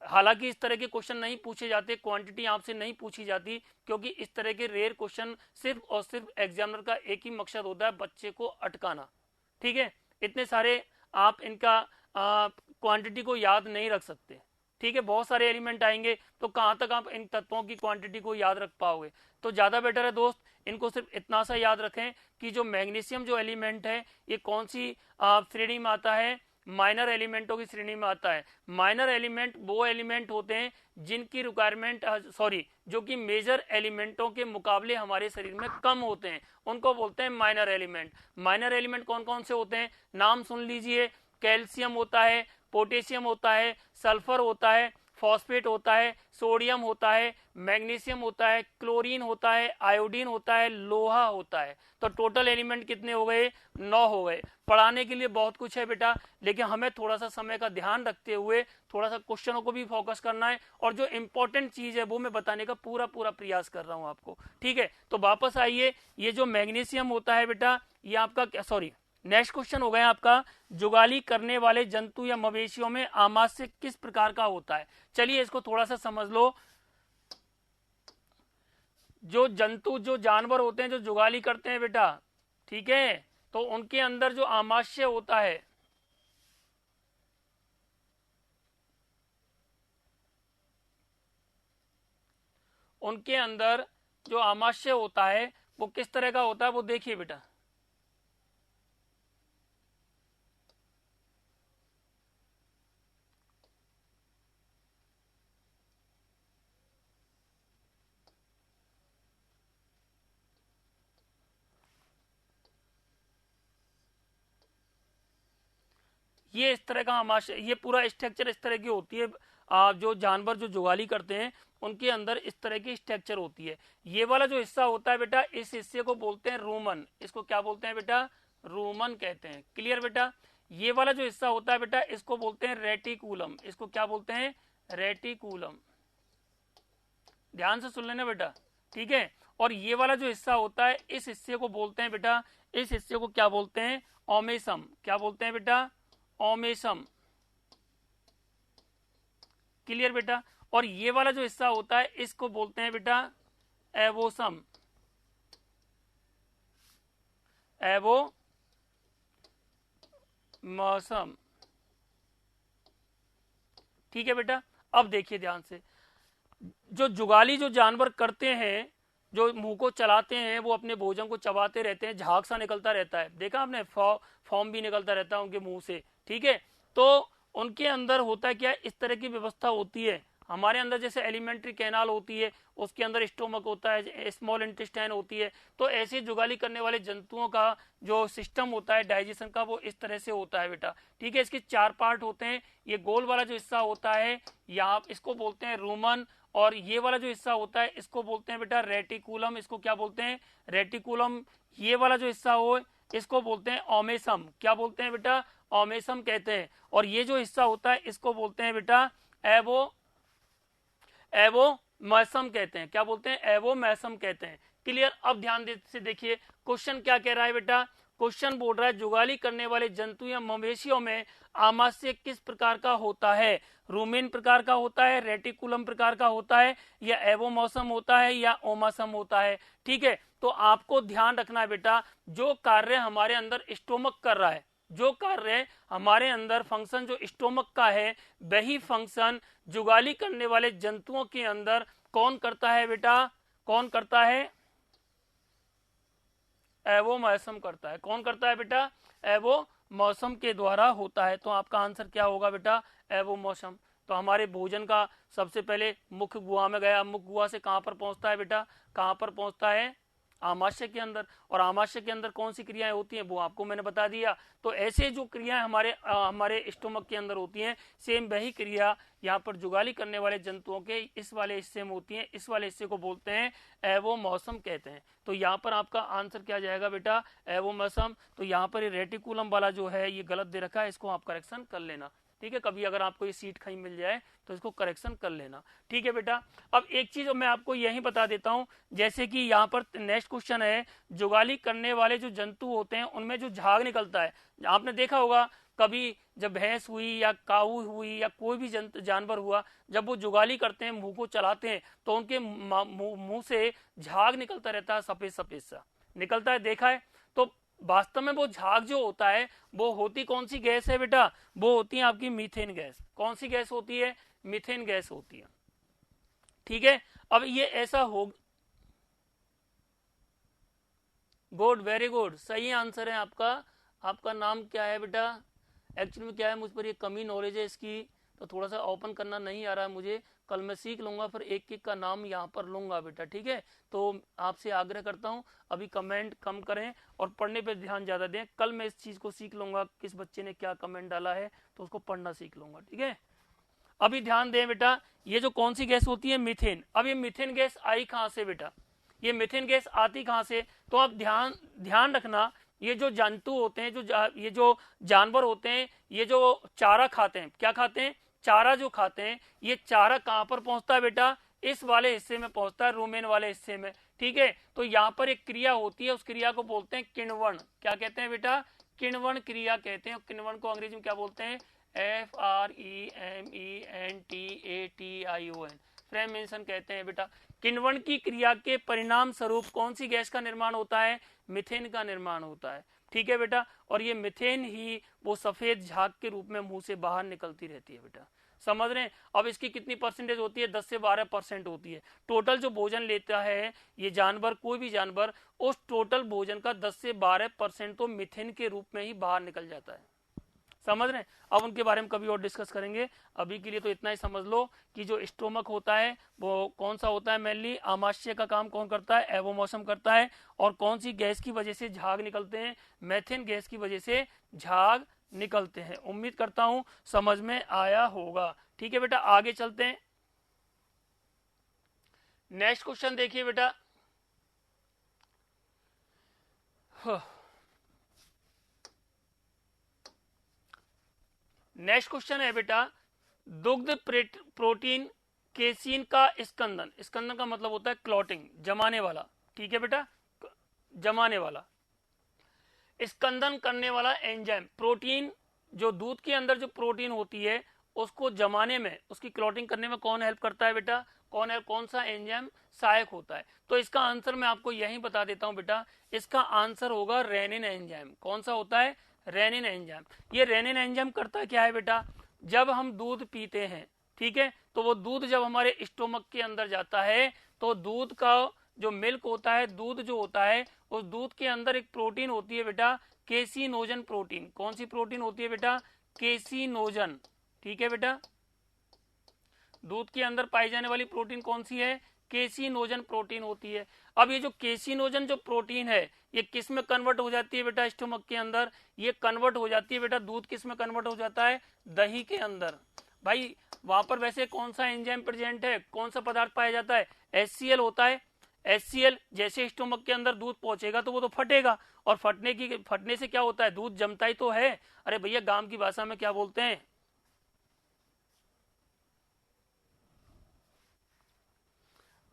Speaker 1: हालांकि इस तरह के क्वेश्चन नहीं पूछे जाते, क्वांटिटी आपसे नहीं पूछी जाती, क्योंकि इस तरह के रेयर क्वेश्चन सिर्फ और सिर्फ एग्जामिनर का एक ही मकसद होता है, बच्चे को अटकाना। ठीक है, इतने सारे आप इनका क्वांटिटी को याद नहीं रख सकते। ठीक है, बहुत सारे एलिमेंट आएंगे तो कहां तक आप इन तत्वों की क्वांटिटी को याद रख पाओगे? तो ज्यादा बेटर है दोस्त, इनको सिर्फ इतना सा याद रखें कि जो मैग्नीशियम जो एलिमेंट है ये कौन सी श्रेणी में आता है? माइनर एलिमेंटों की श्रेणी में आता है। माइनर एलिमेंट वो एलिमेंट होते हैं जिनकी रिक्वायरमेंट जो कि मेजर एलिमेंटों के मुकाबले हमारे शरीर में कम होते हैं, उनको बोलते हैं माइनर एलिमेंट। माइनर एलिमेंट कौन कौन से होते हैं? नाम सुन लीजिए। कैल्शियम होता है, पोटेशियम होता है, सल्फर होता है, फॉस्फेट होता है, सोडियम होता है, मैग्नीशियम होता है, क्लोरीन होता है, आयोडीन होता है, लोहा होता है। तो टोटल एलिमेंट कितने हो गए? 9 हो गए। पढ़ाने के लिए बहुत कुछ है बेटा, लेकिन हमें थोड़ा सा समय का ध्यान रखते हुए थोड़ा सा क्वेश्चनों को भी फोकस करना है, और जो इंपॉर्टेंट चीज है वो मैं बताने का पूरा पूरा प्रयास कर रहा हूं आपको। ठीक है, तो वापस आइए। ये जो मैग्नीशियम होता है बेटा, ये आपका नेक्स्ट क्वेश्चन हो गया आपका, जुगाली करने वाले जंतु या मवेशियों में आमाशय किस प्रकार का होता है? चलिए इसको थोड़ा सा समझ लो। जो जंतु, जो जानवर होते हैं जो जुगाली करते हैं बेटा, ठीक है, तो उनके अंदर जो आमाशय होता है, उनके अंदर जो आमाशय होता है वो किस तरह का होता है वो देखिए बेटा। ये इस तरह का आमाशय, ये पूरा स्ट्रक्चर इस तरह की होती है। जो जानवर जो जुगाली करते हैं उनके अंदर इस तरह की स्ट्रक्चर होती है। ये वाला जो हिस्सा होता है बेटा, इस हिस्से को बोलते हैं रूमन। इसको क्या बोलते हैं बेटा? रूमन कहते हैं। क्लियर बेटा? ये वाला जो हिस्सा होता है बेटा, इसको बोलते हैं रेटिकुलम। इसको क्या बोलते हैं? रेटिकुलम। ध्यान से सुन लेना बेटा, ठीक है। और ये वाला जो हिस्सा होता है, इस हिस्से को बोलते हैं बेटा, इस हिस्से को क्या बोलते हैं? ओमेसम। क्या बोलते हैं बेटा? ओमेसम। क्लियर बेटा? और ये वाला जो हिस्सा होता है, इसको बोलते हैं बेटा एवोसम। एवोमसम। ठीक है बेटा? अब देखिए ध्यान से, जो जुगाली जो जानवर करते हैं, जो मुंह को चलाते हैं, वो अपने भोजन को चबाते रहते हैं, झाग सा निकलता रहता है, देखा आपने? फॉर्म भी निकलता रहता है उनके मुंह से, ठीक है। तो उनके अंदर होता है क्या, इस तरह की व्यवस्था होती है। हमारे अंदर जैसे एलिमेंट्री कैनाल होती है, उसके अंदर स्टोमक होता है, स्मॉल इंटेस्टाइन होती है। तो ऐसे जुगाली करने वाले जंतुओं का जो सिस्टम होता है डाइजेशन का, वो इस तरह से होता है बेटा, ठीक है। इसके 4 पार्ट होते हैं। ये गोल वाला जो हिस्सा होता है, यहाँ इसको बोलते हैं रूमन। और ये वाला जो हिस्सा होता है, इसको बोलते हैं बेटा रेटिकुलम। इसको क्या बोलते हैं? रेटिकुलम। ये वाला जो हिस्सा हो, इसको बोलते हैं ओमेसम। क्या बोलते हैं बेटा? ओमेसम कहते हैं। और ये जो हिस्सा होता है, इसको बोलते हैं बेटा एवोमैसम कहते हैं। क्या बोलते हैं? एवोमैसम कहते हैं। क्लियर? अब ध्यान से देखिए क्वेश्चन क्या कह रहा है बेटा। क्वेश्चन बोल रहा है जुगाली करने वाले जंतु या मवेशियों में आमाशय किस प्रकार का होता है? रूमेन प्रकार का होता है, रेटिकुलम प्रकार का होता है, या एवोमॉसम होता है, या ओमासम होता है? ठीक है, तो आपको ध्यान रखना है बेटा, जो कार्य हमारे अंदर स्टोमक कर रहा है, जो कार्य हमारे अंदर फंक्शन जो स्टोमक का है, वही फंक्शन जुगाली करने वाले जंतुओं के अंदर कौन करता है बेटा? कौन करता है? एवोमॉसम करता है। कौन करता है बेटा? एवोमॉसम के द्वारा होता है। तो आपका आंसर क्या होगा बेटा? एवोमॉसम। तो हमारे भोजन का सबसे पहले मुख्य गुहा में गया, मुख्य गुहा से कहां पर पहुंचता है बेटा? कहां पर पहुंचता है? आमाशय के अंदर। और आमाशय के अंदर कौन सी क्रियाएं होती हैं, वो आपको मैंने बता दिया। तो ऐसे जो क्रियाएं हमारे स्टोमक के अंदर होती हैं, सेम वही क्रिया यहाँ पर जुगाली करने वाले जंतुओं के इस वाले हिस्से में होती हैं। इस वाले हिस्से को बोलते हैं एवोमॉसम कहते हैं। तो यहाँ पर आपका आंसर क्या जाएगा बेटा? एवोमॉसम। तो यहाँ पर ये रेटिकुलम वाला जो है ये गलत दे रखा है, इसको आप करेक्शन कर लेना, ठीक है। कभी अगर आपको ये सीट कहीं मिल जाए तो इसको करेक्शन कर लेना, ठीक है बेटा। अब एक चीज मैं आपको यही बता देता हूं, जैसे कि यहाँ पर नेक्स्ट क्वेश्चन है, जुगाली करने वाले जो जंतु होते हैं उनमें जो झाग निकलता है, आपने देखा होगा कभी जब भैंस हुई या काऊ हुई या कोई भी जानवर हुआ, जब वो जुगाली करते हैं, मुंह को चलाते हैं, तो उनके मुंह से झाग निकलता रहता है, सफेद सफेद सा निकलता है, देखा है? तो वास्तव में वो झाग जो होता है वो होती कौन सी गैस है बेटा? वो होती है आपकी मीथेन गैस। कौन सी गैस होती है? मीथेन गैस होती है, ठीक है। अब ये ऐसा हो, गुड, वेरी गुड, सही आंसर है आपका। आपका नाम क्या है बेटा? एक्चुअली में क्या है, मुझ पर ये कमी नॉलेज है इसकी, तो थोड़ा सा ओपन करना नहीं आ रहा है मुझे। कल मैं सीख लूंगा, फिर एक एक का नाम यहाँ पर लूंगा बेटा, ठीक है। तो आपसे आग्रह करता हूँ अभी कमेंट कम करें और पढ़ने पे ध्यान ज्यादा दें। कल मैं इस चीज को सीख लूंगा, किस बच्चे ने क्या कमेंट डाला है, तो उसको पढ़ना सीख लूंगा, ठीक है। अभी ध्यान दें बेटा, ये जो कौन सी गैस होती है? मीथेन। अब ये मीथेन गैस आई कहाँ से बेटा? ये मीथेन गैस आती कहाँ से? तो आप ध्यान रखना, ये जो जंतु होते हैं, ये जो जानवर होते हैं, ये जो चारा खाते हैं, क्या खाते हैं? चारा जो खाते हैं, ये चारा कहां पर पहुंचता है बेटा? इस वाले हिस्से में पहुंचता है, रूमेन वाले हिस्से में, ठीक है। तो यहाँ पर एक क्रिया होती है, उस क्रिया को बोलते हैं किण्वन। क्या कहते हैं बेटा? किण्वन क्रिया कहते हैं। किण्वन को अंग्रेजी में क्या बोलते हैं? FREMENTATION, फ्रेमेंशन कहते हैं बेटा। किण्वन की क्रिया के परिणाम स्वरूप कौन सी गैस का निर्माण होता है? मीथेन का निर्माण होता है, ठीक है बेटा। और ये मीथेन ही वो सफेद झाग के रूप में मुंह से बाहर निकलती रहती है बेटा, समझ रहे हैं? अब इसकी कितनी परसेंटेज होती है? 10 से 12% होती है। टोटल जो भोजन लेता है ये जानवर, कोई भी जानवर, उस टोटल भोजन का 10 से 12% तो मीथेन के रूप में ही बाहर निकल जाता है, समझ रहे हैं। अब उनके बारे में कभी और डिस्कस करेंगे, अभी के लिए तो इतना ही समझ लो कि जो स्टोमक होता है वो कौन सा होता है, मेनली आमाशय का काम कौन करता है, एवोमोसम करता है, और कौन सी गैस की वजह से झाग निकलते हैं, मेथेन गैस की वजह से झाग निकलते हैं। उम्मीद करता हूं समझ में आया होगा। ठीक है बेटा, आगे चलते हैं। नेक्स्ट क्वेश्चन देखिए बेटा, नेक्स्ट क्वेश्चन है बेटा, दुग्ध प्रोटीन केसीन का स्कंदन, स्कंदन का मतलब होता है क्लॉटिंग, जमाने वाला। ठीक है बेटा, जमाने वाला, स्कंदन करने वाला एंजाइम, प्रोटीन, जो दूध के अंदर जो प्रोटीन होती है उसको जमाने में, उसकी क्लॉटिंग करने में कौन हेल्प करता है बेटा, कौन सा एंजाइम सहायक होता है। तो इसका आंसर मैं आपको यही बता देता हूं बेटा, इसका आंसर होगा रेनिन एंजाइम। कौन सा होता है, रेनिन एंजाइम। ये रेनिन एंजाइम करता क्या है बेटा, जब हम दूध पीते हैं, ठीक है, तो वो दूध जब हमारे स्टोमक के अंदर जाता है तो दूध का जो मिल्क होता है, दूध जो होता है, उस दूध के अंदर एक प्रोटीन होती है बेटा, केसीनोजन प्रोटीन। कौन सी प्रोटीन होती है बेटा, केसीनोजन। ठीक है बेटा, दूध के अंदर पाई जाने वाली प्रोटीन कौन सी है, केसीनोजन प्रोटीन होती है। अब ये जो केसीनोजन जो प्रोटीन है ये किस में कन्वर्ट हो जाती है बेटा, स्टोमक के अंदर ये कन्वर्ट हो जाती है बेटा, दूध किस में कन्वर्ट हो जाता है, दही के अंदर। भाई वहां पर वैसे कौन सा एंजाइम प्रेजेंट है, कौन सा पदार्थ पाया जाता है, HCl होता है। HCl जैसे स्टोमक के अंदर दूध पहुंचेगा तो वो तो फटेगा, और फटने से क्या होता है, दूध जमता ही तो है। अरे भैया गांव की भाषा में क्या बोलते हैं,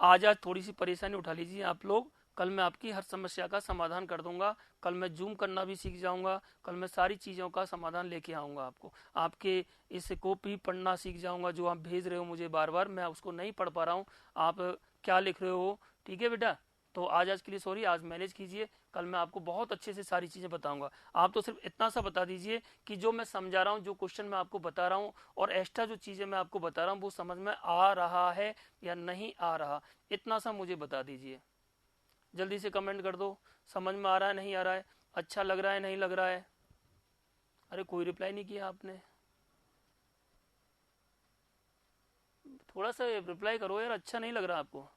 Speaker 1: आज थोड़ी सी परेशानी उठा लीजिए आप लोग, कल मैं आपकी हर समस्या का समाधान कर दूंगा। कल मैं जूम करना भी सीख जाऊंगा, कल मैं सारी चीज़ों का समाधान लेके आऊंगा आपको। आपके इस कॉपी पढ़ना सीख जाऊंगा, जो आप भेज रहे हो मुझे बार बार, मैं उसको नहीं पढ़ पा रहा हूँ, आप क्या लिख रहे हो। ठीक है बेटा, तो आज के लिए सॉरी, आज मैनेज कीजिए, कल मैं आपको बहुत अच्छे से सारी चीज़ें बताऊंगा। आप तो सिर्फ इतना सा बता दीजिए कि जो मैं समझा रहा हूँ, जो क्वेश्चन मैं आपको बता रहा हूँ और एक्स्ट्रा जो चीज़ें मैं आपको बता रहा हूँ वो समझ में आ रहा है या नहीं आ रहा, इतना सा मुझे बता दीजिए। जल्दी से कमेंट कर दो, समझ में आ रहा है नहीं आ रहा है, अच्छा लग रहा है नहीं लग रहा है। अरे कोई रिप्लाई नहीं किया आपने, थोड़ा सा रिप्लाई करो यार, अच्छा नहीं लग रहा आपको।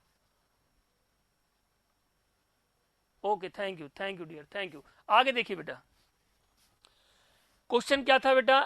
Speaker 1: Okay, thank you dear, thank you. आगे देखिए बेटा, क्वेश्चन क्या था बेटा,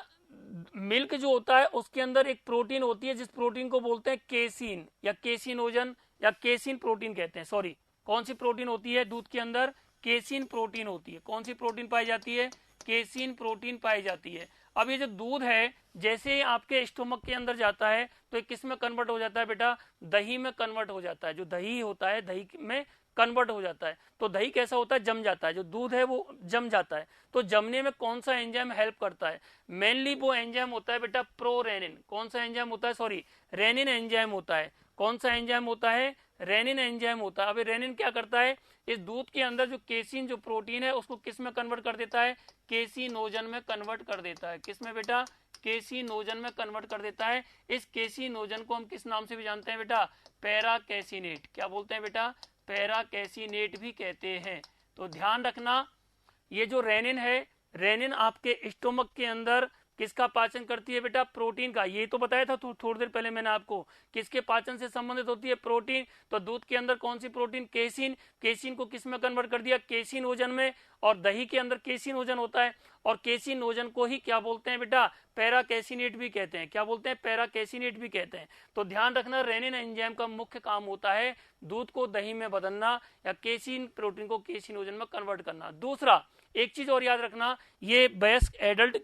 Speaker 1: मिल्क जो होता है उसके अंदर एक प्रोटीन होती है जिस प्रोटीन को बोलते हैं केसीन या केसीनोजन या केसीन प्रोटीन कहते हैं। सॉरी, कौन सी प्रोटीन होती है दूध के अंदर, केसीन प्रोटीन होती है। कौन सी प्रोटीन पाई जाती है, केसीन प्रोटीन पाई जाती है। अब ये जो दूध है जैसे आपके स्टोमक के अंदर जाता है तो ये किस में कन्वर्ट हो जाता है बेटा, दही में कन्वर्ट हो जाता है। जो दही होता है दही में कन्वर्ट हो जाता है। तो दही कैसा होता है, जम जाता है, जो दूध है वो जम जाता है। तो जमने में कौन सा एंजाइम हेल्प करता है, मेनली वो एंजाइम होता है बेटा प्रोरेनिन। कौन सा एंजाइम होता है, सॉरी रेनिन एंजाइम होता है। कौन सा एंजाइम होता है, रेनिन एंजाइम होता है। अब रेनिन क्या करता है, इस दूध के अंदर जो केसीन जो प्रोटीन है उसको किस में कन्वर्ट कर देता है, केसीनोजन में कन्वर्ट कर देता है। किस में बेटा, केसीनोजन में कन्वर्ट कर देता है। इस केसीनोजन को हम किस नाम से भी जानते हैं बेटा, पैराकैसिनेट। क्या बोलते हैं बेटा, पैराकैसिनेट भी कहते हैं। तो ध्यान रखना, ये जो रेनिन है, रेनिन आपके स्टोमक के अंदर किसका पाचन करती है बेटा, प्रोटीन का। ये तो बताया था थोड़ी देर पहले मैंने आपको, किसके पाचन से संबंधित होती है, प्रोटीन। तो दूध के अंदर कौन सी प्रोटीन, केसीन। केसीन को किस में कन्वर्ट कर दिया, केसीनोजन में। और दही के अंदर केसीनोजन होता है, और केसीनोजन को ही क्या बोलते हैं बेटा, पैराकैसिनेट भी कहते हैं। क्या बोलते हैं, पैराकैसिनेट भी कहते हैं। तो ध्यान रखना, रेनिन एंजाइम का मुख्य काम होता है दूध को दही में बदलना या केसीन प्रोटीन को केसीनोजन में कन्वर्ट करना। दूसरा एक चीज और याद रखना, ये वयस्क एडल्ट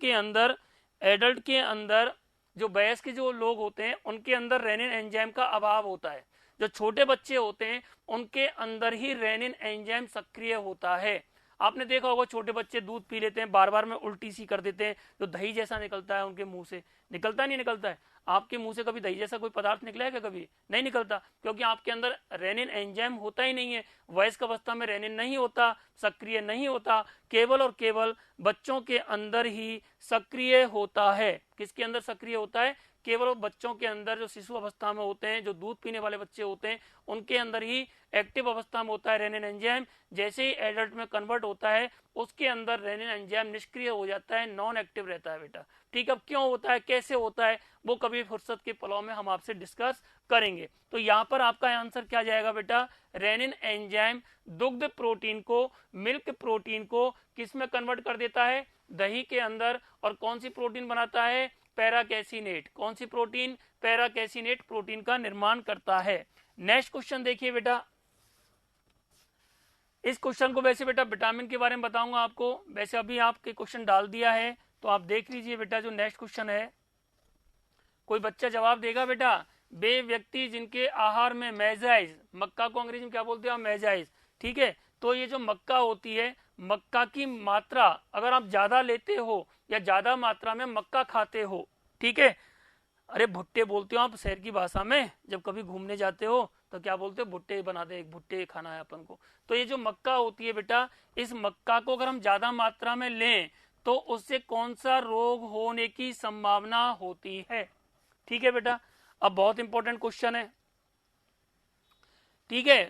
Speaker 1: के अंदर जो वयस्क जो लोग होते हैं उनके अंदर रेनिन एंजाइम का अभाव होता है। जो छोटे बच्चे होते हैं उनके अंदर ही रेनिन एंजाइम सक्रिय होता है। आपने देखा होगा छोटे बच्चे दूध पी लेते हैं, बार बार में उल्टी सी कर देते हैं, जो दही जैसा निकलता है उनके मुंह से, निकलता नहीं निकलता है। आपके मुंह से कभी दही जैसा कोई पदार्थ निकला है क्या, कभी नहीं निकलता, क्योंकि आपके अंदर रेनिन एंजाइम होता ही नहीं है। वयस्क अवस्था में रेनिन नहीं होता, सक्रिय नहीं होता, केवल और केवल बच्चों के अंदर ही सक्रिय होता है। किसके अंदर सक्रिय होता है, केवल बच्चों के अंदर जो शिशु अवस्था में होते हैं, जो दूध पीने वाले बच्चे होते हैं, उनके अंदर ही एक्टिव अवस्था में होता है रेनिन एंजाइम। जैसे ही एडल्ट में कन्वर्ट होता है उसके अंदर रेनिन एंजाइम निष्क्रिय हो जाता है, नॉन एक्टिव रहता है बेटा। ठीक है, अब क्यों होता है, कैसे होता है, वो कभी फुर्सत के पलों में हम आपसे डिस्कस करेंगे। तो यहाँ पर आपका आंसर क्या जाएगा बेटा, रेनिन एंजाइम दुग्ध प्रोटीन को, मिल्क प्रोटीन को किस में कन्वर्ट कर देता है, दही के अंदर। और कौन सी प्रोटीन बनाता है, पैराकैसिनेट। कौन सी प्रोटीन, पैराकैसिनेट प्रोटीन का निर्माण करता है। नेक्स्ट क्वेश्चन देखिए बेटा, इस क्वेश्चन को वैसे बेटा विटामिन के बारे में बताऊंगा आपको, वैसे अभी आपके क्वेश्चन डाल दिया है तो आप देख लीजिए बेटा। जो नेक्स्ट क्वेश्चन है, कोई बच्चा जवाब देगा बेटा। वे व्यक्ति जिनके आहार में मैजाइज, मक्का को अंग्रेजी में क्या बोलते हैं, मैजाइज। ठीक है, तो ये जो मक्का होती है, मक्का की मात्रा अगर आप ज्यादा लेते हो या ज्यादा मात्रा में मक्का खाते हो, ठीक है, अरे भुट्टे बोलते हो आप शहर की भाषा में, जब कभी घूमने जाते हो तो क्या बोलते हो, भुट्टे बना दे, एक भुट्टे खाना है अपन को। तो ये जो मक्का होती है बेटा, इस मक्का को अगर हम ज्यादा मात्रा में लें तो उससे कौन सा रोग होने की संभावना होती है। ठीक है बेटा, अब बहुत इंपॉर्टेंट क्वेश्चन है। ठीक है,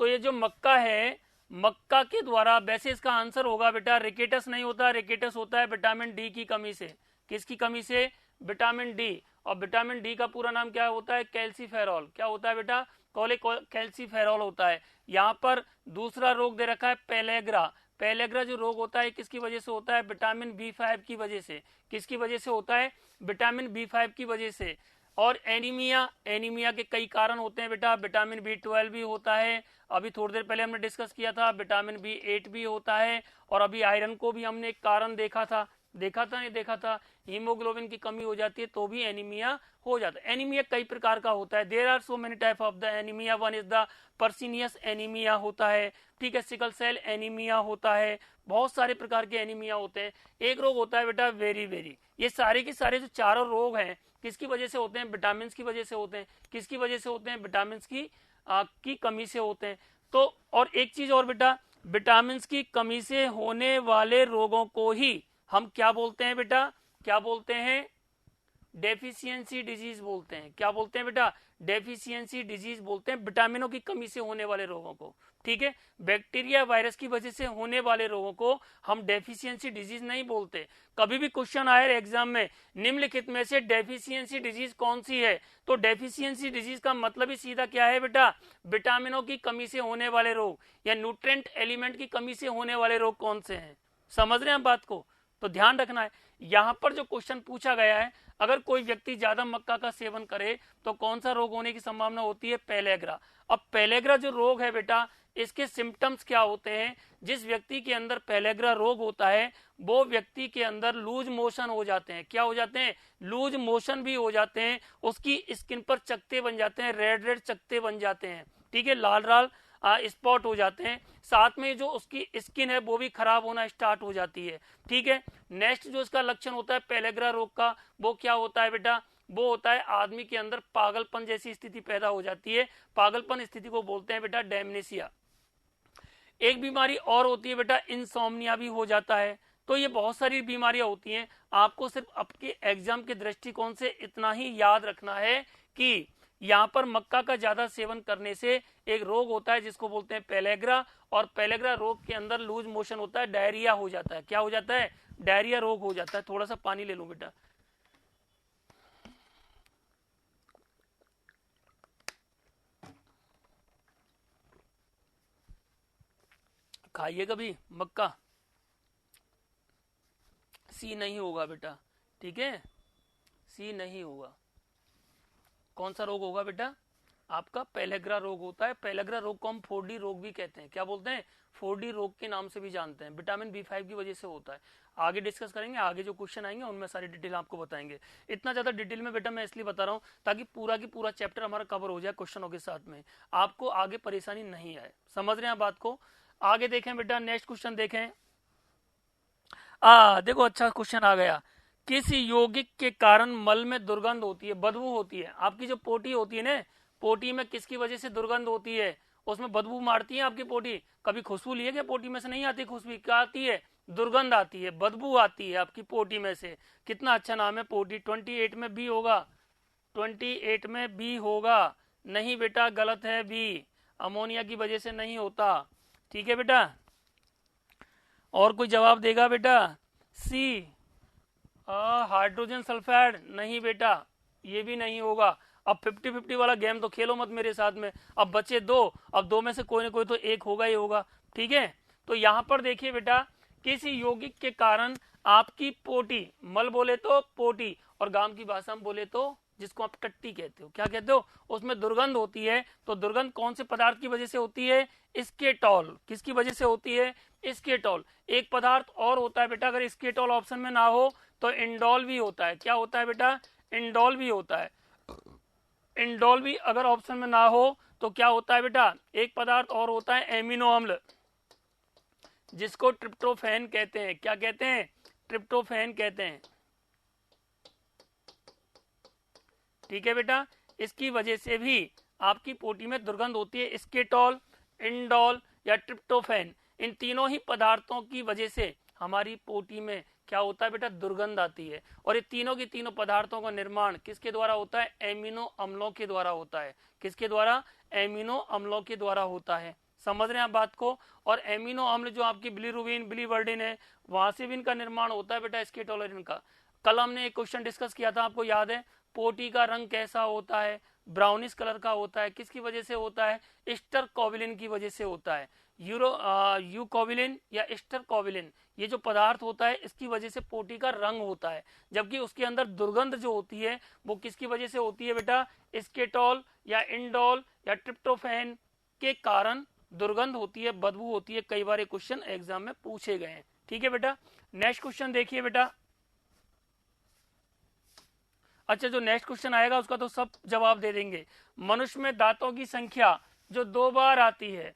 Speaker 1: तो ये जो मक्का है, मक्का के द्वारा, वैसे इसका आंसर होगा बेटा रिकेटस नहीं होता, रिकेटस होता है विटामिन डी की कमी से। किसकी कमी से, विटामिन डी। और विटामिन डी का पूरा नाम क्या होता है, कैल्सीफेरॉल। क्या होता है बेटा, कैल्सीफेरॉल होता है। यहाँ पर दूसरा रोग दे रखा है पेलेग्रा। पेलेग्रा जो रोग होता है किसकी वजह से होता है, विटामिन B5 की वजह से। किसकी वजह से होता है, विटामिन B5 की वजह से। और एनीमिया, एनीमिया के कई कारण होते हैं बेटा, विटामिन B12 भी होता है, अभी थोड़ी देर पहले हमने डिस्कस किया था, विटामिन B8 भी होता है। और अभी आयरन को भी हमने एक कारण देखा था, नहीं देखा था, हीमोग्लोबिन की कमी हो जाती है तो भी एनीमिया हो जाता है। एनीमिया कई प्रकार का होता है, there are so many type of the anaemia. One is the pernicious anaemia होता है, ठीक है, सिकल सेल एनीमिया होता है, बहुत सारे प्रकार के एनीमिया होते हैं। एक रोग होता है बेटा वेरी वेरी। ये सारे के सारे जो चारों रोग हैं किसकी वजह से होते हैं, विटामिन की वजह से होते हैं। किसकी वजह से होते हैं, विटामिन की कमी से होते हैं। तो और एक चीज और बेटा, विटामिन की कमी से होने वाले रोगों को ही हम क्या बोलते हैं बेटा, क्या बोलते हैं, डेफिशिएंसी डिजीज बोलते हैं। क्या बोलते हैं बेटा, डेफिशिएंसी डिजीज बोलते हैं विटामिनों की कमी से होने वाले रोगों को। ठीक है, बैक्टीरिया वायरस की वजह से होने वाले रोगों को हम डेफिशिएंसी डिजीज नहीं बोलते। कभी भी क्वेश्चन आए एग्जाम में, निम्नलिखित में से डेफिशिएंसी डिजीज कौन सी है, तो डेफिशिएंसी डिजीज का मतलब ही सीधा क्या है बेटा, विटामिनों की कमी से होने वाले रोग या न्यूट्रिएंट एलिमेंट की कमी से होने वाले रोग कौन से हैं। समझ रहे हैं बात को, तो ध्यान रखना है। यहां पर जो क्वेश्चन पूछा गया है, अगर कोई व्यक्ति ज्यादा मक्का का सेवन करे तो कौन सा रोग होने की संभावना होती है, पेलेग्रा। अब पेलेग्रा जो रोग है बेटा, इसके सिम्टम्स क्या होते हैं, जिस व्यक्ति के अंदर पेलेग्रा रोग होता है वो व्यक्ति के अंदर लूज मोशन हो जाते हैं। क्या हो जाते हैं, लूज मोशन भी हो जाते हैं, उसकी स्किन पर चकत्ते बन जाते हैं, रेड रेड चकत्ते बन जाते हैं, ठीक है, लाल लाल स्पॉट हो जाते हैं। साथ में जो उसकी स्किन है वो भी खराब होना स्टार्ट हो जाती है। ठीक है, नेक्स्ट जो इसका लक्षण होता है पेलेग्रा रोग का, वो क्या होता है बेटा, वो होता है आदमी के अंदर पागलपन जैसी स्थिति पैदा हो जाती है। पागलपन स्थिति को बोलते हैं बेटा डेमनेशिया। एक बीमारी और होती है बेटा, इंसोम्निया भी हो जाता है। तो ये बहुत सारी बीमारियां होती हैं, आपको सिर्फ आपके एग्जाम के दृष्टिकोण से इतना ही याद रखना है कि यहाँ पर मक्का का ज्यादा सेवन करने से एक रोग होता है जिसको बोलते हैं पेलेग्रा, और पेलेग्रा रोग के अंदर लूज मोशन होता है, डायरिया हो जाता है। क्या हो जाता है, डायरिया रोग हो जाता है। थोड़ा सा पानी ले लो बेटा। खाइए कभी मक्का, सी नहीं होगा बेटा, ठीक है, सी नहीं होगा। कौन सा रोग होगा बेटा, आपका पेलेग्रा रोग होता है। पेलेग्रा रोग को हम 4D रोग भी कहते हैं। क्या बोलते हैं, 4D रोग के नाम से भी जानते हैं। विटामिन B5 की वजह से होता है। आगे डिस्कस करेंगे, आगे जो क्वेश्चन आएंगे उनमें सारी डिटेल आपको बताएंगे। इतना ज्यादा डिटेल में बेटा मैं इसलिए बता रहा हूँ ताकि पूरा की पूरा चैप्टर हमारा कवर हो जाए क्वेश्चनों के साथ में, आपको आगे परेशानी नहीं आए। समझ रहे हैं बात को। आगे देखें बेटा, नेक्स्ट क्वेश्चन देखें। देखो अच्छा क्वेश्चन आ गया, किस यौगिक के कारण मल में दुर्गंध होती है, बदबू होती है। आपकी जो पोटी होती है ना, पोटी में किसकी वजह से दुर्गंध होती है, उसमें बदबू मारती है आपकी पोटी। कभी खुशबू लिए क्या, पोटी में से नहीं आती खुशबू, क्या आती है, दुर्गंध आती है, बदबू आती है आपकी पोटी में से। कितना अच्छा नाम है पोटी। 28 में बी होगा, 28 में बी होगा। नहीं बेटा गलत है, बी अमोनिया की वजह से नहीं होता। ठीक है बेटा, और कोई जवाब देगा बेटा? सी हाइड्रोजन सल्फाइड, नहीं बेटा ये भी नहीं होगा। अब 50-50 वाला गेम तो खेलो मत मेरे साथ में। अब बचे दो, अब दो में से कोई ना कोई तो एक होगा ही होगा। ठीक है, तो यहां पर देखिए बेटा, किसी यौगिक के कारण आपकी पोटी, मल बोले तो पोटी, और गांव की भाषा में बोले तो जिसको आप टट्टी कहते हो, क्या कहते हो, उसमें दुर्गंध होती है। तो दुर्गंध कौन से पदार्थ की वजह से होती है? स्केटॉल। किसकी वजह से होती है? स्केटॉल। एक पदार्थ और होता है बेटा, अगर स्केटॉल ऑप्शन में ना हो तो इंडोल भी होता है। क्या होता है बेटा? इंडोल भी होता है। इंडोल भी अगर ऑप्शन में ना हो तो क्या होता है बेटा? एक पदार्थ और होता है एमिनो अम्ल, जिसको ट्रिप्टोफैन कहते हैं। क्या कहते हैं? ट्रिप्टोफैन कहते हैं। ठीक है बेटा, इसकी वजह से भी आपकी पोटी में दुर्गंध होती है। स्केटॉल, इंडोल या ट्रिप्टोफैन, इन तीनों ही पदार्थों की वजह से हमारी पोटी में क्या होता है बेटा? दुर्गंध आती है। और ये तीनों की तीनों पदार्थों का निर्माण किसके द्वारा होता है? एमिनो अम्लों के द्वारा होता है। किसके द्वारा? एमिनो अम्लों के द्वारा होता है। समझ रहे हैं आप बात को? और एमिनो अम्ल जो आपकी बिलिरुबिन, बिलिवर्डिन है, वहां से भी इनका निर्माण होता है बेटा, स्केटोल का। कल हमने एक क्वेश्चन डिस्कस किया था, आपको याद है? पोटी का रंग कैसा होता है? ब्राउनिश कलर का होता है। किसकी वजह से होता है? स्टरकोबिलिन की वजह से होता है। यूकोबिलिन या स्टरकोबिलिन, ये जो पदार्थ होता है इसकी वजह से पोटी का रंग होता है। जबकि उसके अंदर दुर्गंध जो होती है वो किसकी वजह से होती है बेटा? स्केटॉल या इंडोल या ट्रिप्टोफैन के कारण दुर्गंध होती है, बदबू होती है। कई बार क्वेश्चन एग्जाम में पूछे गए हैं। ठीक है बेटा, नेक्स्ट क्वेश्चन देखिए बेटा। अच्छा, जो नेक्स्ट क्वेश्चन आएगा उसका तो सब जवाब दे देंगे। मनुष्य में दांतों की संख्या जो 2 बार आती है,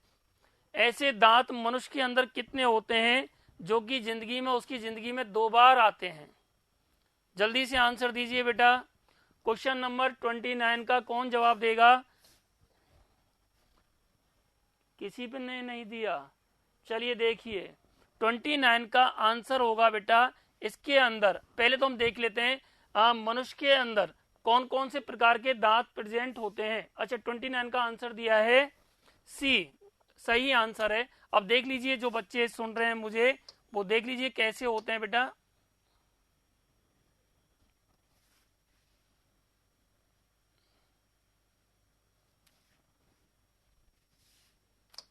Speaker 1: ऐसे दांत मनुष्य के अंदर कितने होते हैं जो कि जिंदगी में, उसकी जिंदगी में 2 बार आते हैं? जल्दी से आंसर दीजिए बेटा। क्वेश्चन नंबर 29 का कौन जवाब देगा? किसी पे ने नहीं दिया। चलिए देखिए, 29 का आंसर होगा बेटा, इसके अंदर पहले तो हम देख लेते हैं मनुष्य के अंदर कौन कौन से प्रकार के दांत प्रेजेंट होते हैं। अच्छा, 29 का आंसर दिया है सी, सही आंसर है। अब देख लीजिए, जो बच्चे सुन रहे हैं मुझे, वो देख लीजिए कैसे होते हैं बेटा।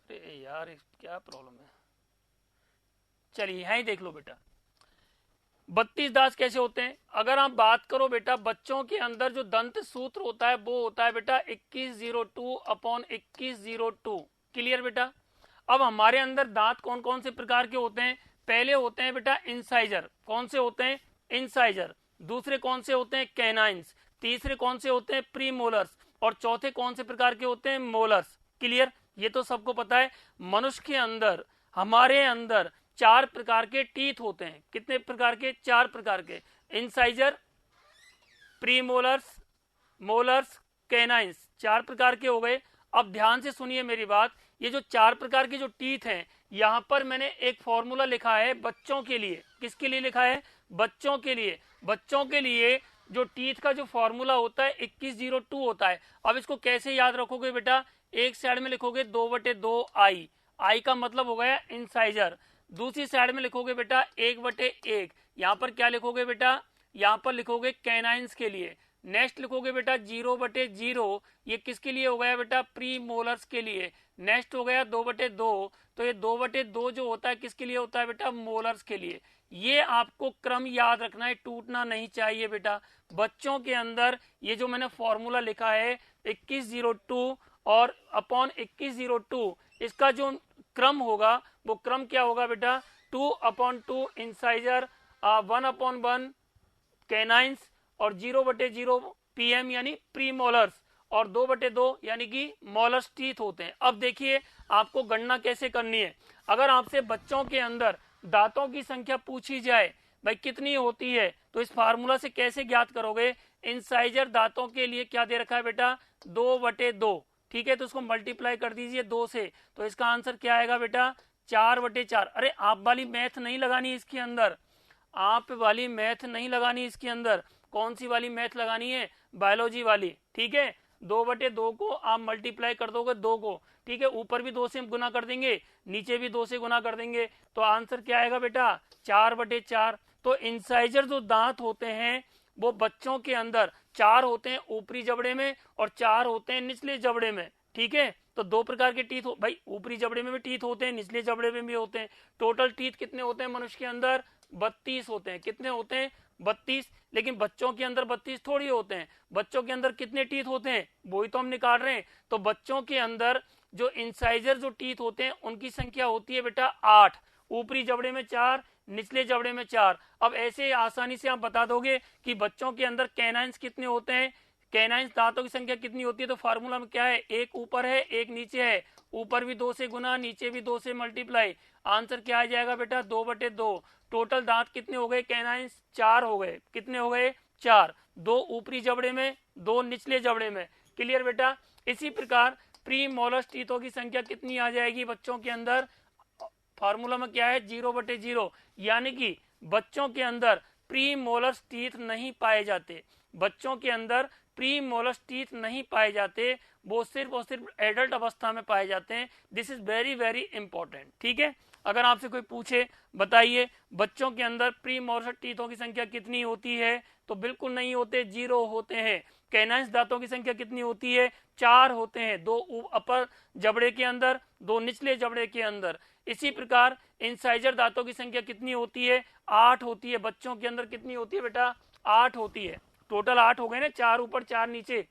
Speaker 1: अरे यार क्या प्रॉब्लम है। चलिए यहां ही देख लो बेटा, 32 दांत कैसे होते हैं। अगर आप बात करो बेटा, बच्चों के अंदर जो दंत सूत्र होता है वो होता है बेटा 2102/2102। क्लियर बेटा? अब हमारे अंदर दांत कौन कौन से प्रकार के होते हैं? पहले होते हैं बेटा इंसाइजर। कौन से होते हैं? इंसाइजर। दूसरे कौन से होते हैं? कैनाइंस। तीसरे कौन से होते हैं? प्रीमोलर्स। और चौथे कौन से प्रकार के होते हैं? मोलर्स। क्लियर? ये तो सबको पता है। मनुष्य के अंदर, हमारे अंदर 4 प्रकार के टीथ होते हैं। कितने प्रकार के? 4 प्रकार के। इंसाइजर, प्रीमोलर्स, मोलर्स, कैनाइंस, 4 प्रकार के हो गए। अब ध्यान से सुनिए मेरी बात, ये जो 4 प्रकार के जो टीथ हैं, यहां पर मैंने एक फॉर्मूला लिखा है बच्चों के लिए। किसके लिए लिखा है? बच्चों के लिए। बच्चों के लिए जो टीथ का जो फॉर्मूला होता है 2102 होता है। अब इसको कैसे याद रखोगे बेटा? एक साइड में लिखोगे 2/2 आई, आई का मतलब हो गया इंसाइजर। दूसरी साइड में लिखोगे बेटा 1/1। यहां पर क्या लिखोगे बेटा? यहां पर लिखोगे कैनाइंस के लिए। नेक्स्ट लिखोगे बेटा 0/0, ये किसके लिए हो गया बेटा? प्री मोलर्स के लिए। नेक्स्ट हो गया 2/2, तो ये 2/2 जो होता है किसके लिए होता है बेटा? मोलर्स के लिए। ये आपको क्रम याद रखना है, टूटना नहीं चाहिए बेटा। बच्चों के अंदर ये जो मैंने फॉर्मूला लिखा है 2102 और अपॉन 2102, इसका जो क्रम होगा वो क्रम क्या होगा बेटा? 2/2 इंसाइजर, 1/1 कैनाइंस और 0/0 पीएम यानी प्रीमोलर्स और 2/2 यानी कि मोलर्स टीथ होते हैं। अब देखिए आपको गणना कैसे करनी है। अगर आपसे बच्चों के अंदर दांतों की संख्या पूछी जाए भाई कितनी होती है, तो इस फार्मूला से कैसे ज्ञात करोगे? इंसाइजर दांतों के लिए क्या दे रखा है बेटा? 2/2। ठीक है, तो उसको मल्टीप्लाई कर दीजिए 2 से, तो इसका आंसर क्या आएगा बेटा? 4/4। अरे आप वाली मैथ नहीं लगानी इसके अंदर, आप वाली मैथ नहीं लगानी इसके अंदर। कौन सी वाली मैथ लगानी है? बायोलॉजी वाली। ठीक है, 2/2 को आप मल्टीप्लाई कर दोगे 2 को, ठीक है, ऊपर भी 2 से गुना कर देंगे, नीचे भी 2 से गुना कर देंगे, तो आंसर क्या आएगा बेटा? 4/4। तो इंसाइजर जो दांत होते हैं वो बच्चों के अंदर 4 होते हैं ऊपरी जबड़े में और 4 होते हैं निचले जबड़े में। ठीक है, तो 2 प्रकार के टीथ भाई ऊपरी जबड़े में भी टीथ होते हैं, निचले जबड़े में भी होते हैं। टोटल टीथ कितने होते हैं मनुष्य के अंदर? 32 होते हैं। कितने होते हैं? 32। लेकिन बच्चों के अंदर 32 थोड़ी होते हैं। बच्चों के अंदर कितने टीथ होते हैं वही तो हम निकाल रहे हैं। तो बच्चों के अंदर जो इंसाइजर जो टीथ होते हैं उनकी संख्या होती है बेटा 8। ऊपरी जबड़े में 4, निचले जबड़े में 4। अब ऐसे आसानी से आप बता दोगे कि बच्चों के अंदर कैनाइंस कितने होते हैं, कैनाइंस दांतों की संख्या कितनी होती है। तो फार्मूला में क्या है? एक ऊपर है एक नीचे है, ऊपर भी 2 से गुना, नीचे भी 2 से मल्टीप्लाई। आंसर क्या आ जाएगा बेटा? 2/2। टोटल दांत कितने हो गए? कैनाइंस 4 हो गए। कितने हो गए? 4। 2 ऊपरी जबड़े में, 2 निचले जबड़े में। क्लियर बेटा? इसी प्रकार प्री मोलर टीथों की संख्या कितनी आ जाएगी बच्चों के अंदर? फार्मूला में क्या है? 0/0। यानी कि बच्चों के अंदर प्री मोलर टीथ नहीं पाए जाते, बच्चों के अंदर प्री मोलर टीथ नहीं पाए जाते, वो सिर्फ और सिर्फ एडल्ट अवस्था में पाए जाते हैं। This is very very important. ठीक है, अगर आपसे कोई पूछे बताइए बच्चों के अंदर प्री मोलर टीथों की संख्या कितनी होती है, तो बिल्कुल नहीं होते, 0 होते हैं। कैनाइंस दांतों की संख्या कितनी होती है? 4 होते हैं, 2 अपर जबड़े के अंदर, 2 निचले जबड़े के अंदर। इसी प्रकार इंसाइजर दांतों की संख्या कितनी होती है? 8 होती है। बच्चों के अंदर कितनी होती है बेटा? 8 होती है। टोटल 8 हो गए ना, 4 ऊपर 4 नीचे।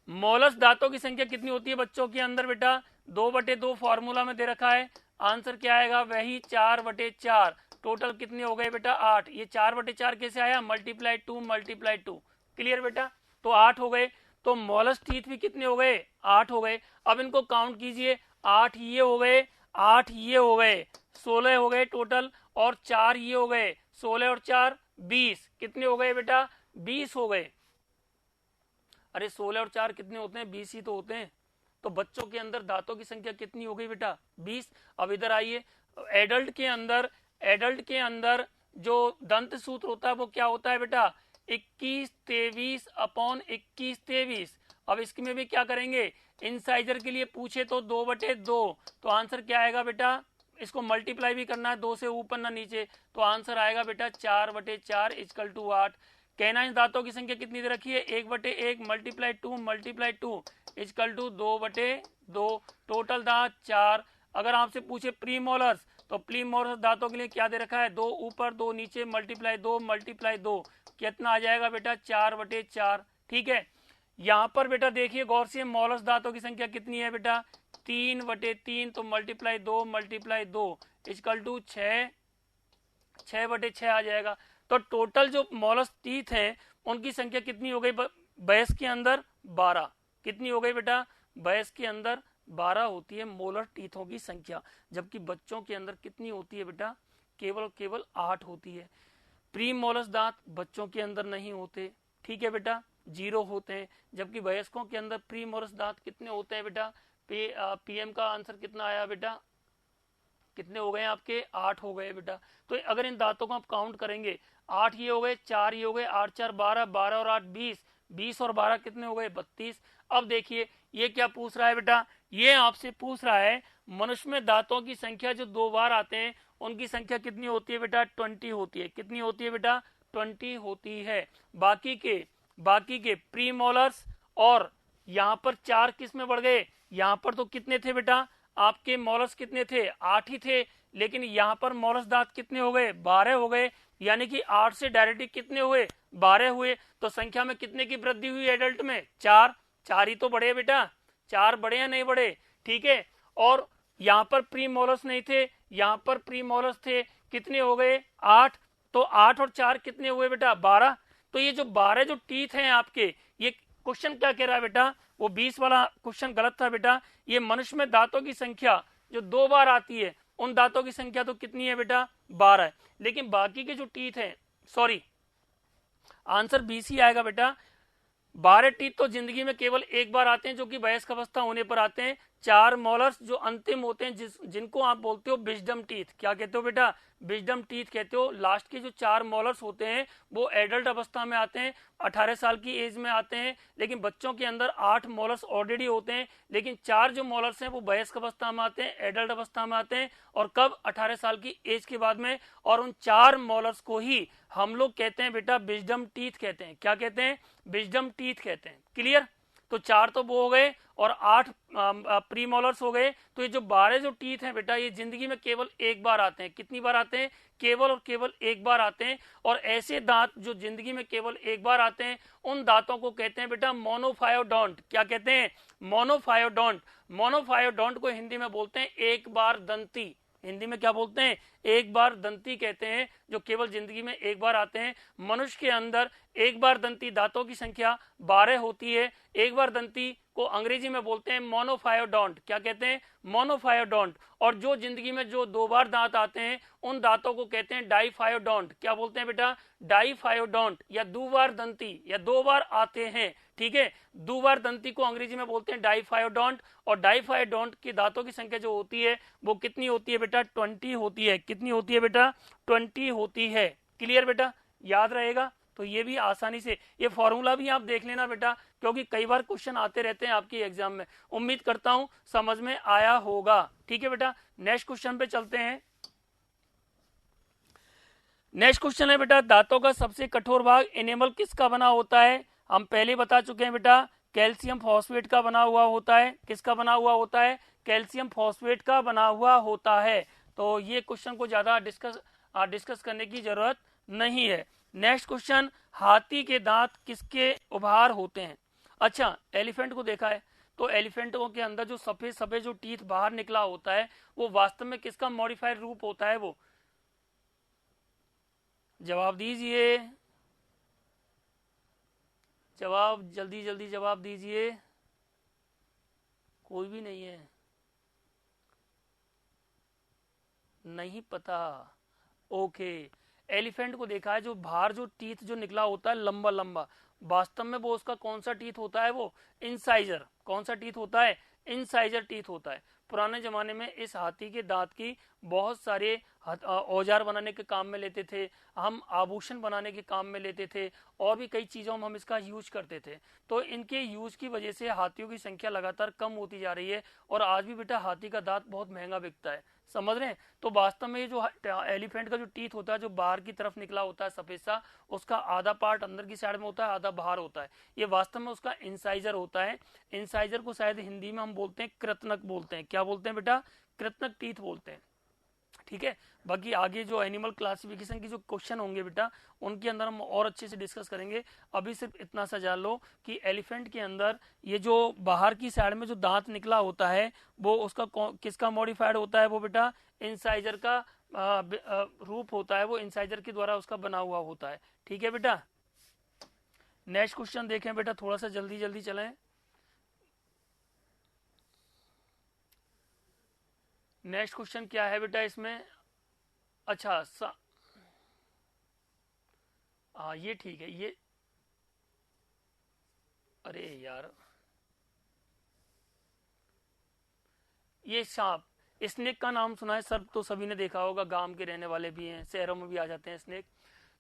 Speaker 1: मोलस दांतों की संख्या कितनी होती है बच्चों के अंदर बेटा? 2/2 फॉर्मूला में दे रखा है। आंसर क्या आएगा? वही 4/4। टोटल कितने हो गए बेटा? 8। ये 4/4 कैसे आया? मल्टीप्लाई 2 क्लियर बेटा? तो 8 हो गए। तो मोलस टीथ भी कितने हो गए? 8 हो गए। अब इनको काउंट कीजिए, 8 ये हो गए, 8 ये हो गए, 16 हो गए टोटल, और 4 ये हो गए, 16 और 4 20। कितने हो गए बेटा? 20 हो गए। अरे 16 और 4 कितने होते हैं? 20 ही तो होते हैं। तो बच्चों के अंदर दांतों की संख्या कितनी हो गई बेटा? 20। अब इधर आइए, एडल्ट के अंदर जो दंत सूत्र होता है वो क्या होता है बेटा? 21-23/21-23। अब इसमें भी क्या करेंगे? इंसाइजर के लिए पूछे तो 2/2। तो आंसर क्या आएगा बेटा? इसको मल्टीप्लाई भी करना है, 2 से ऊपर ना नीचे, तो आंसर आएगा बेटा 4/4 = 8। कैनाइंस दांतों की संख्या कितनी दे रखी है? 1/1 × 2 = 2/2। टोटल दांत 4। अगर आपसे पूछे प्री मोलर्स, तो प्री मोलर्स दांतों के लिए क्या दे रखा है? 2 ऊपर 2 नीचे, × 2 कितना आ जाएगा बेटा? 4/4। ठीक है, यहाँ पर बेटा देखिए गौर से, मोलर्स दांतों की संख्या कितनी है बेटा? 3/3। तो × 2 × 2 = 6/6 आ जाएगा। तो टोटल जो मोलस टीथ हैं उनकी संख्या कितनी हो गई भैंस के अंदर? 12। कितनी हो गई बेटा? भैंस के अंदर 12 होती है मोलर टीथों की संख्या, जबकि बच्चों के अंदर कितनी होती है बेटा? केवल 8 होती है। प्री मोलस दांत बच्चों के अंदर नहीं होते, ठीक है बेटा, 0 होते हैं। जबकि वयस्कों के अंदर प्री मोलस दांत कितने होते हैं बेटा? पीएम का आंसर कितना आया बेटा? कितने हो गए आपके? 8 हो गए बेटा। तो अगर इन दांतों को आप काउंट करेंगे, 8 ये हो गए, 4 ये हो गए, 8 4 12, 12 और 8 20, 20 और 12 कितने हो गए? 32। अब देखिए ये क्या पूछ रहा है बेटा? ये आपसे पूछ रहा है मनुष्य में दांतों की संख्या जो 2 बार आते हैं उनकी संख्या कितनी होती है बेटा? 20 होती है। कितनी होती है बेटा? 20 होती है। बाकी के प्री मोलर्स, और यहाँ पर 4 किस में बढ़ गए? यहाँ पर तो कितने थे बेटा? आपके मोलस कितने थे? 8 ही थे। लेकिन यहाँ पर मोलस दांत कितने हो गए? 12 हो गए। यानी कि 8 से डायरेक्टली कितने हुए? 12 हुए। तो संख्या में कितने की वृद्धि हुई एडल्ट में? 4। 4 ही तो बढ़े बेटा, 4 बढ़े या नहीं बढ़े? ठीक है, और यहाँ पर प्री मोलस नहीं थे, यहाँ पर प्री मोलस थे। कितने हो गए? 8। तो 8 और 4 कितने हुए बेटा? 12। तो ये जो 12 जो टीथ हैं आपके, ये क्वेश्चन क्या कह रहा है बेटा? वो 20 वाला क्वेश्चन गलत था बेटा। ये मनुष्य में दांतों की संख्या जो 2 बार आती है उन दांतों की संख्या तो कितनी है बेटा? 12 है। लेकिन बाकी के जो टीथ हैं, सॉरी आंसर 20 ही आएगा बेटा। 12 टीथ तो जिंदगी में केवल एक बार आते हैं, जो कि वयस्क अवस्था होने पर आते हैं। 4 मोलर्स जो अंतिम होते हैं, जिनको आप बोलते हो विजडम टीथ। क्या कहते हो बेटा? विजडम टीथ कहते हो। लास्ट के जो 4 मोलर्स होते हैं वो एडल्ट अवस्था में आते हैं, 18 साल की एज में आते हैं। लेकिन बच्चों के अंदर 8 मोलर्स ऑलरेडी होते हैं, लेकिन 4 जो मोलर्स हैं वो वयस्क अवस्था में आते हैं, एडल्ट अवस्था में आते हैं। और कब? 18 साल की एज के बाद में। और उन 4 मोलर्स को ही हम लोग कहते हैं बेटा विजडम टीथ कहते हैं। क्या कहते हैं? विजडम टीथ कहते हैं। क्लियर? तो 4 तो वो हो गए और 8 प्री मोलर्स हो गए। तो ये जो 12 जो टीथ हैं बेटा, ये जिंदगी में केवल एक बार आते हैं। कितनी बार आते हैं? केवल और केवल एक बार आते हैं। और ऐसे दांत जो जिंदगी में केवल एक बार आते हैं, उन दांतों को कहते हैं बेटा मोनोफायोडोंट। क्या कहते हैं? मोनोफायोडोंट। मोनोफायोडोंट को हिंदी में बोलते हैं एक बार दंती। हिंदी में क्या बोलते हैं? एक बार दंती कहते हैं, जो केवल जिंदगी में एक बार आते हैं। मनुष्य के अंदर एक बार दंती दांतों की संख्या 12 होती है। एक बार दंती को अंग्रेजी में बोलते हैं मोनोफायोडोंट। क्या कहते हैं? मोनोफायोडोंट। और जो जिंदगी में जो 2 बार दांत आते हैं, उन दांतों को कहते हैं डाईफायोडोंट। क्या बोलते हैं बेटा? डाईफायोडोंट, या 2 बार दंती, या 2 बार आते हैं। ठीक है, 2 बार दंती को अंग्रेजी में बोलते हैं डाईफायोडोंट। और डाईफायोडोंट की दांतों की संख्या जो होती है वो कितनी होती है बेटा? 20 होती है। कितनी होती है बेटा? 20 होती है। क्लियर बेटा? याद रहेगा। तो ये भी आसानी से, ये फॉर्मूला भी आप देख लेना बेटा, क्योंकि कई बार क्वेश्चन आते रहते हैं आपकी एग्जाम में। उम्मीद करता हूं समझ में आया होगा। ठीक है बेटा, नेक्स्ट क्वेश्चन पे चलते हैं। नेक्स्ट क्वेश्चन है बेटा, दांतों का सबसे कठोर भाग एनेमल किसका बना होता है? हम पहले बता चुके हैं बेटा, कैल्शियम फॉस्फेट का बना हुआ होता है। किसका बना हुआ होता है? कैल्शियम फॉस्फेट का बना हुआ होता है। तो ये क्वेश्चन को ज्यादा डिस्कस करने की जरूरत नहीं है। नेक्स्ट क्वेश्चन, हाथी के दांत किसके उभार होते हैं? अच्छा, एलिफेंट को देखा है, तो एलिफेंटों के अंदर जो सफेद सफेद जो टीथ बाहर निकला होता है, वो वास्तव में किसका मॉडिफाइड रूप होता है? वो जवाब दीजिए, जवाब जल्दी जल्दी जवाब दीजिए। कोई भी नहीं है, नहीं पता। ओके, एलिफेंट को देखा है, जो बाहर जो टीथ जो निकला होता है लंबा लंबा, वास्तव में वो उसका कौन सा टीथ होता है? वो इंसाइजर। कौन सा टीथ होता है? इंसाइजर टीथ होता है। पुराने जमाने में इस हाथी के दांत की बहुत सारे औजार बनाने के काम में लेते थे, हम आभूषण बनाने के काम में लेते थे, और भी कई चीजों में हम इसका यूज करते थे। तो इनके यूज की वजह से हाथियों की संख्या लगातार कम होती जा रही है, और आज भी बेटा हाथी का दांत बहुत महंगा बिकता है। समझ रहे हैं? तो वास्तव में ये जो एलिफेंट का जो टीथ होता है, जो बाहर की तरफ निकला होता है सफेद सा, उसका आधा पार्ट अंदर की साइड में होता है, आधा बाहर होता है। ये वास्तव में उसका इंसाइजर होता है। इंसाइजर को शायद हिंदी में हम बोलते हैं कृतनक बोलते हैं। क्या बोलते हैं बेटा? कृतनक टीथ बोलते हैं। ठीक है, बाकी आगे जो एनिमल क्लासिफिकेशन की जो क्वेश्चन होंगे बेटा, उनके अंदर हम और अच्छे से डिस्कस करेंगे। अभी सिर्फ इतना सा जान लो कि एलिफेंट के अंदर ये जो बाहर की साइड में जो दांत निकला होता है, वो उसका किसका मॉडिफाइड होता है? वो बेटा इंसाइजर का रूप होता है, वो इंसाइजर के द्वारा उसका बना हुआ होता है। ठीक है बेटा, नेक्स्ट क्वेश्चन देखें बेटा, थोड़ा सा जल्दी जल्दी चलें। नेक्स्ट क्वेश्चन क्या है बेटा इसमें? अच्छा ये ठीक है, ये अरे यार, ये सांप, स्नेक का नाम सुना है सर? तो सभी ने देखा होगा, गांव के रहने वाले भी हैं, शहरों में भी आ जाते हैं स्नेक।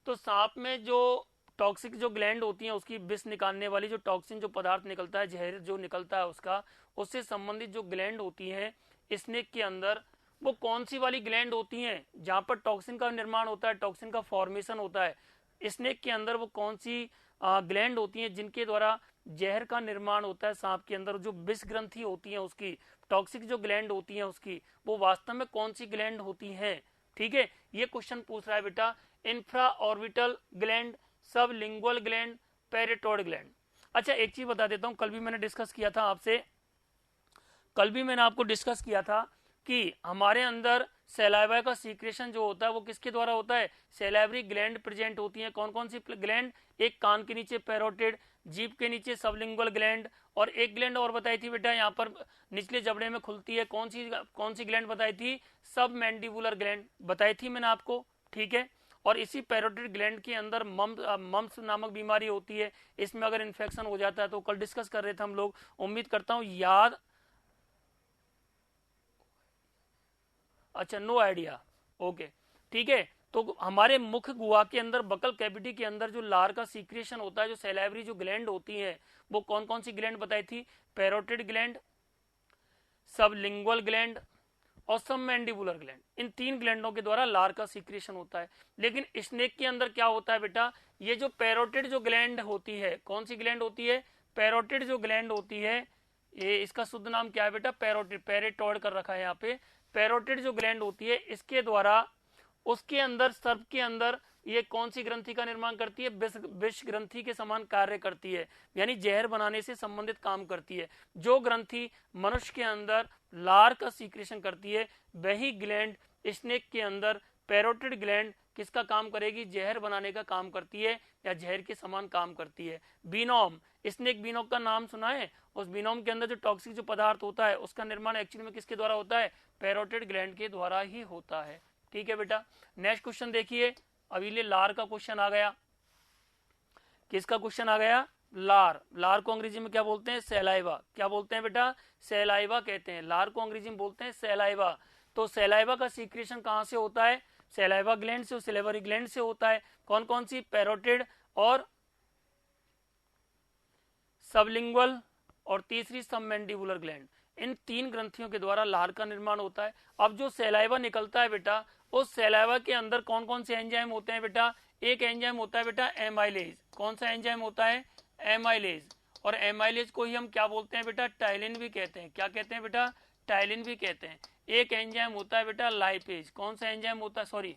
Speaker 1: तो सांप में जो टॉक्सिक जो ग्लैंड होती है, उसकी विष निकालने वाली जो टॉक्सिन जो पदार्थ निकलता है, जहर जो निकलता है उसका, उससे संबंधित जो ग्लैंड होती है स्नेक के अंदर, वो कौन सी वाली ग्लैंड होती हैं जहां पर टॉक्सिन का निर्माण होता है, टॉक्सिन का फॉर्मेशन होता है? स्नेक के अंदर वो कौन सी ग्लैंड होती हैं जिनके द्वारा जहर का निर्माण होता है? सांप के अंदर जो विष ग्रंथि होती है उसकी, टॉक्सिक जो ग्लैंड होती है उसकी, वो वास्तव में कौन सी ग्लैंड होती है? ठीक है, ये क्वेश्चन पूछ रहा है बेटा। इंफ्रा ऑर्बिटल ग्लैंड, सब लिंगुअल ग्लैंड, पेरिटोड ग्लैंड। अच्छा, एक चीज बता देता हूं, कल भी मैंने डिस्कस किया था आपसे, कल भी मैंने आपको डिस्कस किया था कि हमारे अंदर सैलाइवा का सीक्रेशन जो होता है वो किसके द्वारा होता है? सैलाइवरी ग्लैंड प्रेजेंट होती है। कौन कौन सी ग्लैंड? एक कान के नीचे पैरोटिड, जीभ के नीचे सबलिंगुअल ग्लैंड, और एक ग्लैंड और बताई थी बेटा यहाँ पर निचले जबड़े में खुलती है। कौन सी ग्लैंड बताई थी? सब मैंडिबुलर ग्लैंड बताई थी मैंने आपको। ठीक है, और इसी पैरोटिड ग्लैंड के अंदर मम्स नामक बीमारी होती है। इसमें अगर इन्फेक्शन हो जाता है, तो कल डिस्कस कर रहे थे हम लोग, उम्मीद करता हूं याद, अच्छा नो आइडिया, ओके ठीक है। तो हमारे मुख गुहा के अंदर, बकल कैविटी के अंदर जो लार का सीक्रेशन होता है, जो सैलाइवरी जो ग्लैंड होती है, वो कौन कौन सी ग्लैंड बताई थी? पैरोटिड ग्लैंड, सबलिंगुअल ग्लैंड और सबमैंडिबुलर ग्लैंड। इन 3 ग्लैंडों के द्वारा लार का सीक्रेशन होता है। लेकिन स्नेक के अंदर क्या होता है बेटा? ये जो पैरोटिड जो ग्लैंड होती है, कौन सी ग्लैंड होती है? पैरोटिड जो ग्लैंड होती है, ये इसका शुद्ध नाम क्या है बेटा? पैरोटिड, पैरेटॉइड कर रखा है यहाँ पे। पैरोटिड जो ग्लैंड होती है, इसके द्वारा उसके अंदर, सर्प के अंदर, ये कौन सी ग्रंथि का निर्माण करती है? विष ग्रंथि के समान कार्य करती है, यानी जहर बनाने से संबंधित काम करती है। जो ग्रंथि मनुष्य के अंदर लार का सीक्रेशन करती है, वही ग्लैंड स्नेक के अंदर, पैरोटिड ग्लैंड, किसका काम करेगी? जहर बनाने का काम करती है, या जहर के समान काम करती है। बीनोम, स्नेक बीनोम का नाम सुना है? उस बीनोम के अंदर जो टॉक्सिक जो पदार्थ होता है, उसका निर्माण एक्चुअली में किसके द्वारा होता है? पैरोटिड ग्लैंड के द्वारा ही होता है। ठीक है बेटा, नेक्स्ट क्वेश्चन देखिए। अभी ले लार का क्वेश्चन आ गया। किसका क्वेश्चन आ गया? लार। लार को अंग्रेजी में क्या बोलते हैं? सैलाइवा। क्या बोलते हैं बेटा? सैलाइवा कहते हैं। लार को अंग्रेजी में बोलते हैं सैलाइवा। तो सैलाइवा का सीक्रेशन कहां से होता है? सैलाइवा ग्लैंड से, सैलाइवरी ग्लैंड से होता है। कौन कौन सी? पैरोटिड और सबलिंगुअल और तीसरी सबमैंडिबुलर ग्लैंड। इन 3 ग्रंथियों के द्वारा लार का निर्माण होता है। अब जो सैलाइवा निकलता है बेटा, उस सैलाइवा के अंदर कौन कौन से एंजाइम होते हैं बेटा? एक एंजाइम होता है बेटा एमाइलेज। कौन सा एंजाइम होता है? एमाइलेज। और एमाइलेज को ही हम क्या बोलते हैं बेटा? टाइलिन भी कहते हैं। क्या कहते हैं बेटा? टाइलिन भी कहते हैं। एक एंजाइम होता है बेटा लाइपेज। कौन सा एंजाइम होता है? Sorry,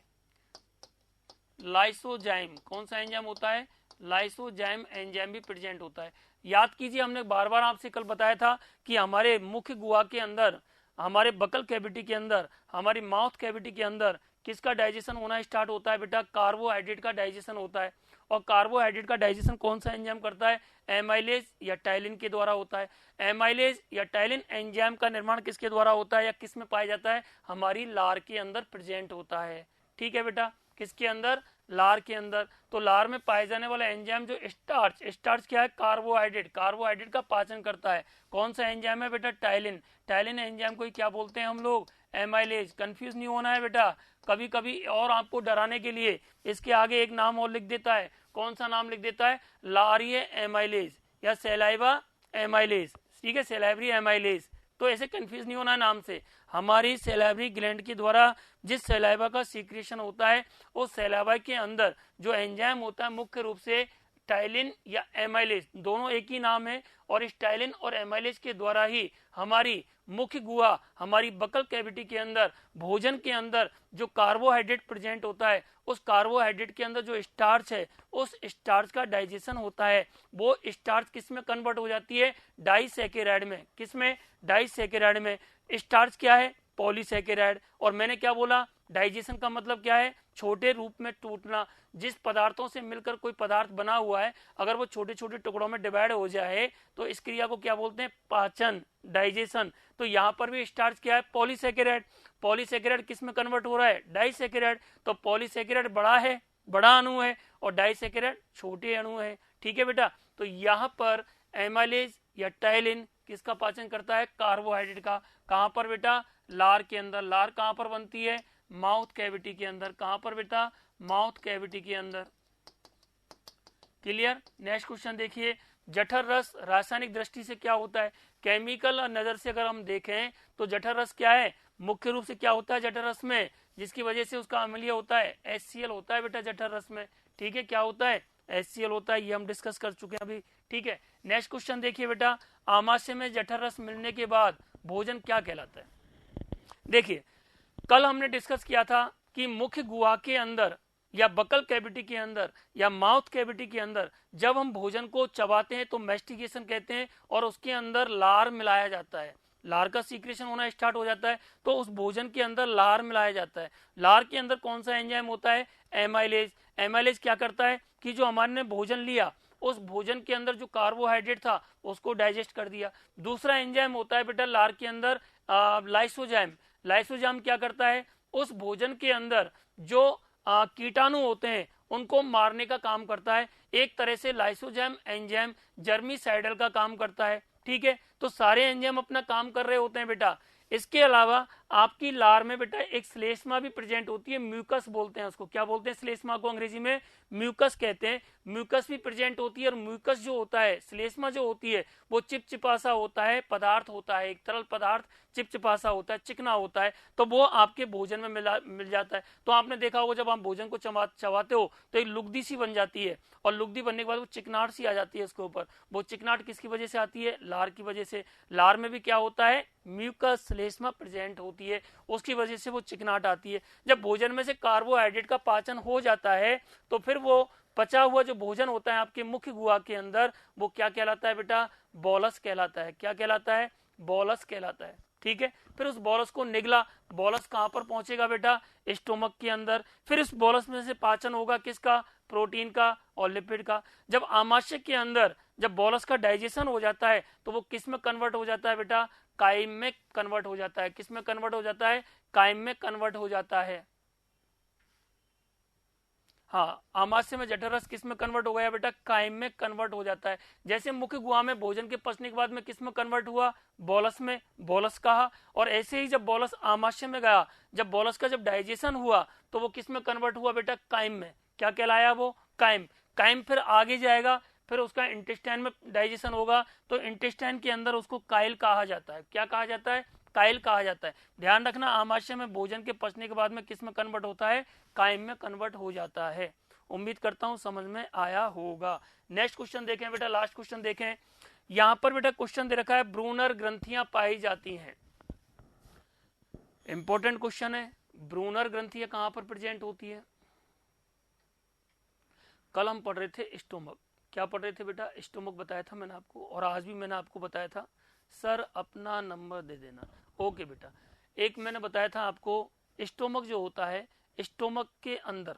Speaker 1: lysozyme. कौन सा एंजाइम होता है? लाइसोजाइम एंजाइम भी प्रेजेंट होता है। याद कीजिए, हमने बार बार आपसे कल बताया था कि हमारे मुख्य गुहा के अंदर, हमारे बकल कैविटी के अंदर, हमारी माउथ कैविटी के अंदर किसका डाइजेशन होना स्टार्ट होता है बेटा? कार्बोहाइड्रेट का डाइजेशन होता है। और कार्बोहाइड्रेट का डाइजेशन कौन सा एंजाइम करता है? एमाइलेज या टाइलिन के द्वारा होता है। एमाइलेज या टाइलिन एंजाइम का निर्माण किसके द्वारा होता है, या किस में पाया जाता है? हमारी लार के अंदर प्रेजेंट होता है। ठीक है बेटा, किसके अंदर? लार के अंदर। तो लार में पाए जाने वाला एंजाइम जो स्टार्च, स्टार्च क्या है? कार्बोहाइड्रेट। कार्बोहाइड्रेट का पाचन करता है। कौन सा एंजाइम है बेटा? टाइलिन। टाइलिन एंजाइम को क्या बोलते हैं हम लोग? एमाइलेज। कंफ्यूज नहीं होना है बेटा। कभी कभी और आपको डराने के लिए इसके आगे एक नाम और लिख देता है। कौन सा नाम लिख देता है? लारिये एमाइलेज या सैलाइवा एमाइलेज। ठीक है, सैलाइवरी एमाइलेज। तो ऐसे कंफ्यूज नहीं होना नाम से। हमारी सैलाइवरी ग्लैंड के द्वारा जिस सैलाइवा का सीक्रेशन होता है, उस सैलाइवा के अंदर जो एंजाइम होता है, मुख्य रूप से टाइलिन या एमाइलेज, दोनों एक ही नाम है। और इस टाइलिन और एमाइलेज के द्वारा ही हमारी मुख्य गुहा, हमारी बकल कैविटी के अंदर, भोजन के अंदर जो कार्बोहाइड्रेट प्रेजेंट होता है, उस कार्बोहाइड्रेट के अंदर जो स्टार्च है, उस स्टार्च का डाइजेशन होता है। वो स्टार्च किस में कन्वर्ट हो जाती है? डाइसैकेराइड में। किस में? डाइसैकेराइड में। स्टार्च क्या है? पॉलीसैकेराइड। और मैंने क्या बोला? डाइजेशन का मतलब क्या है? छोटे रूप में टूटना। जिस पदार्थों से मिलकर कोई पदार्थ बना हुआ है, अगर वो छोटे छोटे टुकड़ों में डिवाइड हो जाए, तो इस क्रिया को क्या बोलते हैं? पाचन, डाइजेशन। तो यहाँ पर भी स्टार्च क्या है? पॉलीसैकेराइड। पॉलीसैकेराइड किस में कन्वर्ट हो रहा है? डाइसैकेराइड। तो पॉलीसैकेराइड बड़ा है, बड़ा अणु है, और डाइसैकेराइड छोटे अणु है। ठीक है बेटा, तो यहाँ पर एमाइलेज या टाइलिन किसका पाचन करता है? कार्बोहाइड्रेट का। कहां पर बेटा? लार के अंदर। लार कहां पर बनती है? माउथ कैविटी के अंदर। कहां पर बेटा? माउथ कैविटी के अंदर। क्लियर? नेक्स्ट क्वेश्चन देखिए। जठर रस रासायनिक दृष्टि से क्या होता है? केमिकल नजर से अगर हम देखें तो जठर रस क्या है? मुख्य रूप से क्या होता है जठर रस में, जिसकी वजह से उसका अम्लीय होता है? HCl होता है बेटा जठर रस में। ठीक है, क्या होता है? HCl होता है। ये हम डिस्कस कर चुके हैं अभी। ठीक है, नेक्स्ट क्वेश्चन देखिए बेटा। आमाशय में जठर रस मिलने के बाद भोजन क्या कहलाता है? देखिए, कल हमने डिस्कस किया था कि मुख्य गुहा के अंदर या बकल कैविटी के अंदर या माउथ कैविटी के अंदर जब हम भोजन को चबाते हैं तो मैस्टिकेशन कहते हैं, और उसके अंदर लार मिलाया जाता है। लार का सीक्रेशन होना स्टार्ट हो जाता है, तो उस भोजन के अंदर लार मिलाया जाता है। लार के अंदर कौन सा एंजाइम होता है? एमाइलेज। एमाइलेज क्या करता है कि जो हमारे ने भोजन लिया, उस भोजन के अंदर जो कार्बोहाइड्रेट था उसको डाइजेस्ट कर दिया। दूसरा एंजाइम होता है बेटा लार के अंदर लाइसोजाइम। लाइसोजाइम क्या करता है? उस भोजन के अंदर जो कीटाणु होते हैं उनको मारने का काम करता है। एक तरह से लाइसोजाइम एंजाइम जर्मीसाइडल का काम करता है। ठीक है, तो सारे एंजाइम अपना काम कर रहे होते हैं बेटा। इसके अलावा आपकी लार में बेटा एक श्लेष्मा भी प्रेजेंट होती है, म्यूकस बोलते हैं उसको। क्या बोलते हैं श्लेष्मा को? अंग्रेजी में म्यूकस कहते हैं। म्यूकस भी प्रेजेंट होती है और म्यूकस जो होता है, श्लेष्मा जो होती है वो चिपचिपासा होता है, पदार्थ होता है, एक तरल पदार्थ चिपचिपासा होता है, चिकना होता है, तो वो आपके भोजन में मिल जाता है। तो आपने देखा होगा जब आप भोजन को चबाते हो तो एक लुगदी सी बन जाती है, और लुगदी बनने के बाद वो चिकनाट सी आ जाती है उसके ऊपर। वो चिकनाट किसकी वजह से आती है? लार की वजह से। लार में भी क्या होता है? म्यूकस श्लेष्मा प्रेजेंट होती है, उसकी वजह से वो चिकनाट आती है। जब भोजन में से कार्बोहाइड्रेट का पाचन हो जाता है तो फिर वो पचा हुआ जो भोजन होता है आपके मुख्य गुहा के अंदर, वो क्या कहलाता है बेटा? बोलस कहलाता है। क्या कहलाता है? बोलस कहलाता है। ठीक है, फिर उस बोलस को निगला। बोलस कहां पर पहुंचेगा बेटा? स्टोमक के अंदर। फिर इस बोलस में से पाचन होगा किसका? प्रोटीन का और लिपिड का। जब आमाशय के अंदर जब बोलस का डाइजेशन हो जाता है तो वो किस में कन्वर्ट हो जाता है बेटा? काइम में कन्वर्ट हो जाता है। किस में कन्वर्ट हो जाता है? काइम में कन्वर्ट हो जाता है। हाँ, आमाशय में जठर रस किस में कन्वर्ट हो गया बेटा? काइम में कन्वर्ट हो जाता है। जैसे मुख्य गुहा में भोजन के पचने के बाद में किस में कन्वर्ट हुआ? बोलस में, बोलस कहा। और ऐसे ही जब बोलस आमाशय में गया, जब बोलस का जब डाइजेशन हुआ तो वो किस में कन्वर्ट हुआ बेटा? काइम में। क्या कहलाया वो? काइम। काइम फिर आगे जाएगा, फिर उसका इंटेस्टाइन में डाइजेशन होगा, तो इंटेस्टाइन के अंदर उसको काइल कहा जाता है। क्या कहा जाता है? काइल कहा जाता है। ध्यान रखना, आमाशय में भोजन के पचने के बाद में किस में कन्वर्ट होता है? काइम में कन्वर्ट हो जाता है। उम्मीद करता हूं समझ में आया होगा। नेक्स्ट क्वेश्चन देखें बेटा, लास्ट क्वेश्चन देखें। यहां पर बेटा क्वेश्चन दे रखा है, ब्रूनर ग्रंथियां पाई जाती हैं। इंपॉर्टेंट क्वेश्चन है। ब्रूनर ग्रंथियां कहां पर प्रेजेंट होती है? कल हम पढ़ रहे थे स्टोमक। क्या पढ़ रहे थे बेटा? स्टोमक बताया था मैंने आपको, और आज भी मैंने आपको बताया था। सर अपना नंबर दे देना। ओके बेटा, एक मैंने बताया था आपको, स्टोमक जो होता है, स्टोमक के अंदर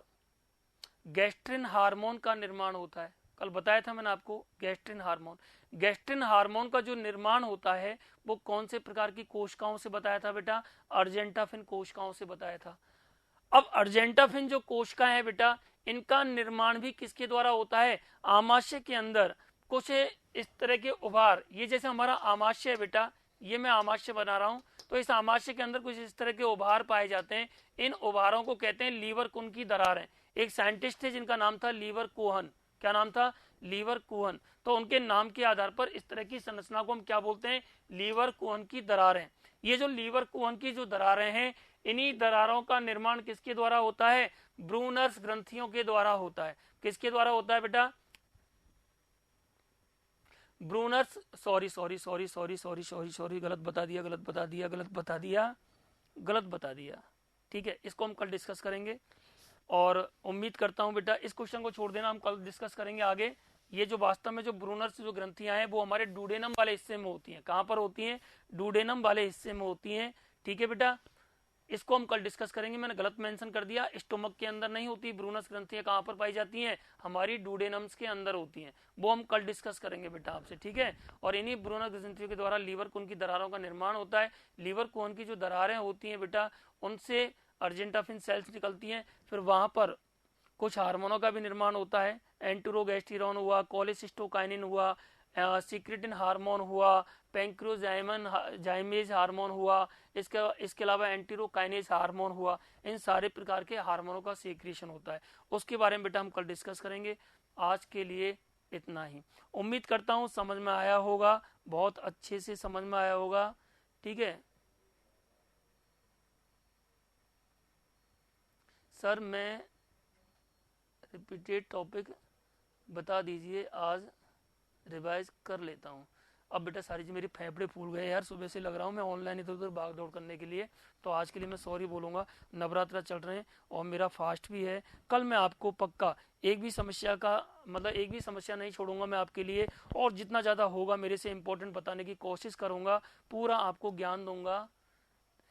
Speaker 1: गैस्ट्रिन हार्मोन का निर्माण होता है। कल बताया था मैंने आपको गैस्ट्रिन हार्मोन। गैस्ट्रिन हार्मोन का जो निर्माण होता है वो कौन से प्रकार की कोशिकाओं से बताया था बेटा? अर्जेंटाफिन कोशिकाओं से बताया था। अब अर्जेंटाफिन जो कोशिकाएं है बेटा, इनका निर्माण भी किसके द्वारा होता है? आमाशय के अंदर कुछ इस तरह के उभार, ये जैसे हमारा आमाशय है बेटा, ये मैं आमाशय बना रहा हूं, तो इस आमाशय के अंदर कुछ इस तरह के उभार पाए जाते हैं। इन उभारों को कहते हैं लीवर कुन की दरारें। एक साइंटिस्ट थे जिनका नाम था लीवर कोहन। क्या नाम था? लीवर कोहन। तो उनके नाम के आधार पर इस तरह की संरचना को हम क्या बोलते हैं? लीवर कोहन की दरारें। ये जो लीवर कोहन की जो दरारें हैं, इन्हीं दरारों का निर्माण किसके द्वारा होता है? ब्रूनर्स ग्रंथियों के द्वारा होता है। किसके द्वारा होता है बेटा? ब्रूनर्स, सॉरी, गलत बता दिया। ठीक है, इसको हम कल डिस्कस करेंगे, और उम्मीद करता हूं बेटा इस क्वेश्चन को छोड़ देना, हम कल डिस्कस करेंगे आगे। ये जो वास्तव में जो ब्रूनर्स जो ग्रंथियां हैं वो हमारे डूडेनम वाले हिस्से में होती हैं। कहां पर होती हैं? डूडेनम वाले हिस्से में होती हैं। ठीक है बेटा, इसको हम कल डिस्कस करेंगे। मैंने गलत मेंशन कर दिया, स्टोमक के अंदर नहीं होती ब्रूनस ग्रंथियां। कहां पर पाई जाती हैं? हमारी डूडेनम्स के अंदर होती हैं। वो हम कल डिस्कस करेंगे बेटा आपसे। ठीक है, और इन्हीं ब्रूनस ग्रंथियों के द्वारा लीवर कोन की दरारों का निर्माण होता है। लीवर कोन की जो दरारें होती हैं बेटा, उनसे अर्जेंटाफिन सेल्स निकलती हैं। फिर वहां पर कुछ हार्मोनों का भी निर्माण होता है। एंटरोगेस्टिरोन हुआ, कोलेसिस्टोकाइनिन हुआ, सिक्रेटिन हार्मोन हुआ, पैंक्रोजाइमेज हार्मोन हुआ, इसके अलावा एंटीरोकाइनेज हार्मोन हुआ। इन सारे प्रकार के हार्मोनों का सीक्रेशन होता है। उसके बारे में बेटा हम कल डिस्कस करेंगे। आज के लिए इतना ही। उम्मीद करता हूं समझ में आया होगा, बहुत अच्छे से समझ में आया होगा। ठीक है सर, मैं रिपीटेड टॉपिक बता दीजिए, आज रिवाइज कर लेता हूँ। अब बेटा सारी चीज मेरी फेफड़े फूल गए यार, सुबह से लग रहा हूँ मैं ऑनलाइन इधर उधर भाग दौड़ करने के लिए। तो आज के लिए मैं सॉरी बोलूंगा। नवरात्रा चल रहे हैं और मेरा फास्ट भी है। कल मैं आपको पक्का एक भी समस्या नहीं छोड़ूंगा मैं आपके लिए, और जितना ज्यादा होगा मेरे से इंपॉर्टेंट बताने की कोशिश करूंगा, पूरा आपको ज्ञान दूंगा।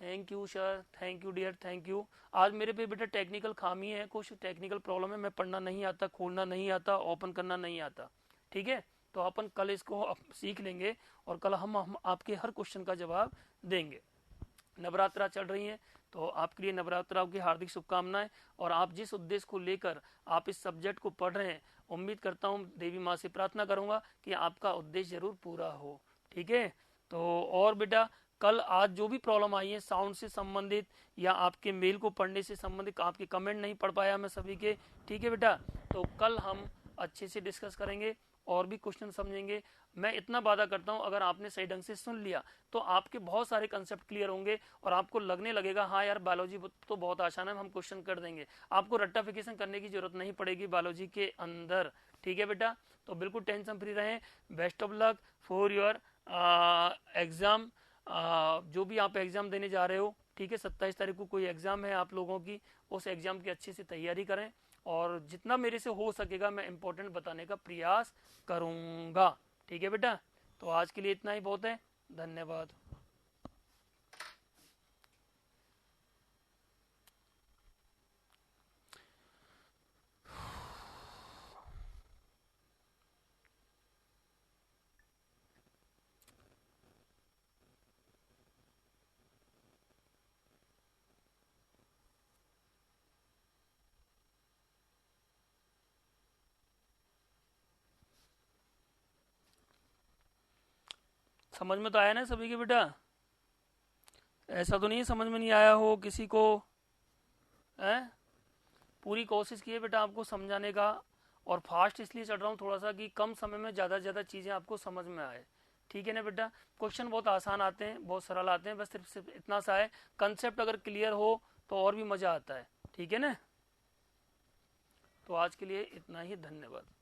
Speaker 1: Thank you sir, thank you dear, thank you. आज मेरे पे बेटा टेक्निकल खामी है, कुछ टेक्निकल प्रॉब्लम है, मैं पढ़ना नहीं आता, खोलना नहीं आता, ओपन करना नहीं आता। ठीक है, तो अपन कल इसको सीख लेंगे और कल हम आपके हर क्वेश्चन का जवाब देंगे। नवरात्रा चल रही हैं, तो आपके लिए नवरात्रा की हार्दिक शुभकामनाएं। और आप जिस उद्देश्य को लेकर आप इस सब्जेक्ट को पढ़ रहे हैं, उम्मीद करता हूं, देवी माँ से प्रार्थना करूंगा कि आपका उद्देश्य जरूर पूरा हो। ठीक है, तो और बेटा कल आज जो भी प्रॉब्लम आई है साउंड से संबंधित या आपके मेल को पढ़ने से संबंधित, आपके कमेंट नहीं पढ़ पाया मैं सभी के, ठीक है बेटा, तो कल हम अच्छे से डिस्कस करेंगे और भी क्वेश्चन समझेंगे। मैं इतना वादा करता हूं, अगर आपने सही ढंग से सुन लिया तो आपके बहुत सारे कंसेप्ट क्लियर होंगे और आपको लगने लगेगा हाँ यार बायोलॉजी तो बहुत आसान है, हम क्वेश्चन कर देंगे। आपको रट्टाफिकेशन करने की जरूरत नहीं पड़ेगी बायोलॉजी के अंदर। ठीक है बेटा, तो बिल्कुल टेंशन फ्री रहें। Best of luck for your exam, जो भी आप एग्जाम देने जा रहे हो। ठीक है, 27 तारीख को कोई एग्जाम है आप लोगों की, उस एग्जाम की अच्छे से तैयारी करें और जितना मेरे से हो सकेगा मैं इंपॉर्टेंट बताने का प्रयास करूंगा। ठीक है बेटा, तो आज के लिए इतना ही बहुत है। धन्यवाद। समझ में तो आया ना सभी के बेटा? ऐसा तो नहीं समझ में नहीं आया हो किसी को? है, पूरी कोशिश की है बेटा आपको समझाने का, और फास्ट इसलिए चल रहा हूँ थोड़ा सा कि कम समय में ज़्यादा से ज़्यादा चीज़ें आपको समझ में आए। ठीक है ना बेटा, क्वेश्चन बहुत आसान आते हैं, बहुत सरल आते हैं, बस सिर्फ इतना सा है, कंसेप्ट अगर क्लियर हो तो और भी मज़ा आता है। ठीक है ना, तो आज के लिए इतना ही, धन्यवाद।